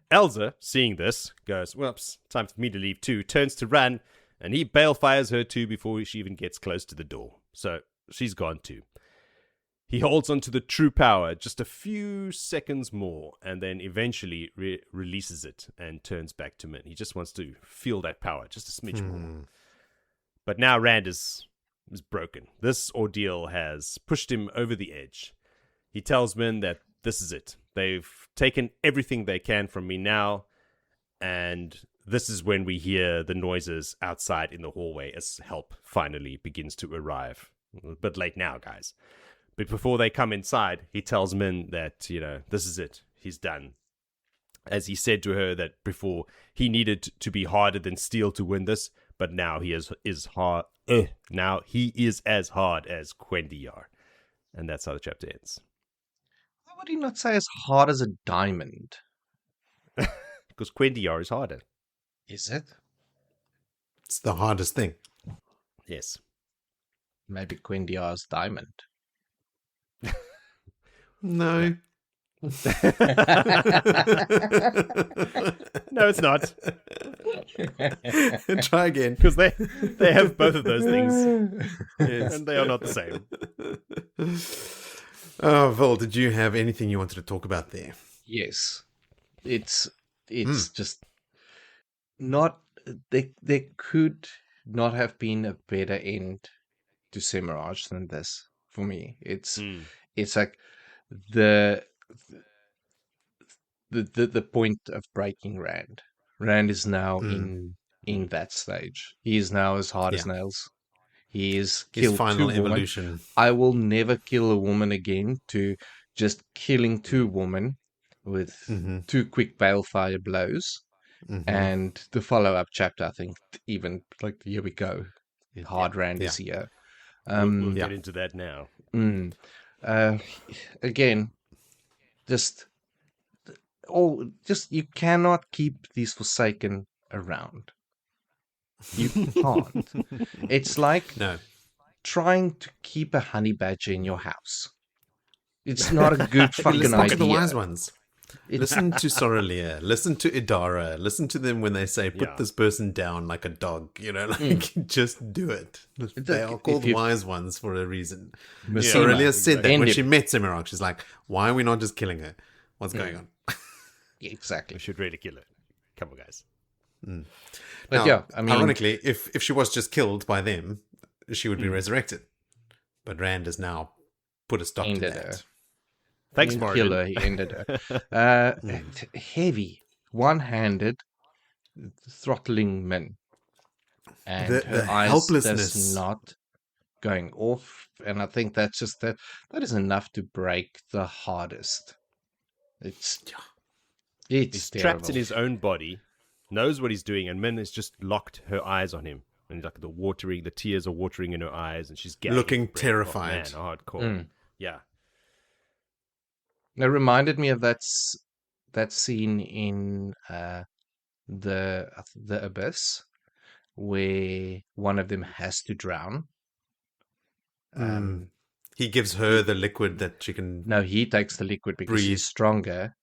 Elsa, seeing this, goes, whoops, time for me to leave too, turns to run, and he balefires her too before she even gets close to the door. So she's gone too. He holds on to the true power just a few seconds more and then eventually releases it and turns back to Min. He just wants to feel that power just a smidge more. But now Rand is broken. This ordeal has pushed him over the edge. He tells Min that this is it. They've taken everything they can from me now, and this is when we hear the noises outside in the hallway as help finally begins to arrive. A bit late now, guys. But before they come inside, he tells Min that, this is it. He's done. As he said to her that before, he needed to be harder than steel to win this, but now he is hard. Now he is as hard as Quendiar. And that's how the chapter ends. Why would he not say as hard as a diamond? Because Quendiar is harder. Is it? It's the hardest thing. Yes. Maybe Quendiar's diamond. No. No, it's not. Try again. Because they have both of those things. Yes. And they are not the same. Oh, Vol, did you have anything you wanted to talk about there? Yes. It's just not... There could not have been a better end to Semirhage than this for me. It's like the point of breaking Rand. Rand is now in that stage. He is now as hard as nails. He is killed His final two evolution. women. I will never kill a woman again. To just killing two women with two quick balefire blows. And the follow-up chapter, I think, even like, here we go. Hard Rand is here. We'll get into that now. Again, just you cannot keep these Forsaken around. You can't. It's like trying to keep a honey badger in your house. It's not a good fucking idea. Look at the wise ones. Listen to Soralia, listen to Idara, listen to them when they say, put this person down like a dog, just do it. They are called wise ones for a reason. Soralia said that when she met Semirhage. She's like, why are we not just killing her? What's going on? Exactly. We should really kill it. Come on, guys. But now, ironically, if she was just killed by them, she would be resurrected. But Rand has now put a stop to that. Thanks, Martin. Killer, he ended her. Heavy, one-handed, throttling Min. And her eyes helplessness not going off. And I think that's just that is enough to break the hardest. It's he's terrible. trapped in his own body, knows what he's doing, and Min has just locked her eyes on him. And like the tears are watering in her eyes, and she's looking terrified. Oh, man, hardcore. Yeah. It reminded me of that scene in the Abyss where one of them has to drown. He gives her the liquid that she can. No, he takes the liquid because she's stronger,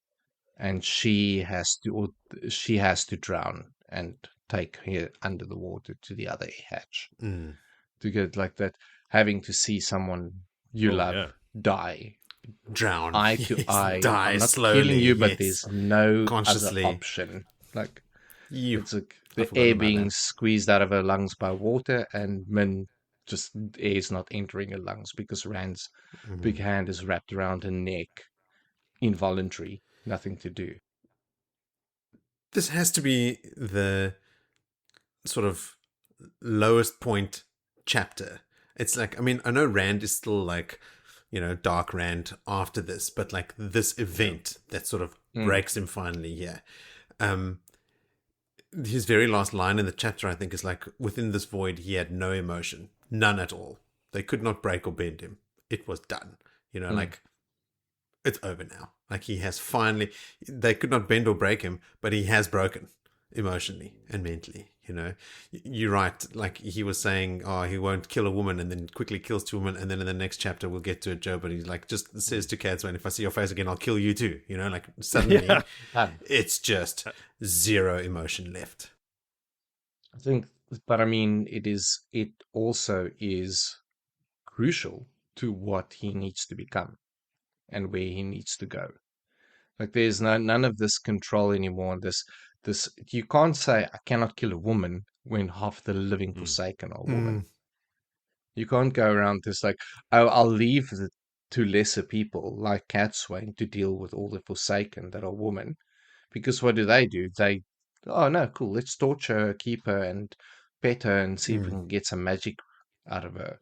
and she has to drown and take her under the water to the other hatch to get like that. Having to see someone you love die. Drown eye to eye. Die I'm not slowly, killing you, but there's no consciously other option. Like it's like the air being squeezed out of her lungs by water, and Min just air is not entering her lungs because Rand's big hand is wrapped around her neck, involuntary, nothing to do. This has to be the sort of lowest point chapter. It's like, I mean, I know Rand is still like, dark Rand after this, but like this event that sort of breaks him finally here. His very last line in the chapter, I think, is like, within this void, he had no emotion, none at all. They could not break or bend him. It was done. Like, it's over now. Like, he has finally, they could not bend or break him, but he has broken emotionally and mentally. You're right. Like, he was saying, oh, he won't kill a woman, and then quickly kills 2 women, and then in the next chapter we'll get to it, Joe. But he's like, just says to Cadsuane, if I see your face again, I'll kill you too. Like, suddenly it's just zero emotion left. I think, but I mean, it also is crucial to what he needs to become and where he needs to go. Like, there's none of this control anymore. This you can't say I cannot kill a woman when half the living Forsaken are women. You can't go around this like, oh, I'll leave to lesser people like Cadsuane to deal with all the Forsaken that are women, because what do? They, oh no, cool, let's torture her, keep her, and pet her, and see if we can get some magic out of her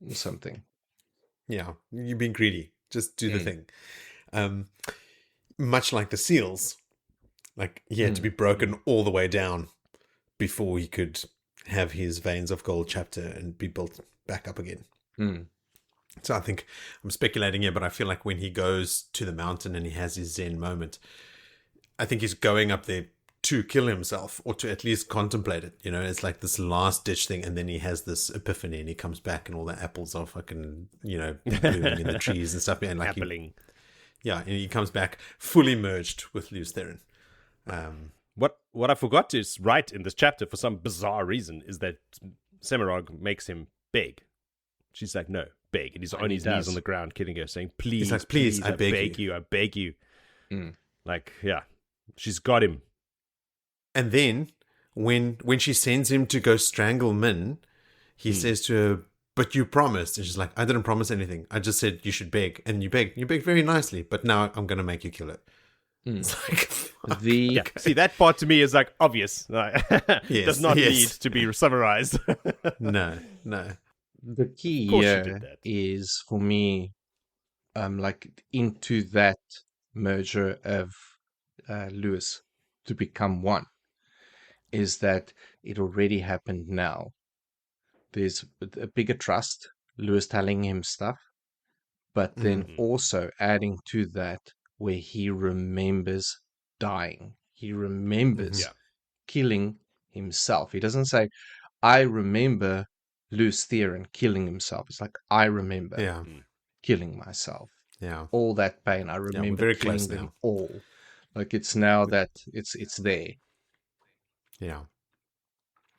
or something. Yeah, you're being greedy. Just do the thing. Much like the seals, like he had to be broken all the way down before he could have his veins of gold chapter and be built back up again. So I think I'm speculating here, but I feel like when he goes to the mountain and he has his Zen moment, I think he's going up there to kill himself, or to at least contemplate it. It's like this last ditch thing, and then he has this epiphany, and he comes back, and all the apples are fucking, blooming in the trees and stuff. And like, Appling. and he comes back fully merged with Lews Therin. What I forgot to write in this chapter for some bizarre reason is that Semirhage makes him beg. She's like, no, beg, and he's on his knees on the ground, kidding her, saying, "Please, like, please, I beg you, I beg you." Like, yeah, she's got him. And then when she sends him to go strangle Min, he says to her, "But you promised." And she's like, "I didn't promise anything. I just said you should beg, and you begged. You begged very nicely, but now I'm going to make you kill it." It's like, see, that part to me is like obvious. Does not need to be summarized. No. The key here is, for me, like, into that merger of Lewis to become one, is that it already happened now. There's a bigger trust, Lewis telling him stuff, but then also adding to that where he remembers dying. He remembers killing himself. He doesn't say, I remember Lews Therin killing himself. It's like, I remember killing myself. Yeah. All that pain. I remember very killing close them now. all. Like, it's now that it's there. Yeah.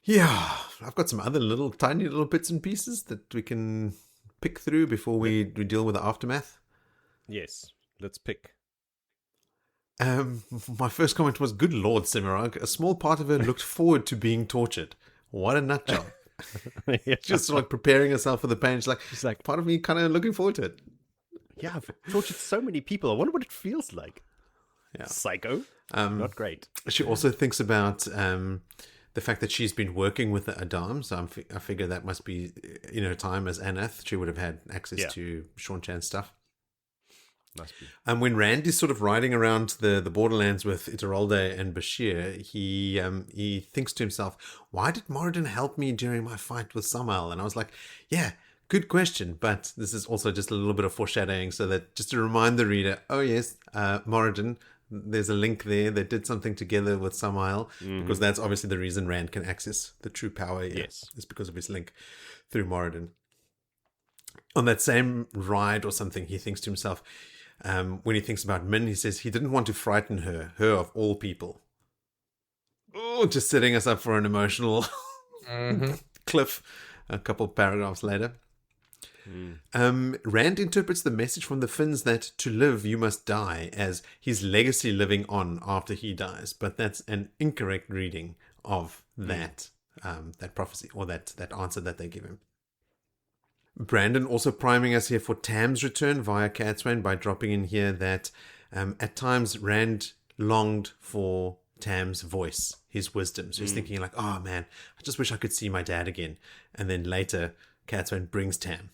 Yeah. I've got some other tiny little bits and pieces that we can pick through before we deal with the aftermath. Yes. Let's pick. My first comment was, good Lord, Semirhage. A small part of her looked forward to being tortured. What a nut job. Just like preparing herself for the pain. She's like, part of me kind of looking forward to it. Yeah, I've tortured so many people. I wonder what it feels like. Yeah. Psycho. Not great. She also thinks about the fact that she's been working with the Adam. So I figure that must be, time as Anath. She would have had access to Sean Chan's stuff. Must be. And when Rand is sort of riding around the borderlands with Ituralde and Bashir, he thinks to himself, why did Moradin help me during my fight with Samael? And I was like, yeah, good question. But this is also just a little bit of foreshadowing, so that just to remind the reader, oh yes, Moradin, there's a link there. They did something together with Samael, because that's obviously the reason Rand can access the true power. Yes. It's because of his link through Moradin. On that same ride or something, he thinks to himself, when he thinks about Min, he says he didn't want to frighten her of all people. Oh, just setting us up for an emotional cliff a couple paragraphs later. Rand interprets the message from the Finns that to live you must die as his legacy living on after he dies, but that's an incorrect reading of that that prophecy, or that answer that they give him. Brandon also priming us here for Tam's return via Cadsuane by dropping in here that at times Rand longed for Tam's voice, his wisdom. So he's thinking like, oh man, I just wish I could see my dad again. And then later, Cadsuane brings Tam.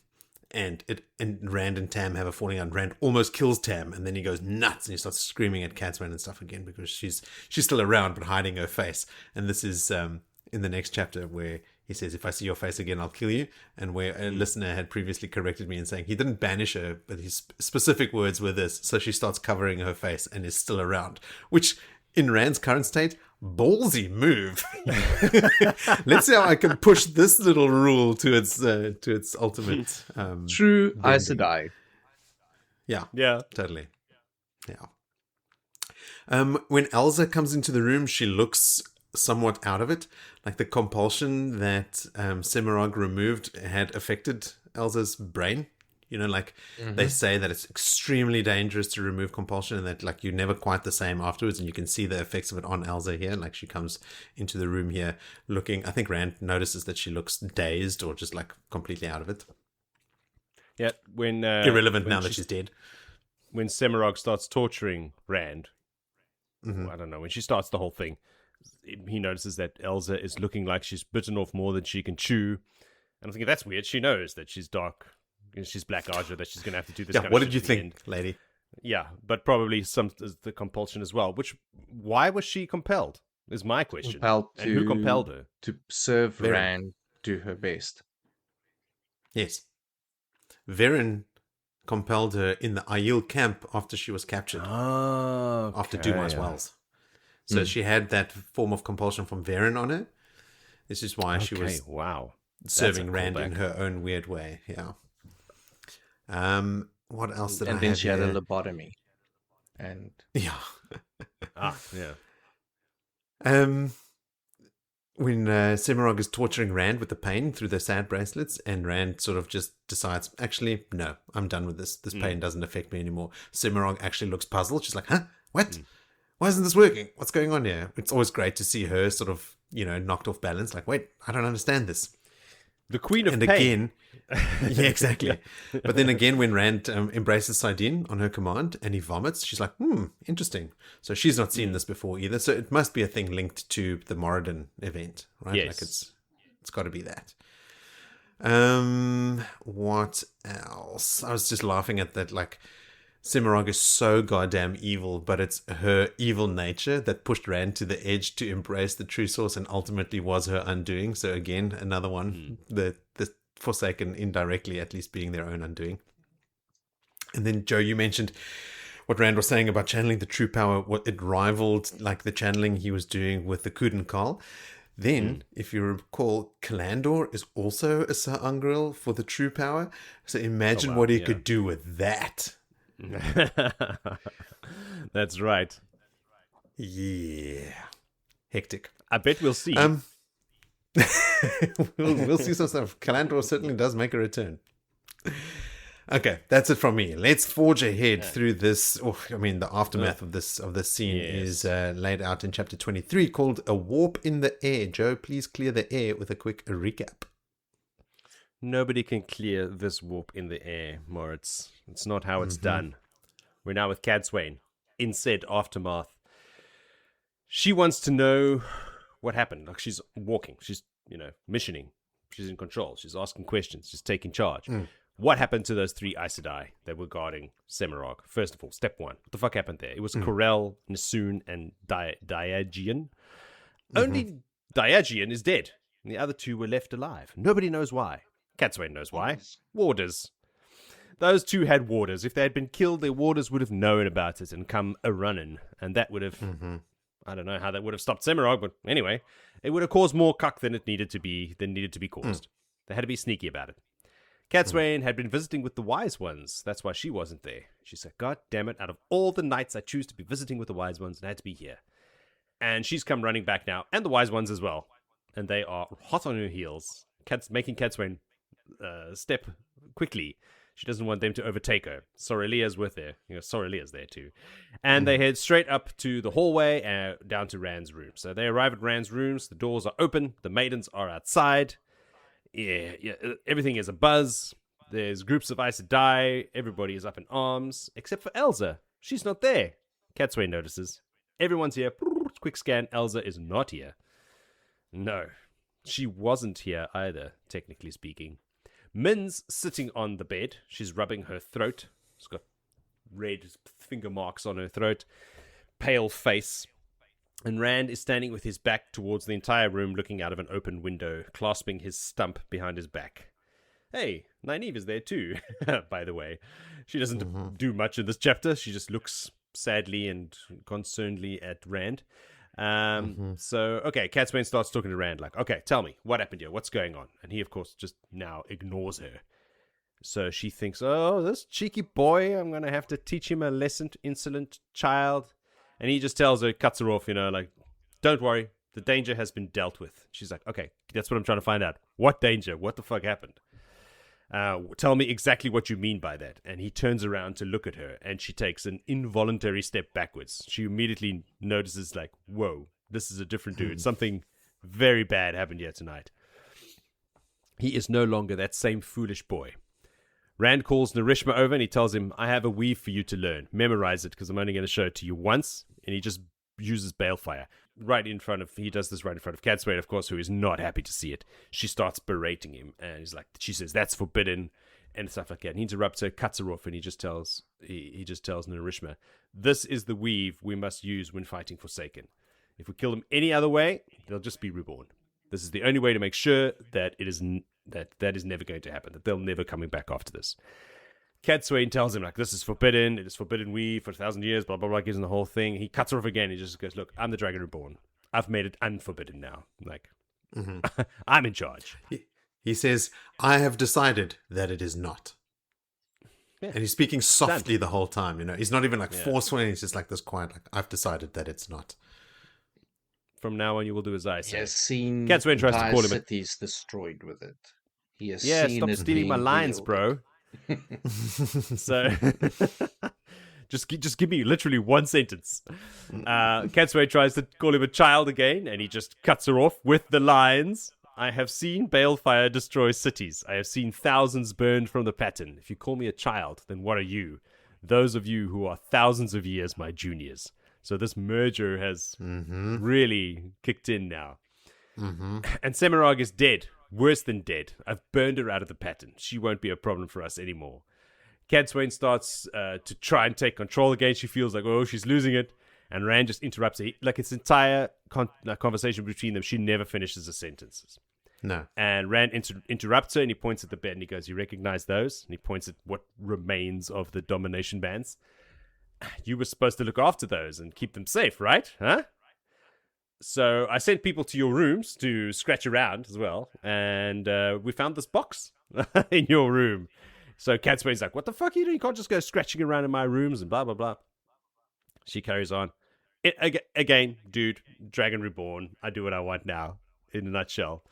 And Rand and Tam have a falling out. Rand almost kills Tam, and then he goes nuts and he starts screaming at Cadsuane and stuff again because she's still around but hiding her face. And this is in the next chapter where he says, "If I see your face again, I'll kill you." And where a listener had previously corrected me in saying he didn't banish her, but his specific words were this: so she starts covering her face and is still around, which in Rand's current state, ballsy move. Let's see how I can push this little rule to its ultimate. True Aes Sedai. Yeah. Totally. Yeah. When Elsa comes into the room, she looks somewhat out of it. Like the compulsion that Semirhage removed had affected Elsa's brain. You know, like they say that it's extremely dangerous to remove compulsion and that like you're never quite the same afterwards, and you can see the effects of it on Elsa here. Like she comes into the room here looking, I think Rand notices that she looks dazed or just like completely out of it. Yeah, when irrelevant when now that she's dead. When Semirhage starts torturing Rand, I don't know, when she starts the whole thing, he notices that Elsa is looking like she's bitten off more than she can chew. And I think that's weird. She knows that she's dark. She's Black Aja, that she's going to have to do this. Yeah, what did you think, lady? Yeah, but probably the compulsion as well. Why was she compelled? Is my question. And who compelled her? To serve Verin. Rand, do her best. Yes. Verin compelled her in the Aiel camp after she was captured. Oh, after Dumai's Wells. So she had that form of compulsion from Verin on her. This is why she was serving Rand in her own weird way. Yeah. What else did I have? And then she had here? a lobotomy. And yeah. When Semirhage is torturing Rand with the pain through the sad bracelets, and Rand sort of just decides, actually, no, I'm done with this. This pain doesn't affect me anymore. Semirhage actually looks puzzled. She's like, huh? What? Why isn't this working? What's going on here? It's always great to see her sort of, knocked off balance. Like, wait, I don't understand this. The Queen of and Pain. Again, yeah, exactly. But then again, when Rand embraces Seaine on her command and he vomits, she's like, interesting. So she's not seen this before either. So it must be a thing linked to the Moradin event, right? Yes. Like it's got to be that. What else? I was just laughing at that, like, Semirhage is so goddamn evil, but it's her evil nature that pushed Rand to the edge to embrace the true source and ultimately was her undoing. So again, another one, the Forsaken indirectly at least being their own undoing. And then, Joe, you mentioned what Rand was saying about channeling the true power, what it rivaled like the channeling he was doing with the Kudenkaal. Then, if you recall, Kalandor is also a Sir Ungril for the true power. So imagine what he could do with that. That's right. Yeah. Hectic. I bet we'll see. We'll see some stuff. Kalandor certainly does make a return. Okay, that's it from me. Let's forge ahead through this. The aftermath of this scene is laid out in chapter 23, called "A Warp in the Air." Joe, please clear the air with a quick recap. Nobody can clear this warp in the air, Moritz. It's not how it's done. We're now with Cadsuane in said aftermath. She wants to know what happened. Like, she's walking. She's, missioning. She's in control. She's asking questions. She's taking charge. What happened to those 3 Aes Sedai that were guarding Semirhage? First of all, step 1. What the fuck happened there? It was Corel, Nisun, and Diagian. Only Diagian is dead. And the other 2 were left alive. Nobody knows why. Cadsuane knows why. Warders. Those 2 had warders. If they had been killed, their warders would have known about it and come a-running. And that would have... I don't know how that would have stopped Semirhage, but anyway, it would have caused more cuck than needed to be caused. They had to be sneaky about it. Cadsuane had been visiting with the Wise Ones. That's why she wasn't there. She said, God damn it, out of all the nights I choose to be visiting with the Wise Ones, I had to be here. And she's come running back now, and the Wise Ones as well. And they are hot on her heels, making Cadsuane step quickly. She doesn't want them to overtake her. Sorelia's with her. Sorelia's there too. And they head straight up to the hallway down to Rand's room. So they arrive at Rand's rooms. The doors are open. The maidens are outside. Yeah, everything is a buzz. There's groups of Aes Sedai. Everybody is up in arms, except for Elsa. She's not there. Cadsuane notices. Everyone's here. quick scan, Elsa is not here. No, she wasn't here either, technically speaking. Min's sitting on the bed. She's rubbing her throat. She's got red finger marks on her throat, pale face. And Rand is standing with his back towards the entire room, looking out of an open window, clasping his stump behind his back. Hey, Nynaeve is there too, by the way. She doesn't do much in this chapter. She just looks sadly and concernedly at Rand. So, okay, Cadsuane starts talking to Rand, like, okay, tell me, what happened here? What's going on? And he, of course, just now ignores her. So she thinks, oh, this cheeky boy, I'm going to have to teach him a lesson, insolent child. And he just tells her, cuts her off, like, don't worry, the danger has been dealt with. She's like, okay, that's what I'm trying to find out. What danger? What the fuck happened? Tell me exactly what you mean by that. And he turns around to look at her, and she takes an involuntary step backwards. She immediately notices, like, whoa, this is a different dude. Something very bad happened here tonight. He is no longer that same foolish boy. Rand calls Narishma over, and he tells him, I have a weave for you to learn. Memorize it, because I'm only going to show it to you once. And he just uses balefire. He does this right in front of Cadsuane, of course, who is not happy to see it. She starts berating him, and she says, that's forbidden, and stuff like that. And he interrupts her, cuts her off, and he just tells Narishma, this is the weave we must use when fighting Forsaken. If we kill them any other way, they'll just be reborn. This is the only way to make sure that it is that is never going to happen, that they'll never coming back after this. Cadsuane tells him, like, this is forbidden, it is forbidden weave for 1,000 years, blah, blah, blah, gives him the whole thing. He cuts her off again. He just goes, look, I'm the Dragon Reborn. I've made it unforbidden now. Like, I'm in charge. He says, I have decided that it is not. Yeah. And he's speaking softly the whole time, He's not even, forceful, and he's just like this quiet, like, I've decided that it's not. From now on, you will do as I say. He has seen Cadsuane tries to call him cities destroyed with it. He has seen stop it stealing my lines, bro. So just give me literally one sentence. Cadsuane tries to call him a child again, and he just cuts her off with the lines. I have seen balefire destroy cities. I have seen thousands burned from the pattern. If you call me a child, then what are you? Those of you who are thousands of years my juniors. So this merger has really kicked in now. And Semirhage is dead. Worse than dead. I've burned her out of the pattern. She won't be a problem for us anymore. Cadsuane starts to try and take control again. She feels like, oh, she's losing it. And Rand just interrupts her. Like, it's entire conversation between them. She never finishes the sentences. No. And Rand interrupts her, and he points at the bed, and he goes, you recognize those? And he points at what remains of the domination bands. You were supposed to look after those and keep them safe, right? Huh? So I sent people to your rooms to scratch around as well, and we found this box in your room. So Cadsuane's like, what the fuck are you doing? You can't just go scratching around in my rooms and blah, blah, blah. She carries on. Again, dude, Dragon Reborn, I do what I want now, in a nutshell.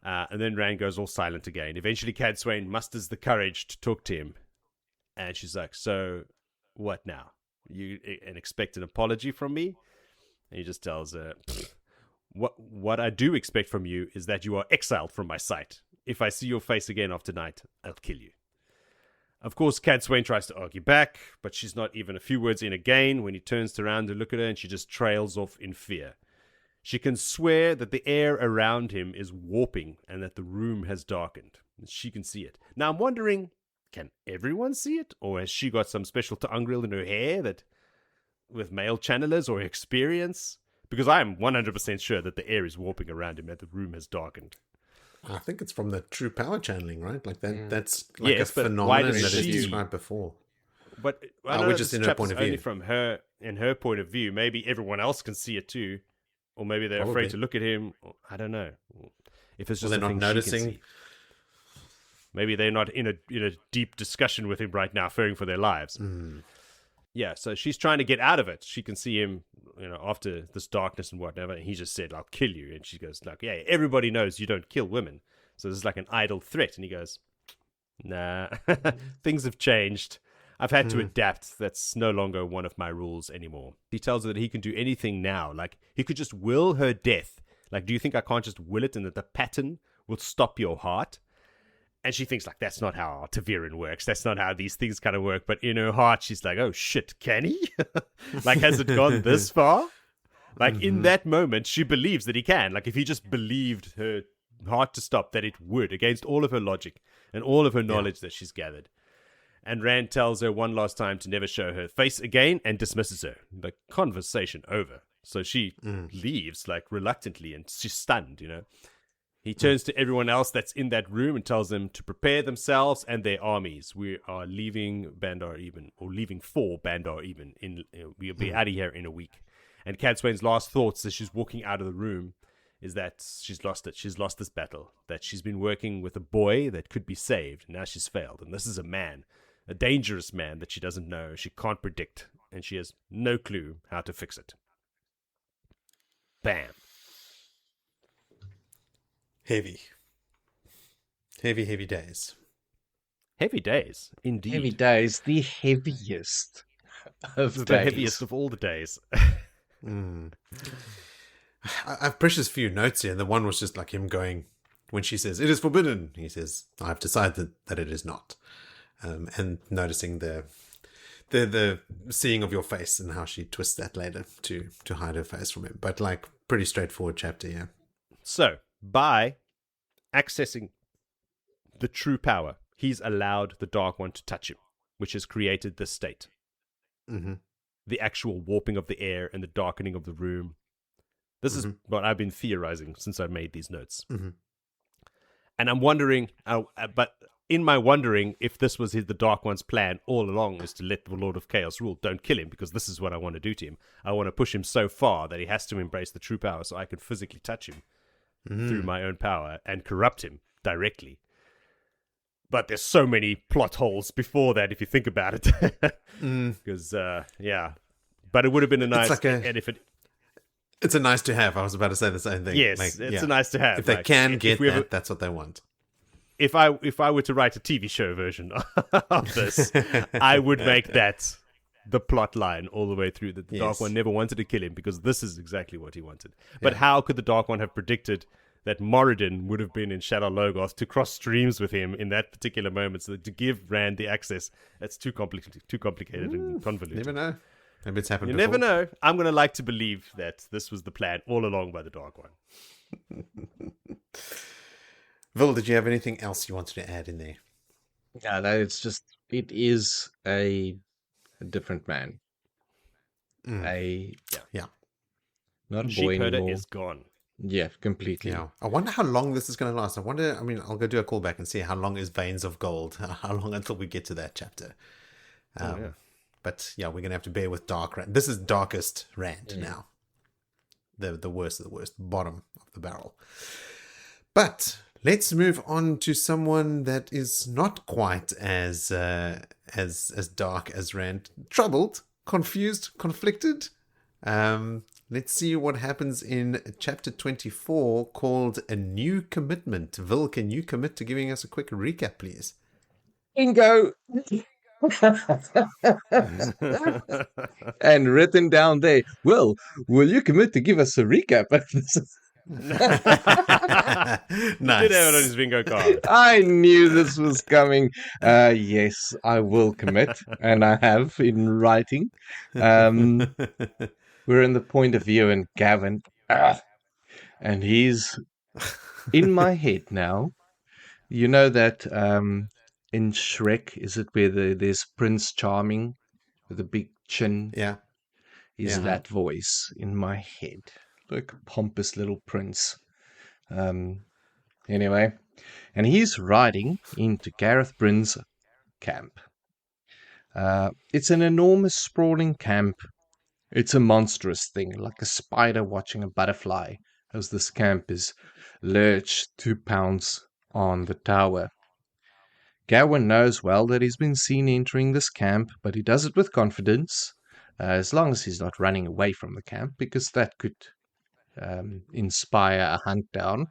And then Rand goes all silent again. Eventually Cadsuane musters the courage to talk to him. And she's like, so what now? You expect an apology from me? And he just tells her, what I do expect from you is that you are exiled from my sight. If I see your face again after tonight, I'll kill you. Of course, Cadsuane tries to argue back, but she's not even a few words in again when he turns around to look at her, and she just trails off in fear. She can swear that the air around him is warping and that the room has darkened. She can see it. Now, I'm wondering, can everyone see it? Or has she got some special ta'angril in her hair that, with male channelers or experience? Because I am 100% sure that the air is warping around him and the room has darkened. I think it's from the true power channeling, right? Like that. That's like yes, a phenomenon that is described before. But I know we're just in her point of view. Only from her, in her point of view. Maybe everyone else can see it too, or maybe they're afraid to look at him. I don't know. If it's just they're not noticing. Maybe they're not in a deep discussion with him right now, fearing for their lives. Yeah, so she's trying to get out of it. She can see him, after this darkness and whatever. And he just said, I'll kill you. And she goes, like, yeah, everybody knows you don't kill women. So this is like an idle threat. And he goes, nah, things have changed. I've had to adapt. That's no longer one of my rules anymore. He tells her that he can do anything now. Like, he could just will her death. Like, do you think I can't just will it and that the pattern will stop your heart? And she thinks, like, that's not how Taviran works. That's not how these things kind of work. But in her heart, she's like, oh, shit, can he? Like, has it gone this far? Like, in that moment, she believes that he can. Like, if he just believed her heart to stop, that it would, against all of her logic and all of her knowledge that she's gathered. And Rand tells her one last time to never show her face again and dismisses her. The conversation over. So she leaves, like, reluctantly, and she's stunned, you know. He turns to everyone else that's in that room and tells them to prepare themselves and their armies. We are leaving Bandar Even, or leaving for Bandar Even. We'll be out of here in a week. And Cadsuane's last thoughts as she's walking out of the room is that she's lost it. She's lost this battle. That she's been working with a boy that could be saved. Now she's failed. And this is a man, a dangerous man that she doesn't know, she can't predict, and she has no clue how to fix it. Bam. Heavy days. Heavy days, indeed. Heavy days, the heaviest of the days. heaviest of all the days. I have precious few notes here, and the one was just like him going, when she says, "It is forbidden," he says, "I've decided that it is not." And noticing the seeing of your face and how she twists that later to hide her face from him. But like, pretty straightforward chapter, yeah. So, by accessing the true power, he's allowed the Dark One to touch him, which has created this state. The actual warping of the air and the darkening of the room. This is what I've been theorizing since I made these notes. And I'm wondering, but in my wondering, if this was the Dark One's plan all along, is to let the Lord of Chaos rule. Don't kill him, because this is what I want to do to him. I want to push him so far that he has to embrace the true power so I can physically touch him through my own power and corrupt him directly. But there's so many plot holes before that, if you think about it. Because, yeah. But it would have been a nice... It's a nice to have. I was about to say the same thing. Yes, it's a nice to have. If they can get that, that's what they want. If I were to write a TV show version of this, I would make that the plot line all the way through. That the Dark One never wanted to kill him, because this is exactly what he wanted. But how could the Dark One have predicted that Moradin would have been in Shadar Logoth to cross streams with him in that particular moment, so that to give Rand the access? That's too complicated and convoluted. Never know. Maybe it's happened You before. never know. I'm going to like to believe that this was the plan all along by the Dark One. Vil, did you have anything else you wanted to add in there? No, it is a different man. Not a boy Sheep herder anymore. is gone. Yeah, completely. Yeah. I wonder how long this is going to last. I'll go do a callback and see how long is Veins of Gold. How long until we get to that chapter. But yeah, we're going to have to bear with Dark Rand. This is Darkest Rand now. The worst of the worst. Bottom of the barrel. But let's move on to someone that is not quite as dark as Rand. Troubled, confused, conflicted. Let's see what happens in chapter 24, called A New Commitment. Vil, can you commit to giving us a quick recap, please? Bingo! And written down there, well, will you commit to give us a recap of this? Nice. Did have it on his bingo card. I knew this was coming. Yes, I will commit, and I have in writing. We're in the point of view, and Gawyn, and he's in my head now. You know that in Shrek, is it where there's Prince Charming with a big chin? Yeah. Is that voice in my head, like a pompous little prince. Anyway, and he's riding into Gareth Bryne's camp. It's an enormous sprawling camp. It's a monstrous thing, like a spider watching a butterfly, as this camp is lurched to pounce on the tower. Gawyn knows well that he's been seen entering this camp, but he does it with confidence, as long as he's not running away from the camp, because that could inspire a hunt down.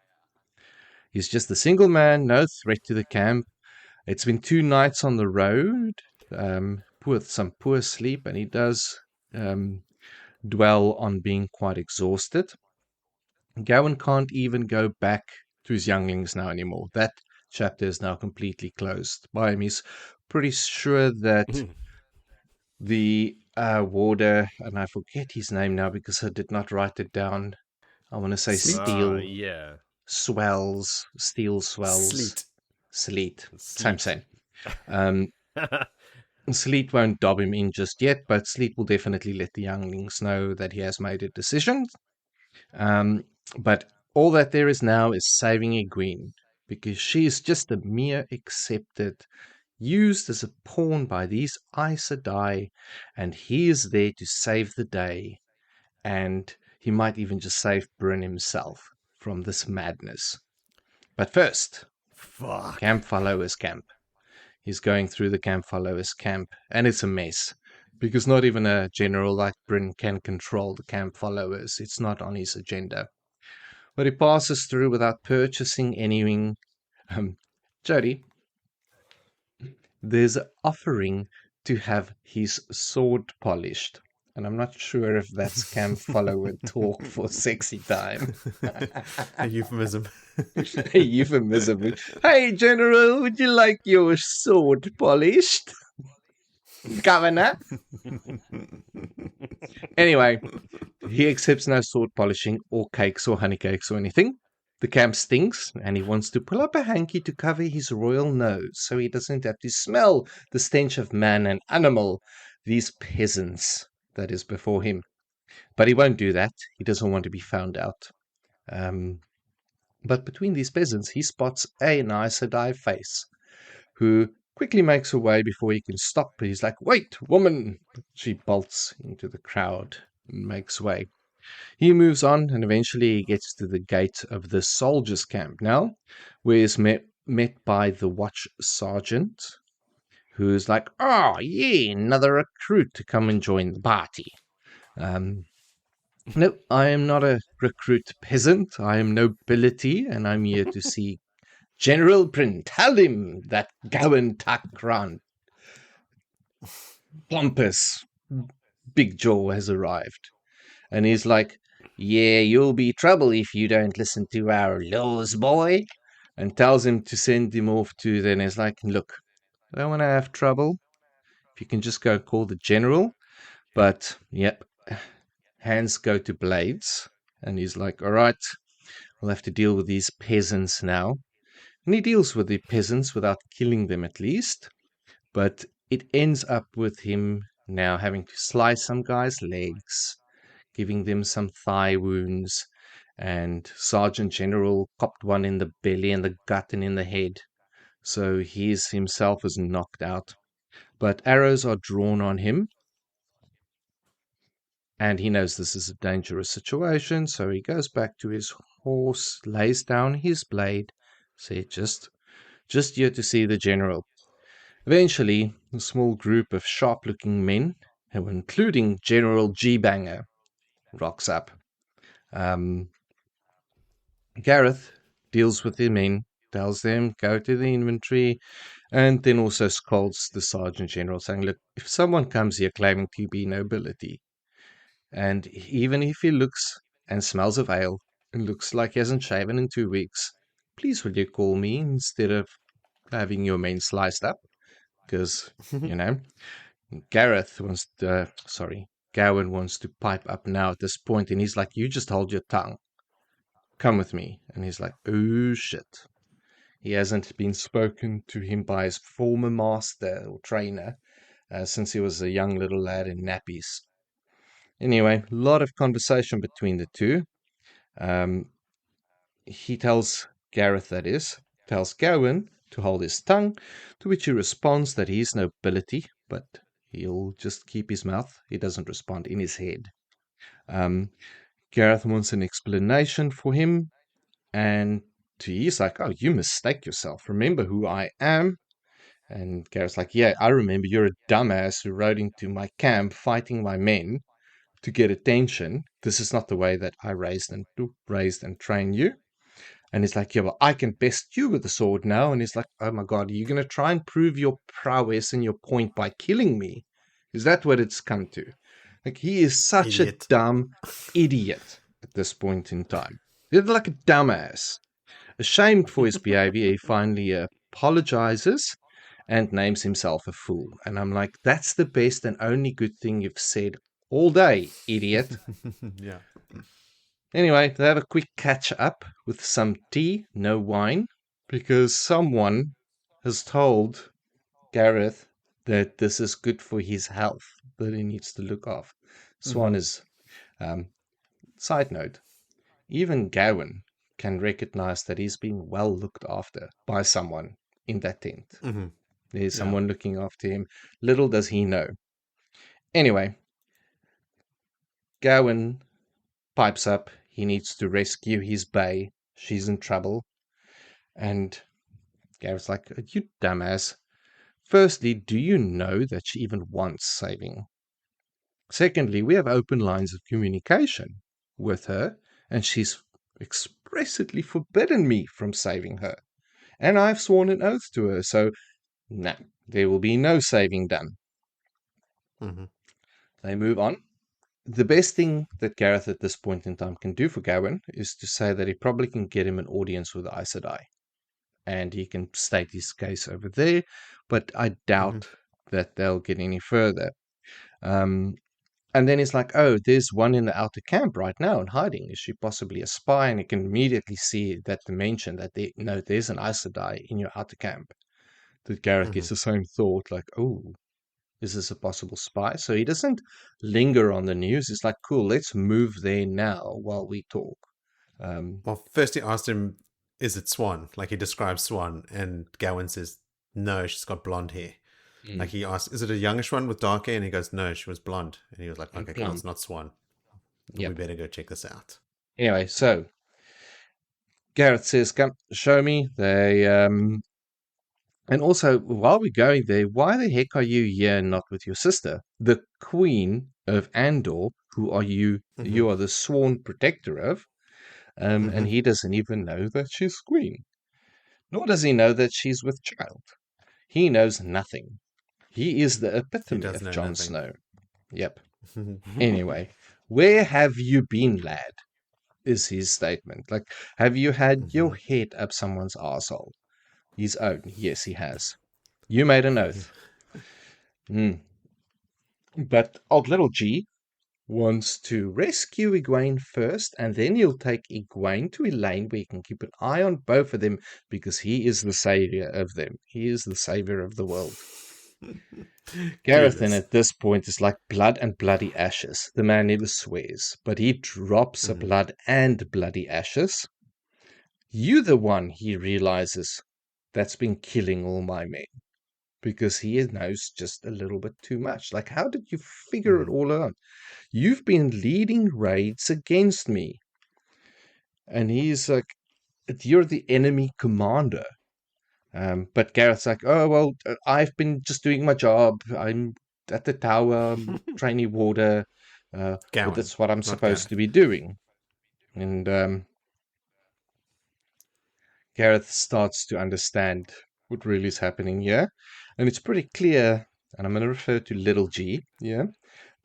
He's just a single man, no threat to the camp. It's been 2 nights on the road, with some poor sleep, and he does dwell on being quite exhausted. Gawyn can't even go back to his younglings now anymore. That chapter is now completely closed by him. He's pretty sure that the warder, and I forget his name now because I did not write it down. I want to say Steel Yeah. Swells, Steel Swells, Sleet. Same. Sleet won't dob him in just yet, but Sleet will definitely let the younglings know that he has made a decision. But all that there is now is saving Egwene, because she is just a mere accepted, used as a pawn by these Aes Sedai, and he is there to save the day, and he might even just save Bryn himself from this madness. But first, Camp Followers Camp. He's going through the Camp Followers Camp, and it's a mess, because not even a general like Bryn can control the Camp Followers. It's not on his agenda. But he passes through without purchasing anything. Jody, there's an offering to have his sword polished. And I'm not sure if that's Camp Follower talk for sexy time. A euphemism. A euphemism. Hey, General, would you like your sword polished? Governor? Anyway, he accepts no sword polishing or cakes or honey cakes or anything. The camp stinks, and he wants to pull up a hanky to cover his royal nose so he doesn't have to smell the stench of man and animal, these peasants that is before him. But he won't do that. He doesn't want to be found out. But between these peasants, he spots a Aes Sedai face, who quickly makes her way before he can stop. He's like, "Wait, woman!" She bolts into the crowd and makes way. He moves on, and eventually he gets to the gate of the soldiers' camp now, where he's met by the watch sergeant, who's like, "Oh, yeah, another recruit to come and join the party." No, I am not a recruit peasant. I am nobility, and I'm here to see General Bryn. Tell him that Gawyn Takran Pompous Big Jaw has arrived. And he's like, "Yeah, you'll be trouble if you don't listen to our laws, boy." And tells him to send him off to, then he's like, "Look, I don't want to have trouble. If you can just go call the general." But, yep, hands go to blades. And he's like, "All right, I'll have to deal with these peasants now." And he deals with the peasants without killing them at least. But it ends up with him now having to slice some guys' legs, giving them some thigh wounds, and Sergeant General copped one in the belly and the gut and in the head. So he himself is knocked out. But arrows are drawn on him, and he knows this is a dangerous situation, so he goes back to his horse, lays down his blade, said, just here to see the general. Eventually, a small group of sharp-looking men, including General G-Banger, rocks up. Gareth deals with the men, tells them, go to the inventory, and then also scolds the Sergeant General, saying, "Look, if someone comes here claiming to be nobility, and even if he looks and smells of ale, and looks like he hasn't shaven in 2 weeks, please will you call me instead of having your men sliced up?" Because, Gawyn wants to pipe up now at this point, and he's like, "You just hold your tongue. Come with me." And he's like, "Oh, shit." He hasn't been spoken to him by his former master or trainer since he was a young little lad in nappies. Anyway, a lot of conversation between the two. He tells Gareth, tells Gawyn to hold his tongue, to which he responds that he is nobility, but he'll just keep his mouth. He doesn't respond in his head. Gareth wants an explanation for him, and he's like, "Oh, you mistake yourself. Remember who I am?" And Gareth's like, "Yeah, I remember. You're a dumbass who rode into my camp fighting my men to get attention. This is not the way that I raised and trained you." And he's like, "Yeah, well, I can best you with the sword now." And he's like, "Oh my God, are you going to try and prove your prowess and your point by killing me? Is that what it's come to?" Like, he is such a dumb idiot at this point in time. He's like a dumbass. Ashamed for his behavior, he finally apologizes and names himself a fool. And I'm like, that's the best and only good thing you've said all day, idiot. Yeah. Anyway, they have a quick catch up with some tea, no wine, because someone has told Gareth that this is good for his health, that he needs to look after. Swan is, side note, even Gawyn can recognize that he's being well looked after by someone in that tent. There's someone looking after him. Little does he know. Anyway, Gawyn pipes up. He needs to rescue his bae. She's in trouble. And Gareth's like, you dumbass. Firstly, do you know that she even wants saving? Secondly, we have open lines of communication with her, and she's expressly forbidden me from saving her. And I've sworn an oath to her, so no, there will be no saving done. They move on. The best thing that Gareth at this point in time can do for Gawyn is to say that he probably can get him an audience with the Aes Sedai. And he can state his case over there, but I doubt that they'll get any further. And then he's like, oh, there's one in the outer camp right now in hiding. Is she possibly a spy? And he can immediately see that dimension that there's an Aes Sedai in your outer camp. That Gareth gets the same thought, like, oh, is this a possible spy? So he doesn't linger on the news. It's like, cool, let's move there now while we talk. Well, first he asked him, is it Swan? Like he describes Swan, and Gawyn says, no, she's got blonde hair. Like he asked, is it a youngish one with dark hair? And he goes, no, she was blonde. And he was like, okay, cool, it's not Swan. We better go check this out. Anyway, so Gareth says, come, show me. And also, while we're going there, why the heck are you here and not with your sister? The Queen of Andor, who are you? You are the sworn protector of. And he doesn't even know that she's queen. Nor does he know that she's with child. He knows nothing. He is the epitome of Jon Snow. Yep. Anyway, where have you been, lad? Is his statement. Like, have you had your head up someone's arsehole? His own. Yes, he has. You made an oath. But old little G wants to rescue Egwene first, and then he'll take Egwene to Elaine, where he can keep an eye on both of them, because he is the savior of them. He is the savior of the world. Gareth then at this point is like blood and bloody ashes. The man never swears, but he drops a blood and bloody ashes. You the one, he realizes, that's been killing all my men. Because he knows just a little bit too much. Like, how did you figure it all out? You've been leading raids against me. And he's like, you're the enemy commander. But Gareth's like, oh, well, I've been just doing my job. I'm at the tower, training water. But that's what I'm supposed to be doing. And Gareth starts to understand what really is happening here. And it's pretty clear, and I'm going to refer to little G,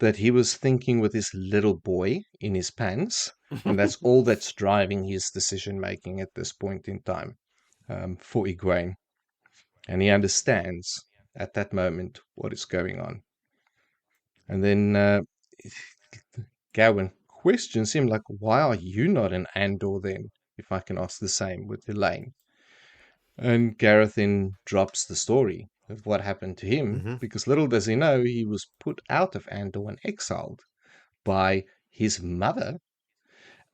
that he was thinking with his little boy in his pants. And that's all that's driving his decision-making at this point in time for Egwene. And he understands at that moment what is going on. And then Gawyn questions him, like, why are you not in Andor then? If I can ask the same with Elaine. And Gareth then drops the story of what happened to him, because little does he know, he was put out of Andor and exiled by his mother.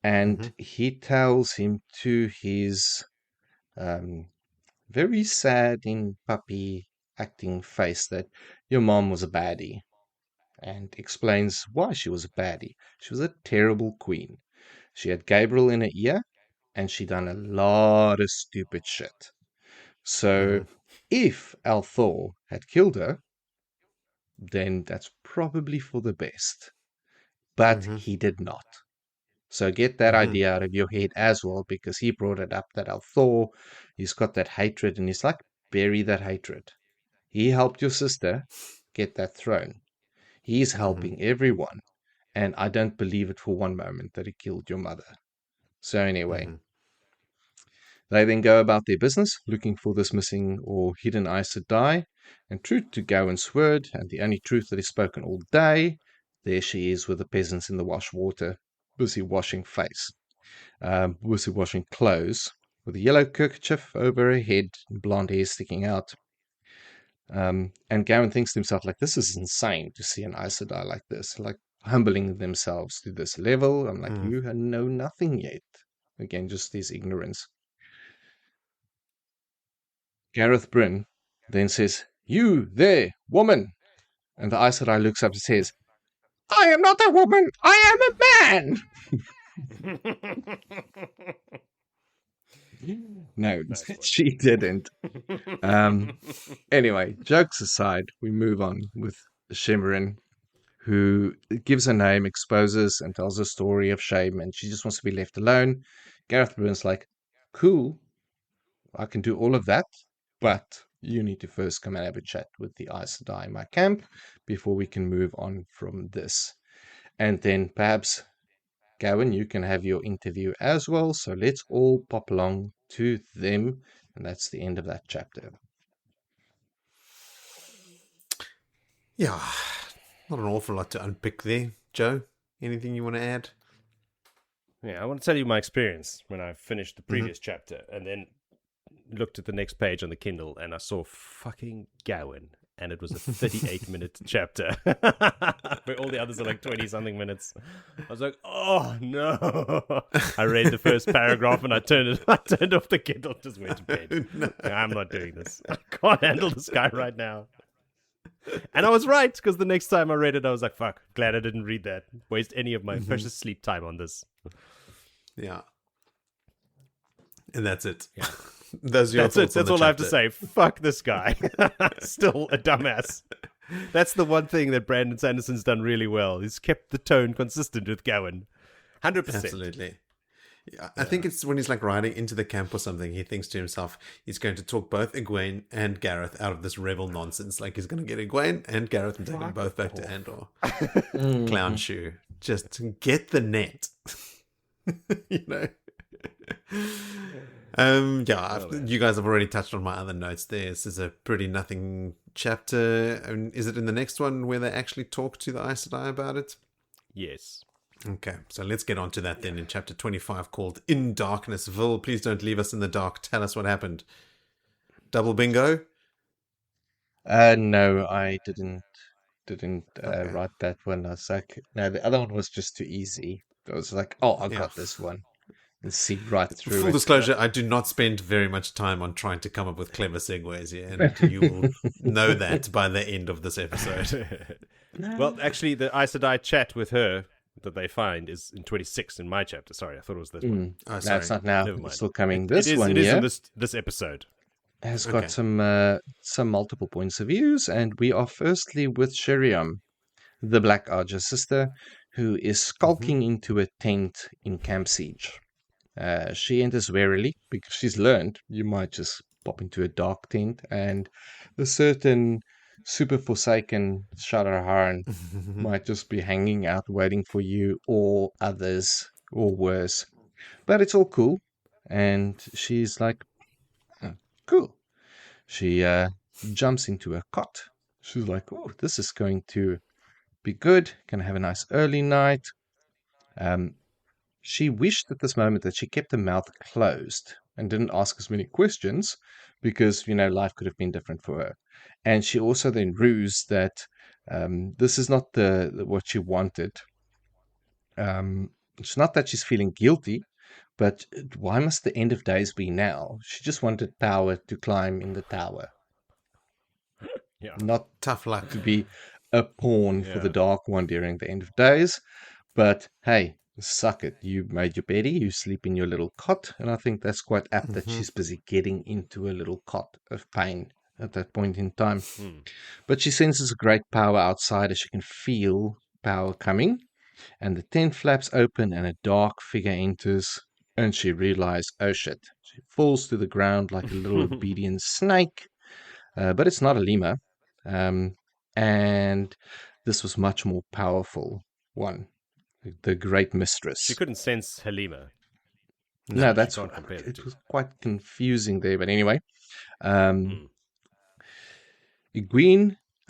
And he tells him to his very sad in puppy acting face that your mom was a baddie, and explains why she was a baddie. She was a terrible queen. She had Gabriel in her ear, and she done a lot of stupid shit. So if Althor had killed her, then that's probably for the best. But he did not. So get that idea out of your head as well, because he brought it up that Althor, he's got that hatred, and he's like, bury that hatred. He helped your sister get that throne. He's helping everyone. And I don't believe it for one moment that he killed your mother. So anyway, They then go about their business, looking for this missing or hidden Aes Sedai, and true to Gawyn's word, and the only truth that is spoken all day, there she is with the peasants in the wash water, busy washing busy washing clothes, with a yellow kerchief over her head, and blonde hair sticking out. And Gawyn thinks to himself, like, this is insane to see an Aes Sedai like this, like humbling themselves to this level. I'm like, you know nothing yet. Again, just this ignorance. Gareth Bryne then says, "You there, woman!" And the Aes Sedai looks up and says, "I am not a woman, I am a man!" No, she didn't. Anyway, jokes aside, we move on with Semirhage, who gives her name, exposes, and tells a story of shame, and she just wants to be left alone. Gareth Bryne's like, cool, I can do all of that, but you need to first come and have a chat with the Aes Sedai in my camp before we can move on from this. And then perhaps, Gawyn, you can have your interview as well, so let's all pop along to them, and that's the end of that chapter. Yeah, not an awful lot to unpick there. Joe, anything you want to add? Yeah, I want to tell you my experience when I finished the previous chapter and then looked at the next page on the Kindle and I saw fucking Gawyn, and it was a 38-minute chapter where all the others are like 20-something minutes. I was like, oh no. I read the first paragraph and I turned off the Kindle and just went to bed. No. I'm not doing this. I can't handle this guy right now. And I was right, because the next time I read it, I was like, fuck, glad I didn't read that. Waste any of my precious sleep time on this. Yeah. And that's it. Yeah. That's your thoughts That's all I have to say. Fuck this guy. Still a dumbass. That's the one thing that Brandon Sanderson's done really well. He's kept the tone consistent with Gawyn. 100%. Absolutely. Yeah, I think it's when he's like riding into the camp or something, he thinks to himself, he's going to talk both Egwene and Gareth out of this rebel nonsense. Like he's going to get Egwene and Gareth and take them both back to Andor. Clown shoe. Just get the net. You know? You guys have already touched on my other notes there. This is a pretty nothing chapter. I mean, is it in the next one where they actually talk to the Aes Sedai about it? Yes. Okay, so let's get on to that then in chapter 25 called In Darknessville. Please don't leave us in the dark. Tell us what happened. Double bingo? No, I didn't write that one. I was like, no, the other one was just too easy. I was like, oh, I got this one. And see right through Full it. disclosure, I do not spend very much time on trying to come up with clever segues here, and you will know that by the end of this episode. Well, actually, the Aes Sedai chat with her that they find is in 26 in my chapter. Sorry, I thought it was this one. Oh, No, sorry. it's not now. Never mind. It's still coming. It is in this episode. Has got some multiple points of views, and we are firstly with Sheriam, the Black Archer sister, who is skulking into a tent in Camp Siege. She enters warily because she's learned you might just pop into a dark tent, and a certain super forsaken Shadowharn might just be hanging out waiting for you, or others, or worse. But it's all cool, and she's like, "Oh, cool." She jumps into a cot. She's like, oh, this is going to be good. Gonna have a nice early night. She wished at this moment that she kept her mouth closed and didn't ask as many questions because, life could have been different for her. And she also then rused that this is not what she wanted. It's not that she's feeling guilty, but why must the end of days be now? She just wanted power to climb in the tower. Yeah. Not Tough luck. to be a pawn for the Dark One during the end of days. But hey, suck it. You made your bed, you sleep in your little cot. And I think that's quite apt that she's busy getting into a little cot of pain at that point in time. But she senses a great power outside as she can feel power coming. And the tent flaps open and a dark figure enters. And she realizes, oh shit. She falls to the ground like a little obedient snake. But it's not a lemur. And this was much more powerful one. The great mistress. She couldn't sense Halima. No, that's can't compare the it two. was quite confusing there. But anyway, Egwene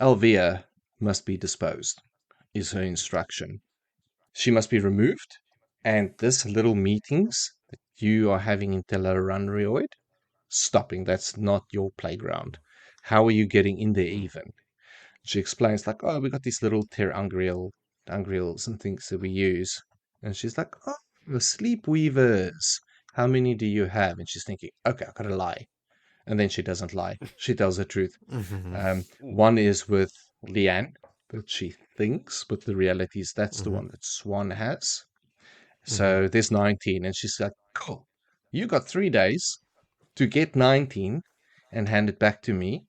Alvia must be disposed, is her instruction. She must be removed, and this little meetings that you are having in Tel'aran'rhiod, stopping. That's not your playground. How are you getting in there even? She explains like, oh, we got these little angreals and things that we use. And she's like, oh, the sleep weavers. How many do you have? And she's thinking, okay, I've got to lie. And then she doesn't lie. She tells the truth. One is with Leanne, that she thinks, but the reality is that's the one that Swan has. So there's 19. And she's like, cool. You got 3 days to get 19 and hand it back to me.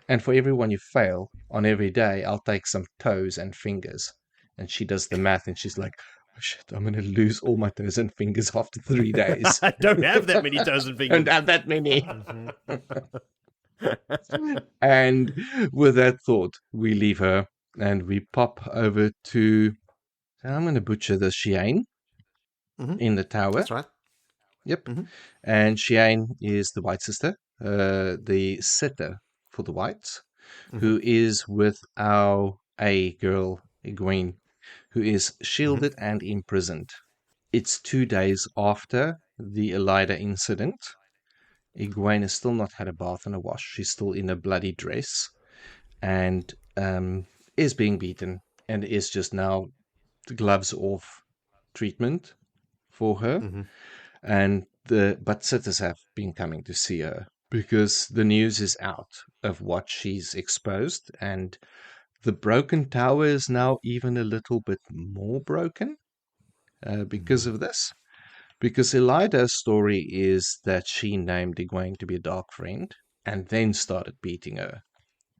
And for every one you fail on every day, I'll take some toes and fingers. And she does the math and she's like, oh shit, I'm going to lose all my toes and fingers after 3 days. I don't have that many toes and fingers. Don't have that many. And with that thought, we leave her and we pop over to, I'm going to butcher the Seaine in the tower. That's right. Yep. And Seaine is the White Sister, the sitter for the Whites, who is with our A girl, Egwene, who is shielded and imprisoned. It's 2 days after the Elida incident. Egwene has still not had a bath and a wash. She's still in a bloody dress and is being beaten and is just now the gloves off treatment for her. And but sitters have been coming to see her because the news is out of what she's exposed, and the broken tower is now even a little bit more broken because of this. Because Elida's story is that she named Egwene to be a dark friend and then started beating her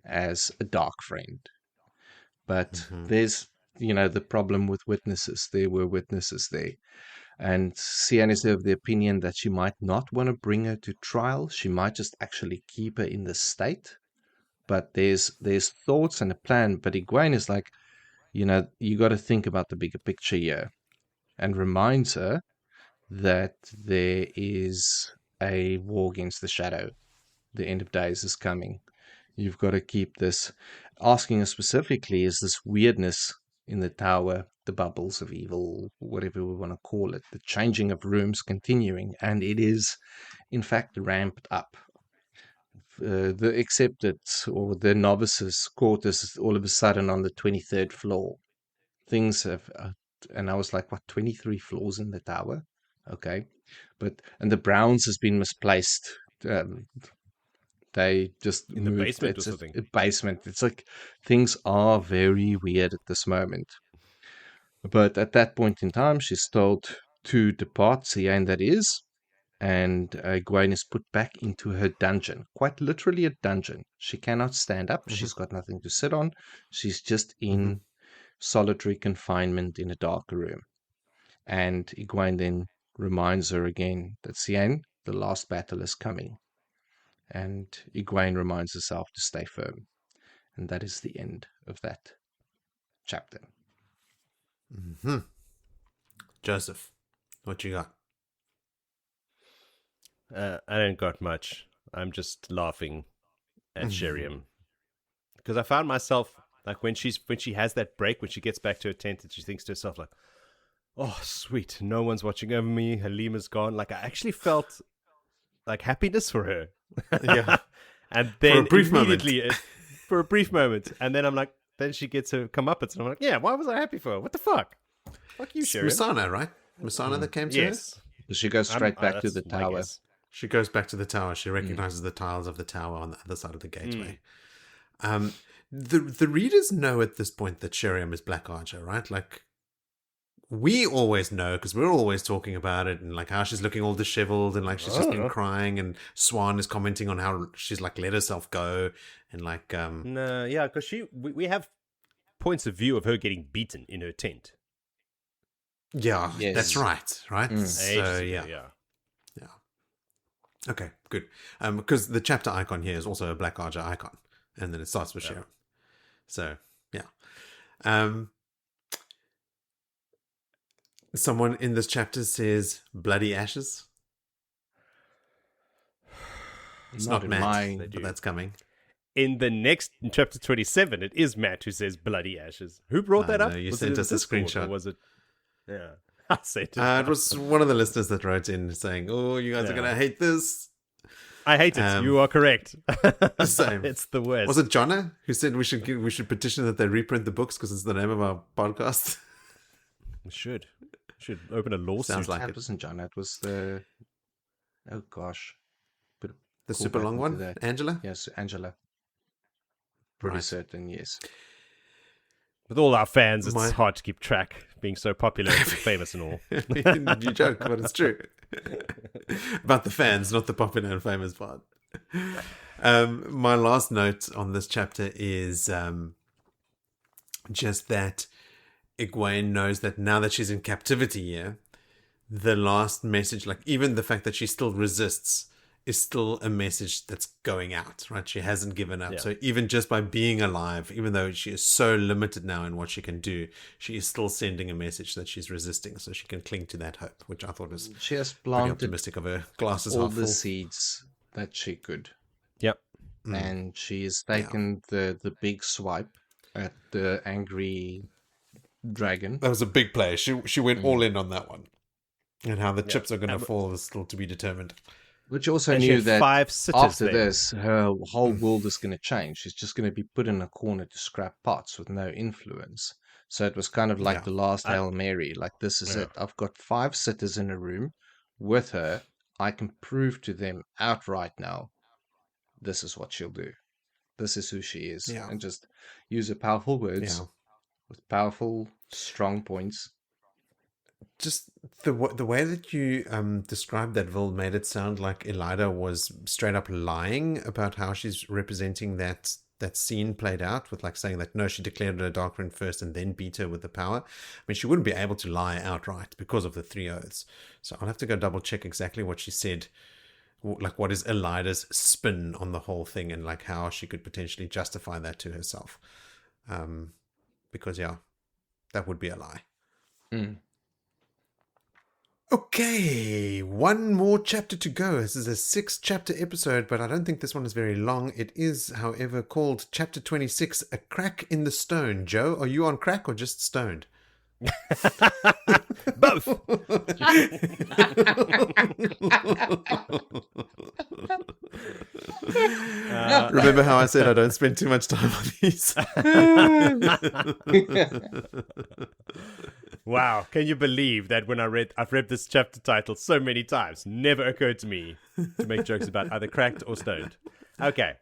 as a dark friend. But there's, the problem with witnesses. There were witnesses there. And Seaine is of the opinion that she might not want to bring her to trial. She might just actually keep her in the state. But there's thoughts and a plan. But Egwene is like, you got to think about the bigger picture here. And reminds her that there is a war against the shadow. The end of days is coming. You've got to keep this. Asking her specifically, is this weirdness in the tower, the bubbles of evil, whatever we want to call it, the changing of rooms continuing, and it is, in fact, ramped up. The accepted or the novices quarters all of a sudden on the 23rd floor. Things have, and I was like, what, 23 floors in the tower? Okay. And the Browns has been misplaced. They just in moved. The basement it's or something. A basement. It's like things are very weird at this moment. But at that point in time, she's told to depart, Seaine that is, and Gawyn is put back into her dungeon. Quite literally a dungeon. She cannot stand up. She's got nothing to sit on. She's just in solitary confinement in a dark room. And Egwene then reminds her again that Seaine, the last battle is coming. And Egwene reminds herself to stay firm. And that is the end of that chapter. Joseph, what you got? I don't got much. I'm just laughing at Sheriam. Because I found myself, like, when she has that break, when she gets back to her tent and she thinks to herself, like, oh, sweet, no one's watching over me, Halima's gone. Like, I actually felt, like, happiness for her. Yeah. And then for a brief immediately, for a brief moment, and then I'm like, then she gets her comeuppance, and I'm like, yeah, why was I happy for her? What the fuck? Fuck you, Sheriam. Musana, right? Musana that came to her? Yes. She goes straight back to the that's my tower. guess. She goes back to the tower. She recognizes the tiles of the tower on the other side of the gateway. The readers know at this point that Sheriam is Black Archer, right? Like, we always know because we're always talking about it and like how she's looking all disheveled and like she's just been crying, and Swan is commenting on how she's like let herself go and like No, yeah, because we have points of view of her getting beaten in her tent. yeah, Yes. that's right. So Ages yeah. ago, Okay, good. Because the chapter icon here is also a Black Archer icon, and then it starts with Sheriam. So yeah. Someone in this chapter says bloody ashes. It's not in Matt, my. but that's coming. In chapter 27, it is Matt who says bloody ashes. Who brought that up? No, you Was sent it in us a Discord, screenshot. Or was it? Yeah, I sent it. It was one of the listeners that wrote in saying, "Oh, you guys are gonna hate this." I hate it. You are correct. Same. It's the worst. Was it Jonna who said we should petition that they reprint the books because it's the name of our podcast? We should open a lawsuit. Sounds like That it. wasn't John. That was the. Oh gosh. Put a The call super back long into one, that. Angela. Yes, Angela. Pretty Right. certain, yes. With all our fans, it's My- hard to keep track, being so popular and famous and all. You joke, but it's true. About the fans, not the popular and famous part. My last note on this chapter is just that Egwene knows that now that she's in captivity here, the last message, like even the fact that she still resists, is still a message that's going out, right? She hasn't given up. Yeah. So even just by being alive, even though she is so limited now in what she can do, she is still sending a message that she's resisting, so she can cling to that hope, which I thought was She has pretty planted optimistic of her. Glasses all half the full. seeds that she could. Yep. And she has taken the big swipe at the angry dragon. That was a big play. She went all in on that one. And how the chips are going to And- fall is still to be determined. But she also And she knew had that 5 sitters after there. this, her whole world is going to change. She's just going to be put in a corner to scrap pots with no influence. So it was kind of like Yeah. the last Hail Mary. Like, this is Yeah. it. I've got 5 sitters in a room with her. I can prove to them outright now, this is what she'll do. This is who she is. Yeah. And just use her powerful words Yeah. with powerful, strong points. Just the way that you described that, Vil, made it sound like Elida was straight up lying about how she's representing that scene played out, with like saying that no, she declared her dark rune first and then beat her with the power. I mean, she wouldn't be able to lie outright because of the 3 oaths. So I'll have to go double check exactly what she said. Like, what is Elida's spin on the whole thing, and like how she could potentially justify that to herself. Because yeah, that would be a lie. Mm. Okay, one more chapter to go. This is a 6-chapter episode, but I don't think this one is very long. It is, however, called Chapter 26, A Crack in the Stone. Joe, are you on crack or just stoned? Both. Remember how I said I don't spend too much time on these? Wow, can you believe that when I've read this chapter title so many times, never occurred to me to make jokes about either cracked or stoned. Okay,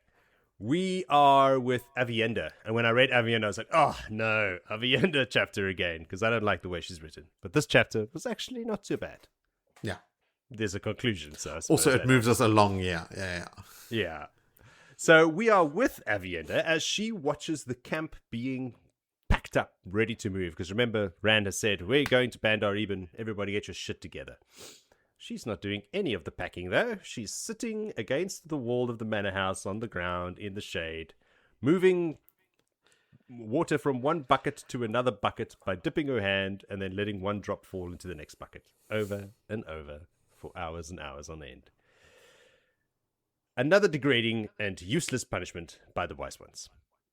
we are with Avienda, and when I read Avienda, I was like, oh no, Avienda chapter again, because I don't like the way she's written. But this chapter was actually not too bad. Yeah. There's a conclusion, so I suppose Also, it that- moves us along, yeah. Yeah. So we are with Avienda as she watches the camp being packed up, ready to move. Because remember, Rand has said, we're going to Bandar Eben, everybody get your shit together. She's not doing any of the packing, though. She's sitting against the wall of the manor house on the ground in the shade, moving water from one bucket to another bucket by dipping her hand and then letting one drop fall into the next bucket, over and over for hours and hours on end. Another degrading and useless punishment by the wise ones.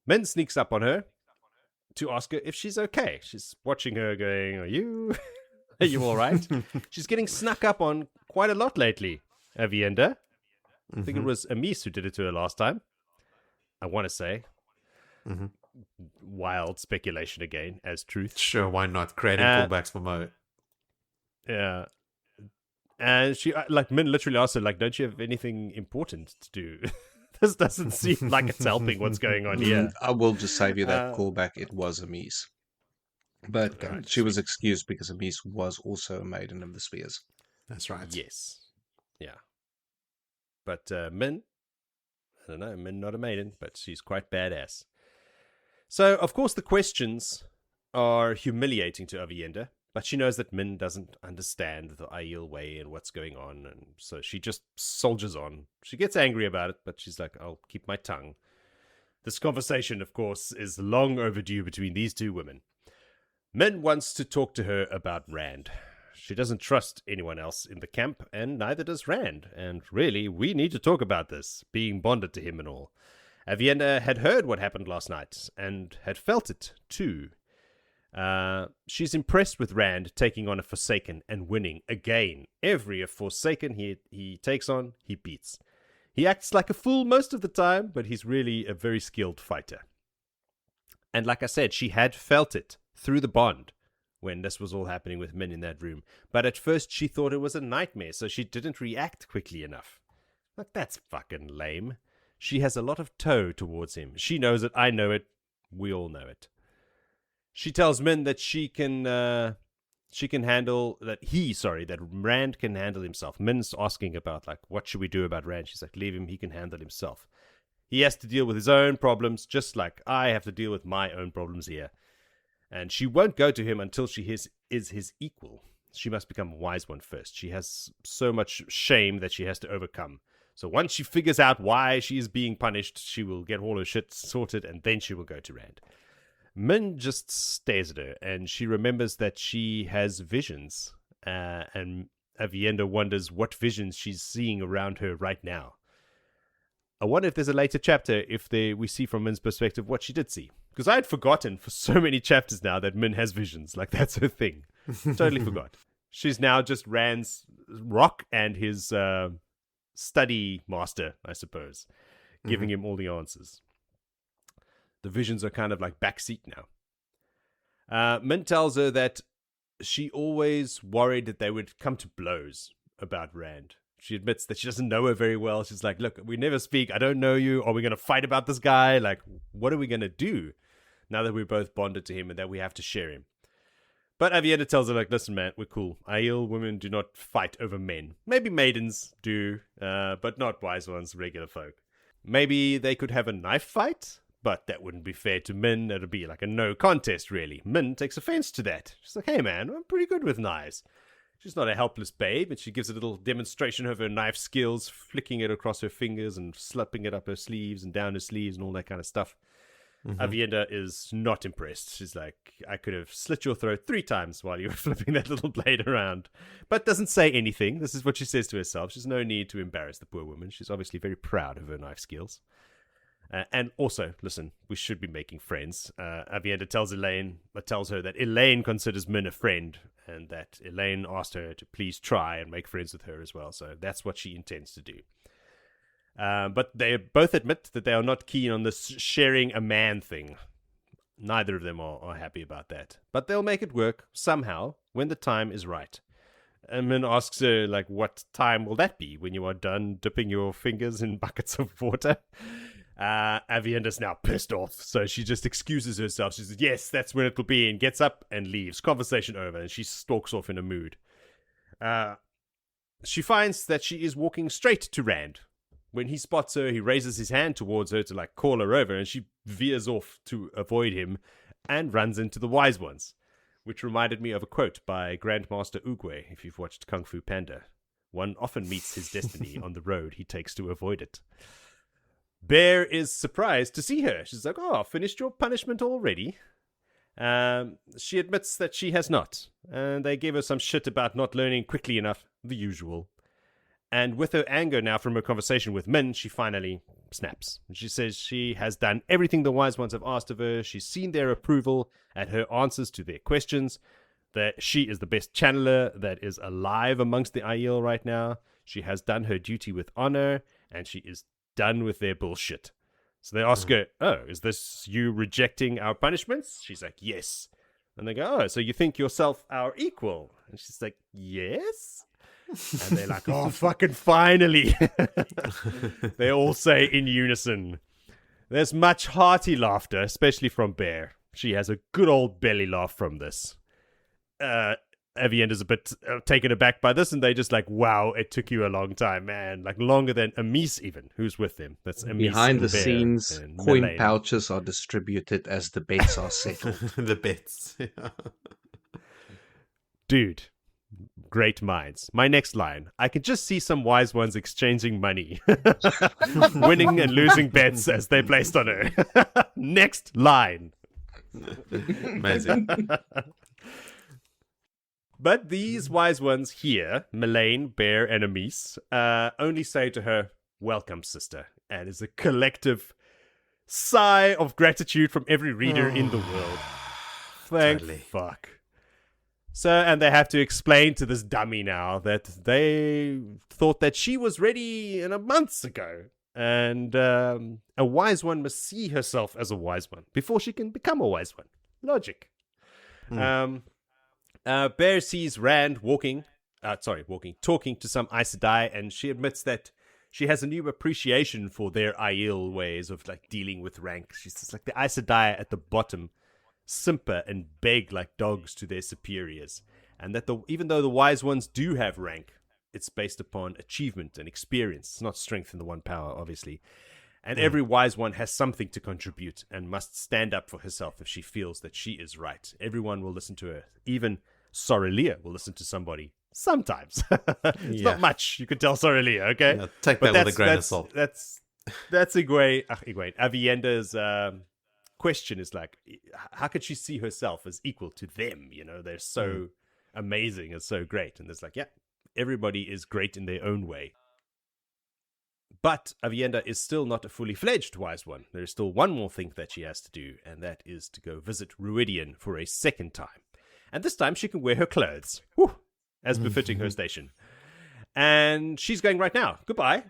Men sneaks up on her to ask her if she's okay. She's watching her going, are you all right? She's getting snuck up on quite a lot lately, Avienda. I think it was Amis who did it to her last time. I want to say. Wild speculation again, as truth. Sure, why not? Creating callbacks for Mo. Yeah. And she, Min literally asked her, don't you have anything important to do? This doesn't seem like it's helping what's going on here. I will just save you that callback. It was Amis. But Right, she was excused because Amis was also a maiden of the spears. That's right. Yes. Yeah. But Min, I don't know, Min not a maiden, but she's quite badass. So, of course, the questions are humiliating to Avienda, but she knows that Min doesn't understand the Aiel way and what's going on, and so she just soldiers on. She gets angry about it, but she's like, I'll keep my tongue. This conversation, of course, is long overdue between these two women. Min wants to talk to her about Rand. She doesn't trust anyone else in the camp, and neither does Rand. And really, we need to talk about this, being bonded to him and all. Avienda had heard what happened last night, and had felt it, too. She's impressed with Rand taking on a Forsaken and winning again. Every Forsaken he takes on, he beats. He acts like a fool most of the time, but he's really a very skilled fighter. And like I said, she had felt it through the bond when this was all happening with Min in that room. But at first she thought it was a nightmare, so she didn't react quickly enough. Like, that's fucking lame. She has a lot of tow towards him. She knows it, I know it, we all know it. She tells Min that that Rand can handle himself. Min's asking about, like, what should we do about Rand? She's like, leave him, he can handle himself. He has to deal with his own problems, just like I have to deal with my own problems here. And she won't go to him until she is his equal. She must become a wise one first. She has so much shame that she has to overcome. So once she figures out why she is being punished, she will get all her shit sorted, and then she will go to Rand. Min just stares at her, and she remembers that she has visions. And Avienda wonders what visions she's seeing around her right now. I wonder if there's a later chapter, we see from Min's perspective what she did see. Because I had forgotten for so many chapters now that Min has visions. Like, that's her thing. Totally forgot. She's now just Rand's rock and his study master, I suppose, giving him all the answers. The visions are kind of like backseat now. Min tells her that she always worried that they would come to blows about Rand. She admits that she doesn't know her very well. She's like, look, we never speak. I don't know you. Are we going to fight about this guy? Like, what are we going to do now that we're both bonded to him and that we have to share him? But Avienda tells her, like, listen, man, we're cool. Aiel women do not fight over men. Maybe maidens do, but not wise ones, regular folk. Maybe they could have a knife fight, but that wouldn't be fair to Min. It'd be like a no contest, really. Min takes offense to that. She's like, hey, man, I'm pretty good with knives. She's not a helpless babe, and she gives a little demonstration of her knife skills, flicking it across her fingers and slapping it up her sleeves and down her sleeves and all that kind of stuff. Avienda is not impressed. She's like, I could have slit your throat 3 times while you were flipping that little blade around. But doesn't say anything. This is what she says to herself. She's no need to embarrass the poor woman. She's obviously very proud of her knife skills. And also, listen, we should be making friends. Avienda tells her that Elaine considers Min a friend, and that Elaine asked her to please try and make friends with her as well. So that's what she intends to do. But they both admit that they are not keen on this sharing a man thing. Neither of them are happy about that. But they'll make it work somehow when the time is right. And Min asks her, like, what time will that be when you are done dipping your fingers in buckets of water? Avienda's now pissed off, so she just excuses herself. She says, yes, that's when it will be, and gets up and leaves. Conversation over, and she stalks off in a mood. She finds that she is walking straight to Rand. When he spots her, he raises his hand towards her to, like, call her over, and she veers off to avoid him and runs into the Wise Ones, which reminded me of a quote by Grandmaster Oogway, if you've watched Kung Fu Panda. One often meets his destiny on the road he takes to avoid it. Bear is surprised to see her. She's like, oh, finished your punishment already? She admits that she has not, and they gave her some shit about not learning quickly enough, the usual. And with her anger now from her conversation with Min, she finally snaps. She says she has done everything the Wise Ones have asked of her. She's seen their approval at her answers to their questions, that she is the best channeler that is alive amongst the Aiel right now. She has done her duty with honor, and she is done with their bullshit. So they ask her, oh, is this you rejecting our punishments? She's like, yes. And they go, oh, so you think yourself our equal? And she's like, yes. And they're like, oh, fucking finally. They all say in unison. There's much hearty laughter, especially from Bear. She has a good old belly laugh from this. Avienda's a bit taken aback by this, and they just like, wow, it took you a long time, man. Like, longer than Amis even, who's with them. That's Amis. Behind the Bear scenes, coin Malden. pouches are distributed as the bets are settled. The bets. Yeah. Dude, great minds. My next line. I can just see some Wise Ones exchanging money. Winning and losing bets as they placed on her. Next line. Amazing. But these wise ones here, Melaine, Bear, and Amis, only say to her, "Welcome, sister," and is a collective sigh of gratitude from every reader in the world. Thank fuck. So, and they have to explain to this dummy now that they thought that she was ready months ago. And a wise one must see herself as a wise one before she can become a wise one. Logic. Bear sees Rand talking to some Aes Sedai, and she admits that she has a new appreciation for their Aiel ways of like dealing with rank. She's just like the Aes Sedai at the bottom simper and beg like dogs to their superiors, and that even though the wise ones do have rank, it's based upon achievement and experience. It's not strength in the one power, obviously. And every wise one has something to contribute and must stand up for herself if she feels that she is right. Everyone will listen to her. Even Sorelia will listen to somebody sometimes. It's not much. You can tell Sorelia, okay? Yeah, take that with a grain of salt. That's Egwene. Avienda's question is like, how could she see herself as equal to them? You know, they're so amazing and so great. And it's like, yeah, everybody is great in their own way. But Avienda is still not a fully fledged wise one. There is still one more thing that she has to do, and that is to go visit Ruidian for a second time. And this time she can wear her clothes, as befitting her station. And she's going right now. Goodbye.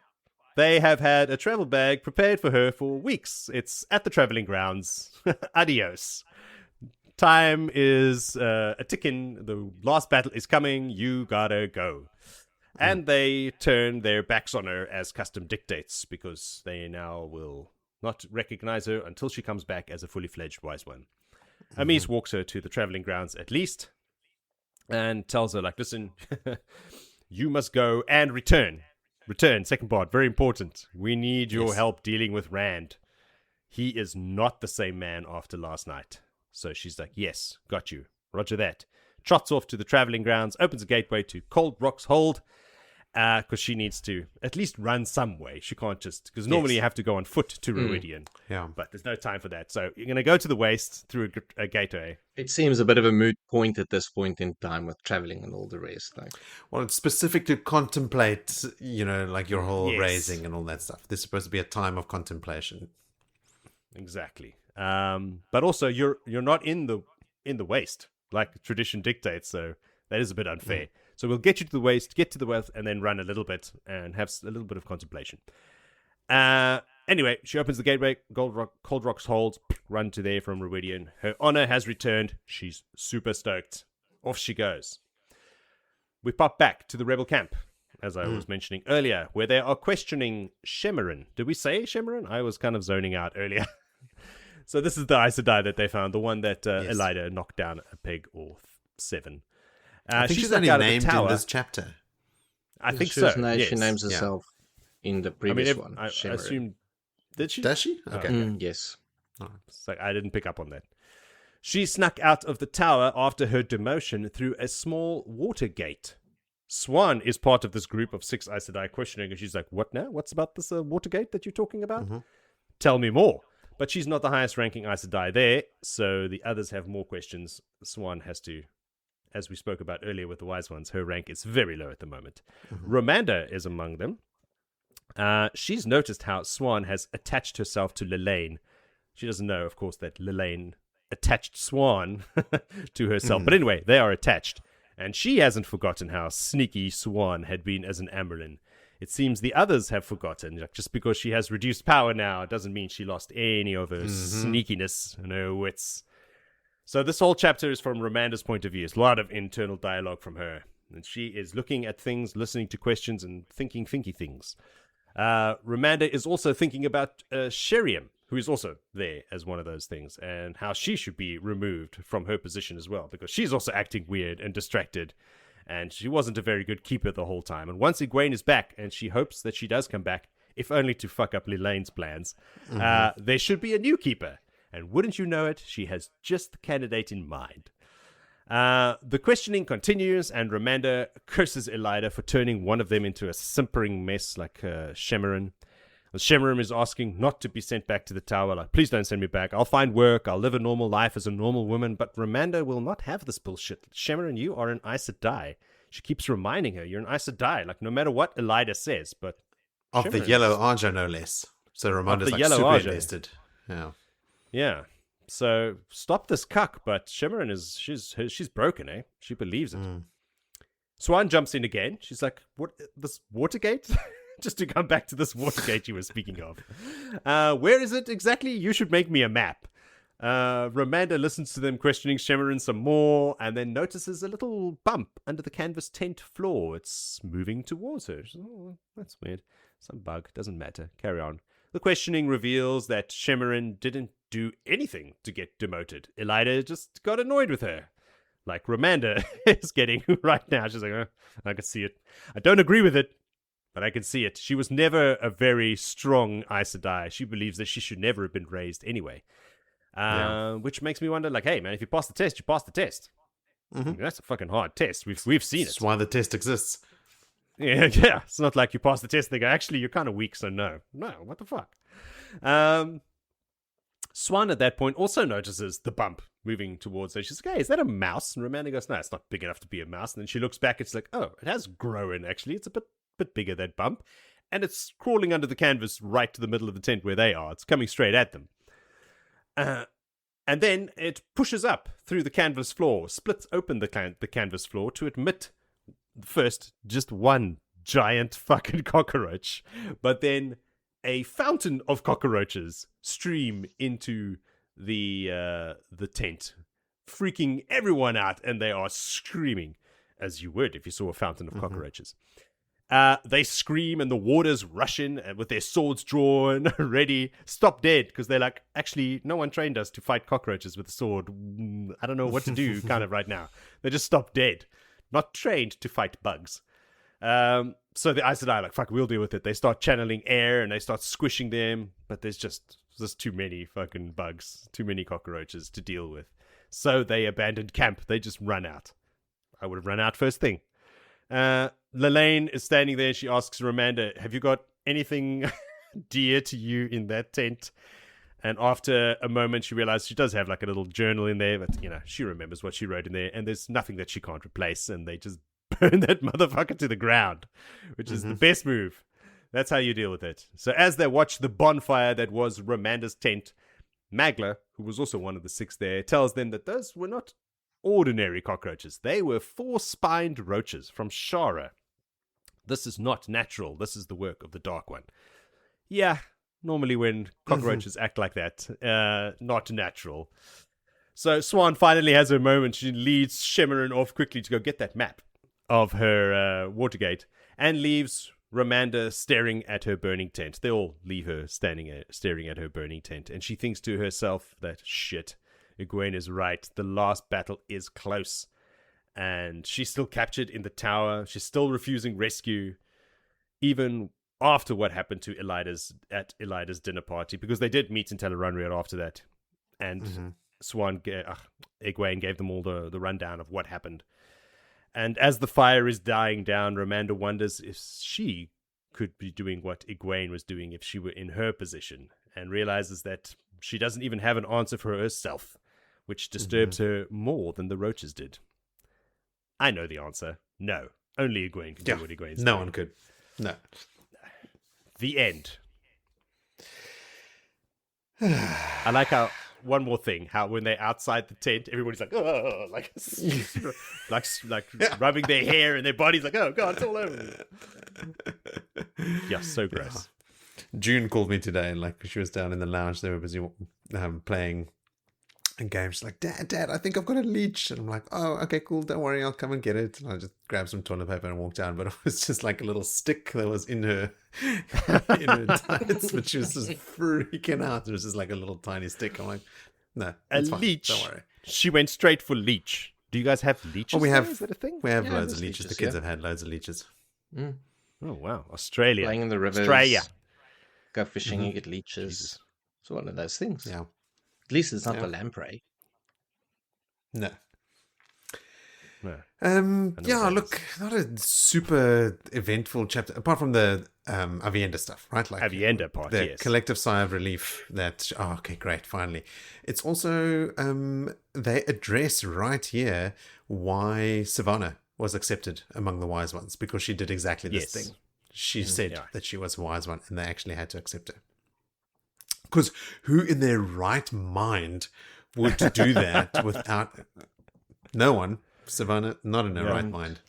They have had a travel bag prepared for her for weeks. It's at the traveling grounds. Adios. Time is a ticking. The last battle is coming. You gotta go. And they turn their backs on her as custom dictates, because they now will not recognize her until she comes back as a fully fledged wise one. Amis walks her to the traveling grounds at least and tells her, like, listen, you must go and return. Return, second part, very important. We need your help dealing with Rand. He is not the same man after last night. So she's like, yes, got you. Roger that. Trots off to the traveling grounds, opens a gateway to Cold Rock's Hold, because she needs to at least run some way. She can't just, because normally you have to go on foot to Ruidian. Yeah. But there's no time for that. So you're going to go to the waste through a gateway. It seems a bit of a moot point at this point in time with traveling and all the rest. Like, well, it's specific to contemplate, like your whole raising and all that stuff. This is supposed to be a time of contemplation. Exactly. But also you're not in the waste, like tradition dictates, so that is a bit unfair. So we'll get you to the waste, get to the wealth, and then run a little bit and have a little bit of contemplation. Anyway, she opens the gateway, Cold Rock's Hold, run to there from Ruidian. Her honor has returned. She's super stoked. Off she goes. We pop back to the rebel camp, as I was mentioning earlier, where they are questioning Semirhage. Did we say Semirhage? I was kind of zoning out earlier. So this is the Aes Sedai that they found, the one that Elida knocked down a peg or 7. I think she's only named in this chapter. I think so. She names herself in the previous one. I assume. Did she? Does she? Okay. Yes. It's like I didn't pick up on that. She snuck out of the tower after her demotion through a small water gate. Swan is part of this group of 6 Aes Sedai questioning, and she's like, what now? What's about this water gate that you're talking about? Tell me more. But she's not the highest ranking Aes Sedai there, so the others have more questions. Swan has to, as we spoke about earlier with the wise ones, her rank is very low at the moment. Romanda is among them. She's noticed how Swan has attached herself to Lelaine. She doesn't know, of course, that Lelaine attached Swan to herself. But anyway, they are attached. And she hasn't forgotten how sneaky Swan had been as an Amyrlin. It seems the others have forgotten. Like, just because she has reduced power now doesn't mean she lost any of her sneakiness and her wits. So this whole chapter is from Romanda's point of view. It's a lot of internal dialogue from her. And she is looking at things, listening to questions, and thinking thinky things. Romanda is also thinking about Sheriam, who is also there as one of those things, and how she should be removed from her position as well, because she's also acting weird and distracted. And she wasn't a very good keeper the whole time. And once Egwene is back, and she hopes that she does come back, if only to fuck up Lelaine's plans, there should be a new keeper. And wouldn't you know it, she has just the candidate in mind. The questioning continues, and Romanda curses Elida for turning one of them into a simpering mess like Semirhage. Sheriam is asking not to be sent back to the tower. Like, please don't send me back. I'll find work. I'll live a normal life as a normal woman. But Romanda will not have this bullshit. Sheriam, you are an Aes Sedai. She keeps reminding her, you're an Aes Sedai. Like, no matter what Elida says, but... Of the yellow Arja, no less. So Romanda's like super Arja. invested. Yeah. Yeah. So stop this cuck, but Sheriam is she's broken, eh? She believes it. Swan jumps in again. She's like, "What? This Watergate?" Just to come back to this Watergate you were speaking of. Where is it exactly? You should make me a map. Romanda listens to them questioning Sheriam some more, and then notices a little bump under the canvas tent floor. It's moving towards her. She's, oh, that's weird. Some bug. Doesn't matter. Carry on. The questioning reveals that Sheriam didn't do anything to get demoted. Elida just got annoyed with her. Like Romanda is getting right now. She's like, I can see it. I don't agree with it, but I can see it. She was never a very strong Aes Sedai. She believes that she should never have been raised anyway. Which makes me wonder, like, hey, man, if you pass the test, you pass the test. I mean, that's a fucking hard test. We've seen it. That's why the test exists. Yeah. It's not like you pass the test and they go, actually, you're kind of weak, so no. No, what the fuck? Swan at that point also notices the bump moving towards her. She's like, hey, is that a mouse? And Romanda goes, no, it's not big enough to be a mouse. And then she looks back, it's like, oh, it has grown, actually. It's a bit bigger, that bump. And it's crawling under the canvas right to the middle of the tent where they are. It's coming straight at them. And then it pushes up through the canvas floor, splits open the canvas floor to admit first just one giant fucking cockroach, but then a fountain of cockroaches stream into the tent, freaking everyone out, and they are screaming, as you would if you saw a fountain of cockroaches. They scream and the warders rush in with their swords drawn, ready, stop dead, because they're like, actually, no one trained us to fight cockroaches with a sword. I don't know what to do kind of right now. They just stop dead. Not trained to fight bugs. So the Aes Sedai are like, fuck, we'll deal with it. They start channeling air and they start squishing them, but there's just too many fucking bugs, too many cockroaches to deal with. So they abandoned camp. They just run out. I would have run out first thing. Lelaine is standing there. She asks Romanda, have you got anything dear to you in that tent? And after a moment, she realizes she does have like a little journal in there, but, you know, she remembers what she wrote in there, and there's nothing that she can't replace, and they just burn that motherfucker to the ground, which is the best move. That's how you deal with it. So as they watch the bonfire that was Romanda's tent, Magla, who was also one of the 6 there, tells them that those were not ordinary cockroaches. They were 4-spined roaches from Shara. This is not natural. This is the work of the Dark One. Yeah, normally when cockroaches act like that, not natural. So Swan finally has her moment. She leads Sheriam off quickly to go get that map of her Watergate and leaves Romanda staring at her burning tent. They all leave her staring at her burning tent, and she thinks to herself that, shit, Gawyn is right. The last battle is close. And she's still captured in the tower. She's still refusing rescue, even after what happened to Elida's dinner party, because they did meet in Tel'aran'rhiod after that. And Egwene gave them all the rundown of what happened. And as the fire is dying down, Romanda wonders if she could be doing what Egwene was doing if she were in her position, and realizes that she doesn't even have an answer for herself, which disturbs her more than the roaches did. I know the answer. No. Only Gawyn can do what Egwene's doing. No one could. No. The end. I like how, one more thing, how when they're outside the tent, everybody's like, oh, like rubbing their hair and their body's like, oh, God, it's all over. Yeah, so gross. Yeah. June called me today, and like she was down in the lounge. They were busy playing a game. She's like, Dad, I think I've got a leech. And I'm like, oh, okay, cool. Don't worry, I'll come and get it. And I just grabbed some toilet paper and walked down. But it was just like a little stick that was in her tights. But she was just freaking out. It was just like a little tiny stick. I'm like, no, it's fine. Leech. Don't worry. She went straight for leech. Do you guys have leeches? Oh, we have. Is that a thing? We have loads of leeches. The kids have had loads of leeches. Mm. Oh, wow. Australia. Playing in the rivers. Australia. Go fishing, you get leeches. Jesus. It's one of those things. Yeah. At least it's not the lamprey. No. Yeah, look, not a super eventful chapter, apart from the Avienda stuff, right? Like Avienda part, the yes. collective sigh of relief that, oh, okay, great, finally. It's also, they address right here why Savannah was accepted among the wise ones, because she did exactly this thing. She said that she was a wise one, and they actually had to accept her. Because who in their right mind would do that without... No one. Savannah, not in her right mind.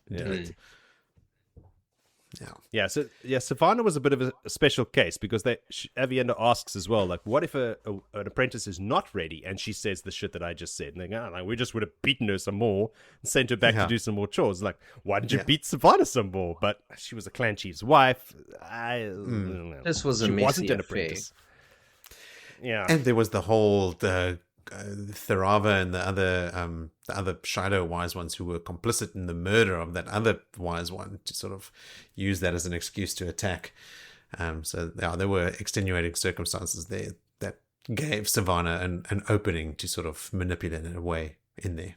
Yeah. So Savannah was a bit of a special case because Avienda asks as well, like, what if an apprentice is not ready and she says the shit that I just said? And they go, we just would have beaten her some more and sent her back to do some more chores. Like, why didn't you beat Savannah some more? But she was a clan chief's wife. I don't know. This was a messy wasn't an affair. apprentice. Yeah. And there was the whole Tharava and the other Shido wise ones who were complicit in the murder of that other wise one, to sort of use that as an excuse to attack. So there were extenuating circumstances there that gave Savannah an opening to sort of manipulate in a way in there.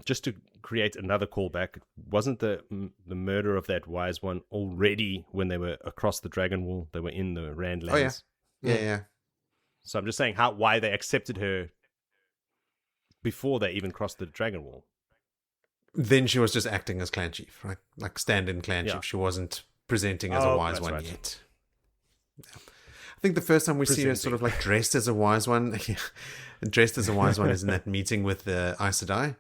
Just to create another callback, wasn't the murder of that wise one already when they were across the Dragon Wall? They were in the Randlands. Oh yeah. So I'm just saying why they accepted her before they even crossed the Dragon Wall. Then she was just acting as clan chief, right? Like stand-in clan chief. She wasn't presenting as a wise one yet. Yeah. I think the first time we see her sort of like dressed as a wise one, dressed as a wise one is in that meeting with the Aes Sedai,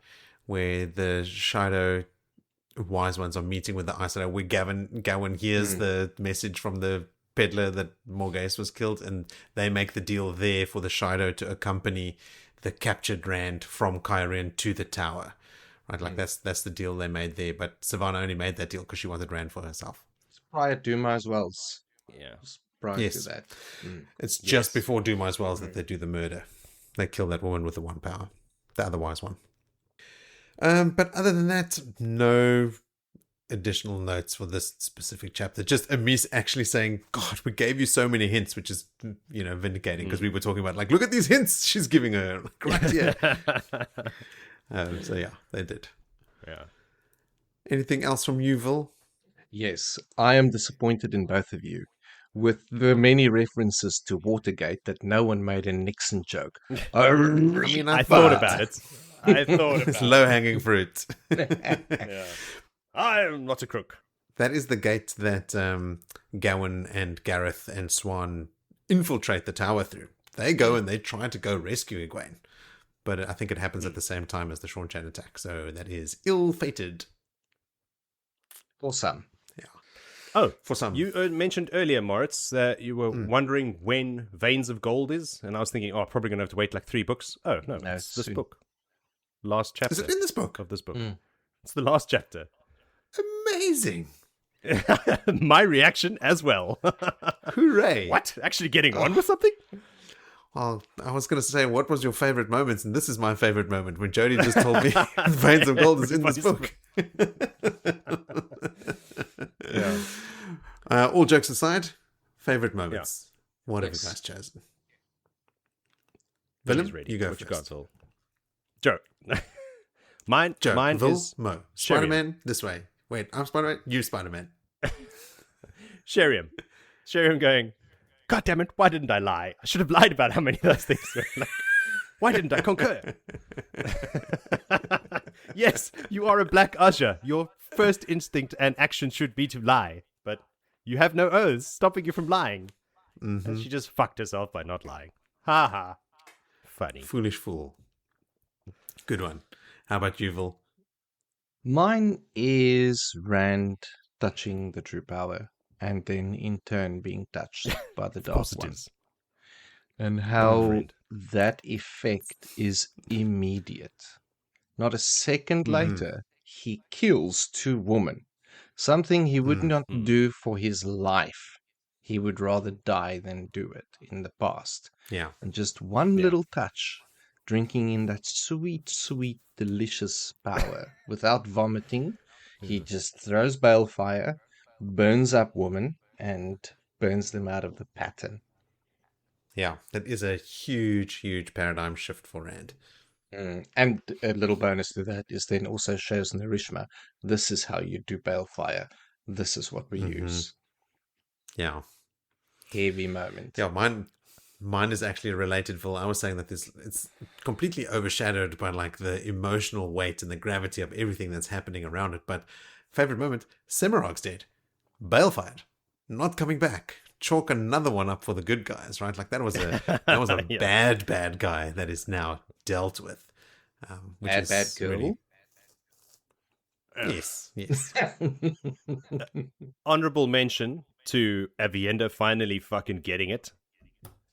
where the Shido wise ones are meeting with the Aes Sedai, where Gawyn hears the message from the peddler that Morghese was killed, and they make the deal there for the Shido to accompany the captured Rand from Cairhien to the tower, right? Like that's the deal they made there. But Savannah only made that deal because she wanted Rand for herself. It's prior to Duma's Wells. Yeah, prior to that. It's just before Duma's Wells that they do the murder. They kill that woman with the one power, the otherwise one. But other than that, no additional notes for this specific chapter. Just Amis actually saying, God, we gave you so many hints, which is, vindicating, because we were talking about, like, look at these hints she's giving her right here. So yeah, they did. Yeah. Anything else from you, Vil? Yes, I am disappointed in both of you with the many references to Watergate that no one made a Nixon joke. I thought about it. It's low-hanging fruit. Yeah. I'm not a crook. That is the gate that Gawyn and Gareth and Swan infiltrate the tower through. They go and they try to go rescue Egwene. But I think it happens at the same time as the Seaine attack. So that is ill-fated. For some. Yeah. Oh, for some. You mentioned earlier, Moritz, that you were wondering when Veins of Gold is. And I was thinking, probably going to have to wait like 3 books. Oh, no, it's this book. Last chapter. Is it in this book? Of this book. It's the last chapter. Amazing. My reaction as well. Hooray. What? Actually getting on with something? Well, I was going to say, what was your favorite moments? And this is my favorite moment, when Jody just told me Veins of Gold is in this book. Yeah. All jokes aside, favorite moments. Yeah. What have you guys chosen? Willem, you go first. Joe. Mine Vil, is Mo. Spider-Man, this way. Wait, I'm Spider-Man, you Spider-Man. Sheriam going, God damn it, why didn't I lie? I should have lied about how many of those things were. Like, why didn't I concur? Yes, you are a black usher. Your first instinct and action should be to lie, but you have no oaths stopping you from lying. And she just fucked herself by not lying. Ha ha. Funny. Foolish fool. Good one. How about you, Vil? Mine is Rand touching the true power, and then in turn being touched by the Dark One. And how that effect is immediate. Not a second later, he kills 2 women. Something he would not do for his life. He would rather die than do it in the past. Yeah. And just one little touch, drinking in that sweet, sweet, delicious power without vomiting. He just throws balefire, burns up women, and burns them out of the pattern. Yeah, that is a huge, huge paradigm shift for Rand. And a little bonus to that is then also shows in the Rishma, this is how you do balefire. This is what we use. Yeah. Heavy moment. Yeah, mine is actually a related, Phil. I was saying that it's completely overshadowed by like the emotional weight and the gravity of everything that's happening around it. But favorite moment, Semirhage's dead. Balefired. Not coming back. Chalk another one up for the good guys, right? Like that was a Yeah. bad guy that is now dealt with. Which Bad, is bad girl. really- yes. Honorable mention to Avienda finally fucking getting it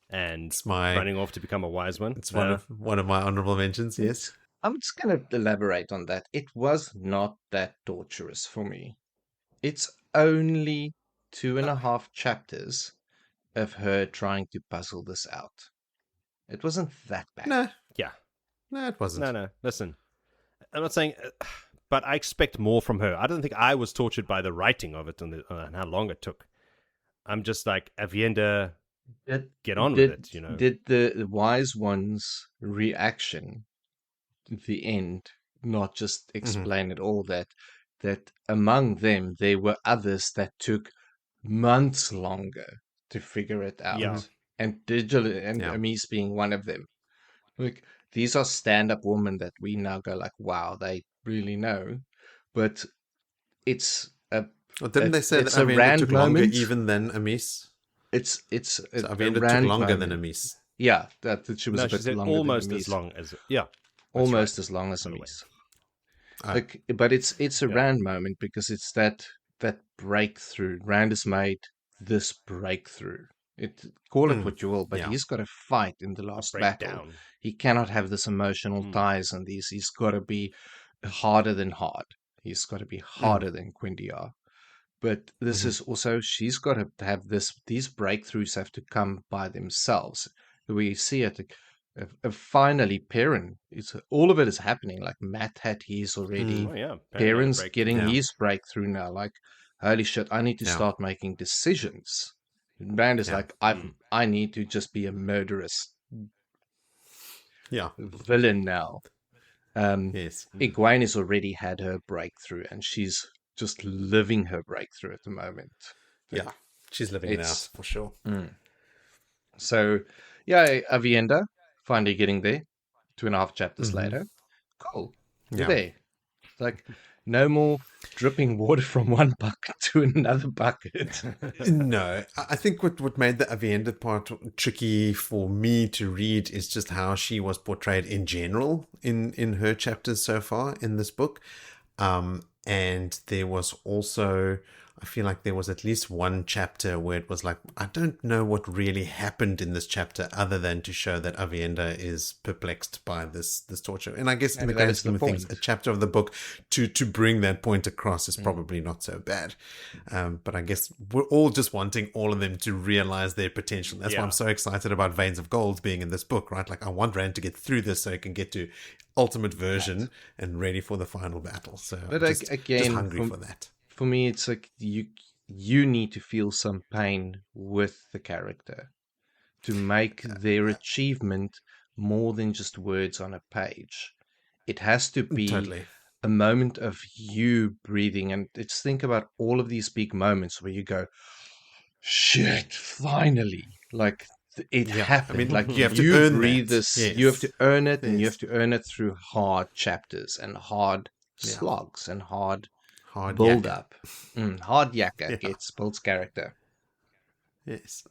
and running off to become a wise one. It's one of my honorable mentions, yes. I'm just going to elaborate on that. It was not that torturous for me. It's only 2.5 chapters of her trying to puzzle this out. It wasn't that bad. No, Yeah. no, it wasn't. No. Listen, I'm not saying, but I expect more from her. I don't think I was tortured by the writing of it and how long it took. I'm just like, Avienda, get on with it, you know. Did the wise one's reaction at the end not just explain it all, that among them there were others that took months longer to figure it out. Yeah. And Amis being one of them. Like, these are stand-up women that we now go like, wow, they really know. But it's a Well, didn't they say that it's a Avienda Rand took longer moment. even than Amis? It's So a Avienda took Rand longer moment. than Amis. Yeah, that she was No, a she bit said longer almost than as Amis. long as, yeah. Almost right. as long as By the way. Amis. Oh. Like, but it's a Yeah. Rand moment because it's that breakthrough. Rand has made this breakthrough. Call it what you will, but Yeah. he's got to fight in the last battle. Breakdown. He cannot have this emotional ties and these. He's got to be harder than hard. He's got to be harder than Quindiar. But this is also, she's got to have this. These breakthroughs have to come by themselves. We see it. Finally, Perrin. All of it is happening. Like Matt had his already. Oh, yeah. Perrin's Breakthrough. getting Yeah. his breakthrough now. Like, holy shit! I need to Yeah. start making decisions. Rand is Yeah. like, I need to just be a murderous Yeah. villain now. Yes. Egwene has already had her breakthrough, and she's just living her breakthrough at the moment. Yeah. She's living it out It's- for sure. So, yeah, Avienda finally getting there. 2.5 chapters Mm-hmm. later. Cool. You're Yeah. there. It's like, no more dripping water from one bucket to another bucket. No, I think what made the Avienda part tricky for me to read is just how she was portrayed in general in her chapters so far in this book. And there was also, I feel like there was at least one chapter where it was like, I don't know what really happened in this chapter other than to show that Avienda is perplexed by this torture. And I guess in the Maybe that grand is the scheme of things, point. a chapter of the book to bring that point across is probably not so bad. But I guess we're all just wanting all of them to realize their potential. That's why Yeah. I'm so excited about Veins of Gold being in this book, right? Like I want Rand to get through this so he can get to ultimate version and ready for the final battle. So But I'm just again, hungry for that. For me, it's like you need to feel some pain with the character to make their achievement more than just words on a page. It has to be Totally. a moment of you breathing, and it's think about all of these big moments where you go, "Shit, finally!" Like it happened. I mean, like you have to earn breathe that. this. Yes. You have to earn it, and you Yes. have to earn it through hard chapters and hard slogs and hard build yakka. up. Hard yakka builds character. Yes.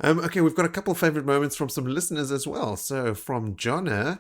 Okay, we've got a couple of favorite moments from some listeners as well. So from Jonna,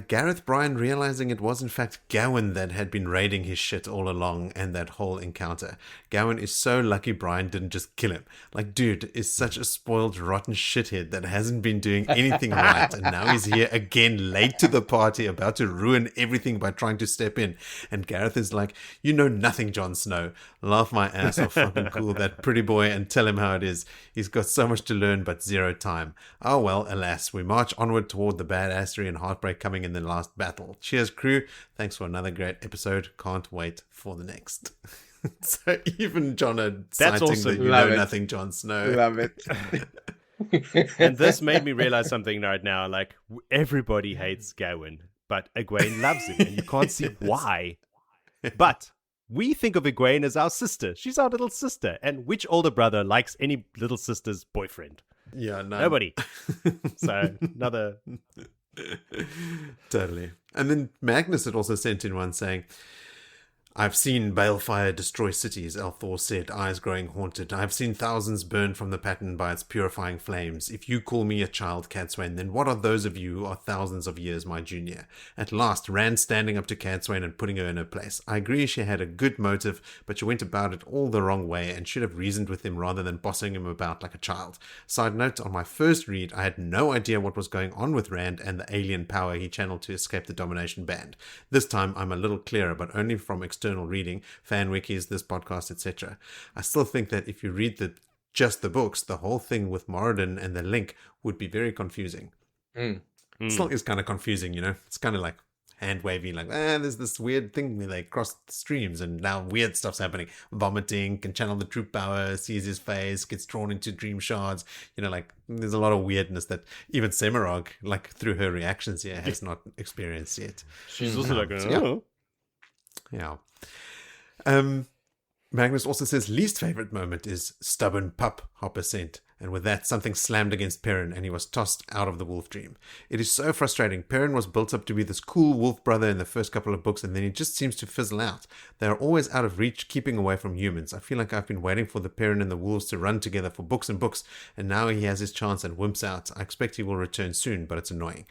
Gareth Bryne realizing it was in fact Gawyn that had been raiding his shit all along and that whole encounter. Gawyn is so lucky Bryne didn't just kill him. Like, dude is such a spoiled, rotten shithead that hasn't been doing anything right. And now he's here again, late to the party, about to ruin everything by trying to step in. And Gareth is like, you know nothing, Jon Snow. Laugh my ass off, fucking cool that pretty boy and tell him how it is. He's got so much to learn, but zero time. Oh well, alas, we march onward toward the badassery and heartbreak coming in the last battle. Cheers, crew. Thanks for another great episode. Can't wait for the next. So even Jonna citing awesome. the you Love know it. nothing Jon Snow. Love it. And this made me realize something right now. Like, everybody hates Gawyn, but Egwene loves him, and you can't see why. But we think of Egwene as our sister. She's our little sister. And which older brother likes any little sister's boyfriend? Yeah, none. Nobody. So, another... Totally. And then Magnus had also sent in one saying, I've seen balefire destroy cities, Elthor said, eyes growing haunted. I've seen thousands burned from the pattern by its purifying flames. If you call me a child, Cadsuane, then what are those of you who are thousands of years my junior? At last, Rand standing up to Cadsuane and putting her in her place. I agree she had a good motive, but she went about it all the wrong way and should have reasoned with him rather than bossing him about like a child. Side note, on my first read, I had no idea what was going on with Rand and the alien power he channeled to escape the domination band. This time, I'm a little clearer, but only from external reading, fan wikis, this podcast, etc. I still think that if you read just the books, the whole thing with Moradin and the link would be very confusing. It still is kind of confusing, you know. It's kind of like hand wavy, like, there's this weird thing where they cross the streams and now weird stuff's happening. Vomiting, can channel the troop power, sees his face, gets drawn into dream shards. You know, like, there's a lot of weirdness that even Semirhage, like, through her reactions here, has not experienced yet. She's also like, oh. Yeah. Magnus also says least favorite moment is stubborn pup, Hopper sent. And with that, something slammed against Perrin and he was tossed out of the wolf dream. It is so frustrating. Perrin was built up to be this cool wolf brother in the first couple of books and then he just seems to fizzle out. They are always out of reach, keeping away from humans. I feel like I've been waiting for the Perrin and the wolves to run together for books and books, and now he has his chance and wimps out. I expect he will return soon, but it's annoying.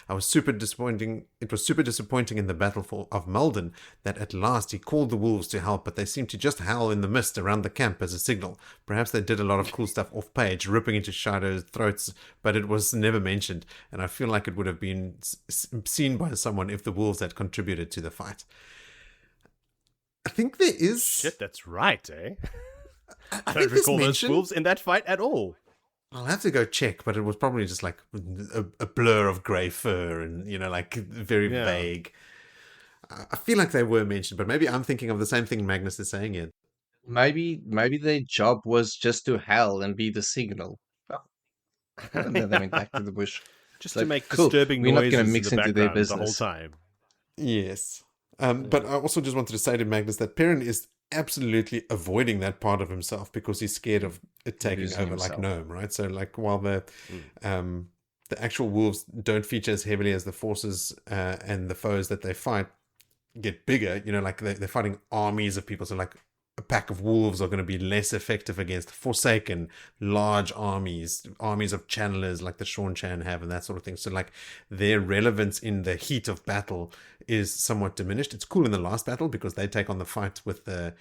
It was super disappointing in the battle of Malden that at last he called the wolves to help, but they seemed to just howl in the mist around the camp as a signal. Perhaps they did a lot of cool stuff off page, ripping into Shadow's throats, but it was never mentioned, and I feel like it would have been seen by someone if the wolves had contributed to the fight. I think there is... Shit, that's right, eh? I don't recall those wolves in that fight at all. I'll have to go check, but it was probably just like a blur of grey fur and, you know, like very vague. I feel like they were mentioned, but maybe I'm thinking of the same thing Magnus is saying here. Maybe their job was just to howl and be the signal. And then they went back to the bush. Just to make disturbing noises. We're not going to mix into their business the whole time. Yes. But I also just wanted to say to Magnus that Perrin is absolutely avoiding that part of himself because he's scared of it taking over like Gnome, right? So like while the actual wolves don't feature as heavily as the forces and the foes that they fight get bigger, you know, like they're fighting armies of people. So like a pack of wolves are going to be less effective against Forsaken, large armies of channelers like the Seaine have and that sort of thing. So like their relevance in the heat of battle is somewhat diminished. It's cool in the last battle because they take on the fight with the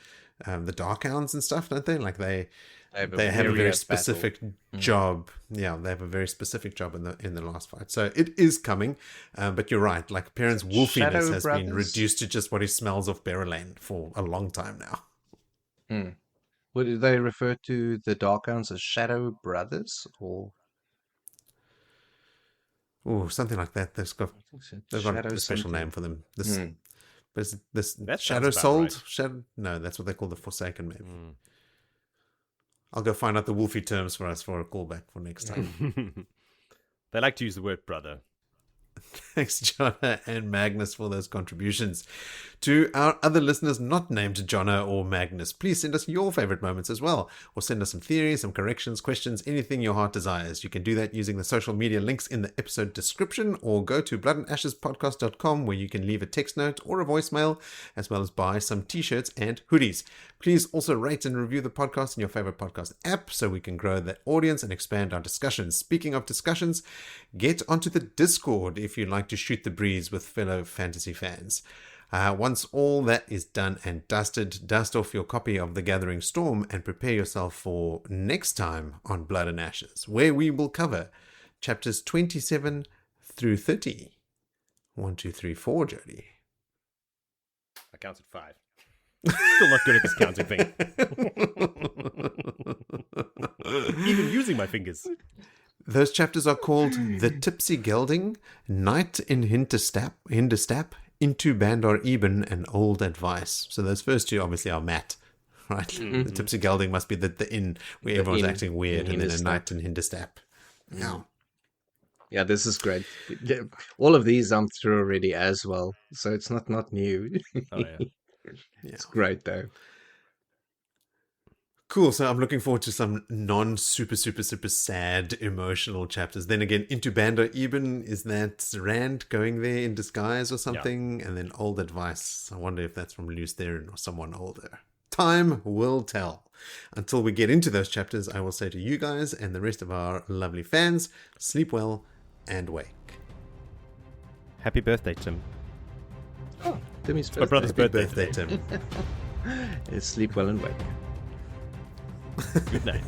Darkhounds and stuff, don't they? Like they have a very specific job. Yeah, they have a very specific job in the last fight. So it is coming, but you're right. Like Perrin's wolfiness has been reduced to just what he smells of Berylane for a long time now. What do they refer to the Darkhounds as? Shadow Brothers, or something like that. They've got a special name for them. This Shadow Souled? Right. No, that's what they call the Forsaken, maybe. I'll go find out the wolfy terms for us for a callback for next time. They like to use the word brother. Thanks, Jonna and Magnus, for those contributions. To our other listeners not named Jonna or Magnus, please send us your favorite moments as well, or send us some theories, some corrections, questions, anything your heart desires. You can do that using the social media links in the episode description, or go to bloodandashespodcast.com where you can leave a text note or a voicemail, as well as buy some t-shirts and hoodies. Please also rate and review the podcast in your favorite podcast app so we can grow that audience and expand our discussions. Speaking of discussions, get onto the Discord if you'd like to shoot the breeze with fellow fantasy fans. Once all that is done and dusted, dust off your copy of The Gathering Storm and prepare yourself for next time on Blood and Ashes, where we will cover chapters 27 through 30. 1, 2, 3, 4, Jody. I counted 5. Still not good at this counting thing. Even using my fingers. Those chapters are called The Tipsy Gelding, Night in Hinterstap, Into Bandar Eben, and Old Advice. So those first two obviously are Matt, right? The Tipsy Gelding must be the inn where everyone's acting weird, and then a Night in Hinterstap. Yeah. Yeah, this is great. All of these I'm through already as well, so it's not new. Oh yeah. It's great though. Cool. So I'm looking forward to some non-super, super, super sad emotional chapters. Then again, into Bando Eben, is that Rand going there in disguise or something? And then Old Advice. I wonder if that's from Luce Theron or someone older. Time will tell. Until we get into those chapters, I will say to you guys and the rest of our lovely fans, sleep well and wake. Happy birthday, Tim. Oh, Timmy's My brother's Happy birthday. birthday, today. Tim. Sleep well and wake. Good night.